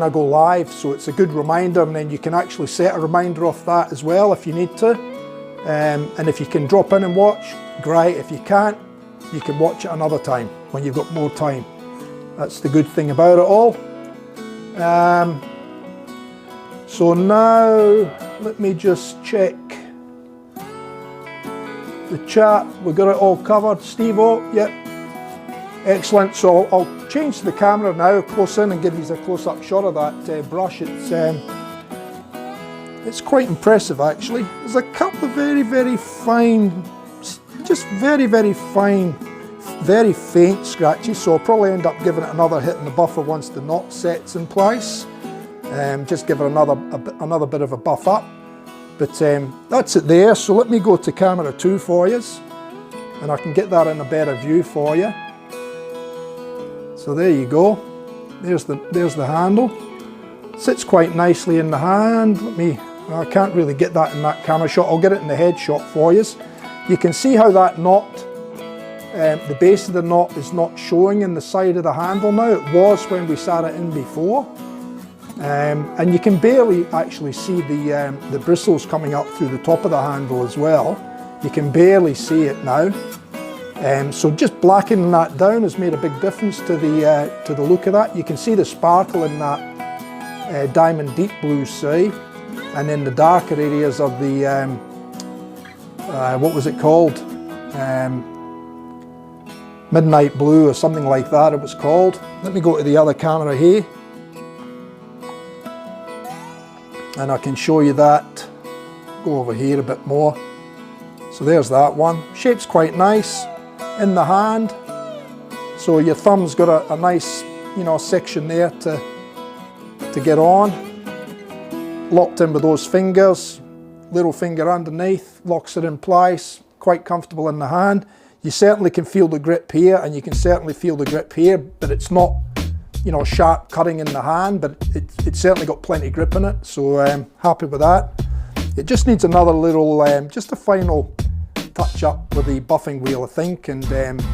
I go live, so it's a good reminder, and then you can actually set a reminder off that as well if you need to. And if you can drop in and watch, great. If you can't, you can watch it another time when you've got more time. That's the good thing about it all. So now let me just check the chat. We've got it all covered. Steve-O, yep. Excellent. So I'll change the camera now, close in, and give you a close-up shot of that brush. It's quite impressive actually. There's a couple of very, very fine, just very, very fine, very faint scratches. So I'll probably end up giving it another hit in the buffer once the knot sets in place. Just give it another bit of a buff up. But that's it there. So let me go to camera 2 for you, and I can get that in a better view for you. So there you go. There's the handle. Sits quite nicely in the hand. I can't really get that in that camera shot. I'll get it in the head shot for you. You can see how that knot, the base of the knot is not showing in the side of the handle now. It was when we sat it in before. And you can barely actually see the bristles coming up through the top of the handle as well. You can barely see it now. So just blackening that down has made a big difference to the look of that. You can see the sparkle in that diamond deep blue, say, and then the darker areas of the what was it called? Midnight blue or something like that it was called. Let me go to the other camera here, and I can show you that. Go over here a bit more. So there's that one. Shape's quite nice in the hand. So your thumb's got a nice, you know, section there to get on. Locked in with those fingers. Little finger underneath, locks it in place. Quite comfortable in the hand. You certainly can feel the grip here, and you can certainly feel the grip here, but it's not you know, sharp cutting in the hand, but it's certainly got plenty of grip in it, so happy with that. It just needs another little, just a final touch up with the buffing wheel, I think, and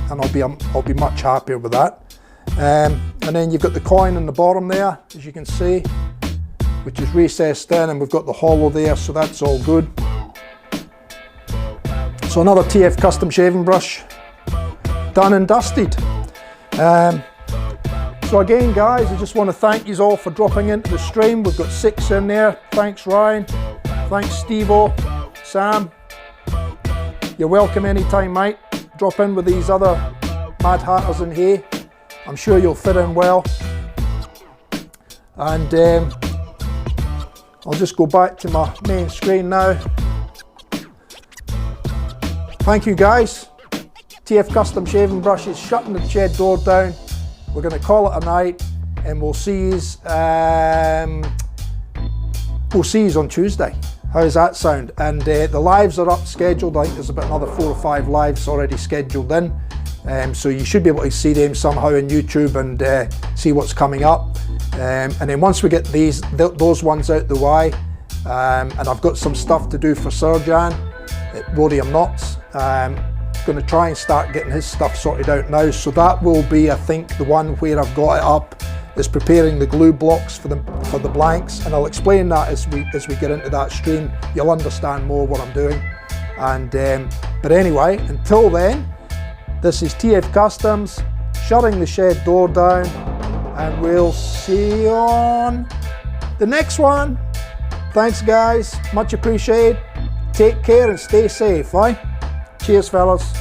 I'll be much happier with that. And then you've got the coin in the bottom there, as you can see, which is recessed in, and we've got the hollow there, so that's all good. So another TF custom shaving brush, done and dusted. So again, guys, I just want to thank you all for dropping into the stream. We've got 6 in there. Thanks, Ryan. Thanks, Steve-O, Sam. You're welcome anytime, mate. Drop in with these other Mad Hatters in here. I'm sure you'll fit in well. And I'll just go back to my main screen now. Thank you, guys. TF Custom Shaving Brush is shutting the shed door down. We're going to call it a night, and we'll see you on Tuesday. How does that sound? And the lives are up scheduled. I think there's about another 4 or 5 lives already scheduled in. So you should be able to see them somehow on YouTube and see what's coming up. And then once we get those ones out the way, and I've got some stuff to do for Serjan at Rhodium Knots. Going to try and start getting his stuff sorted out now, so that will be, I think, the one where I've got it up is preparing the glue blocks for the blanks, and I'll explain that as we get into that stream. You'll understand more what I'm doing. And but anyway, until then, this is TF Customs shutting the shed door down, and we'll see you on the next one. Thanks, guys, much appreciated. Take care and stay safe, right? Cheers, fellas.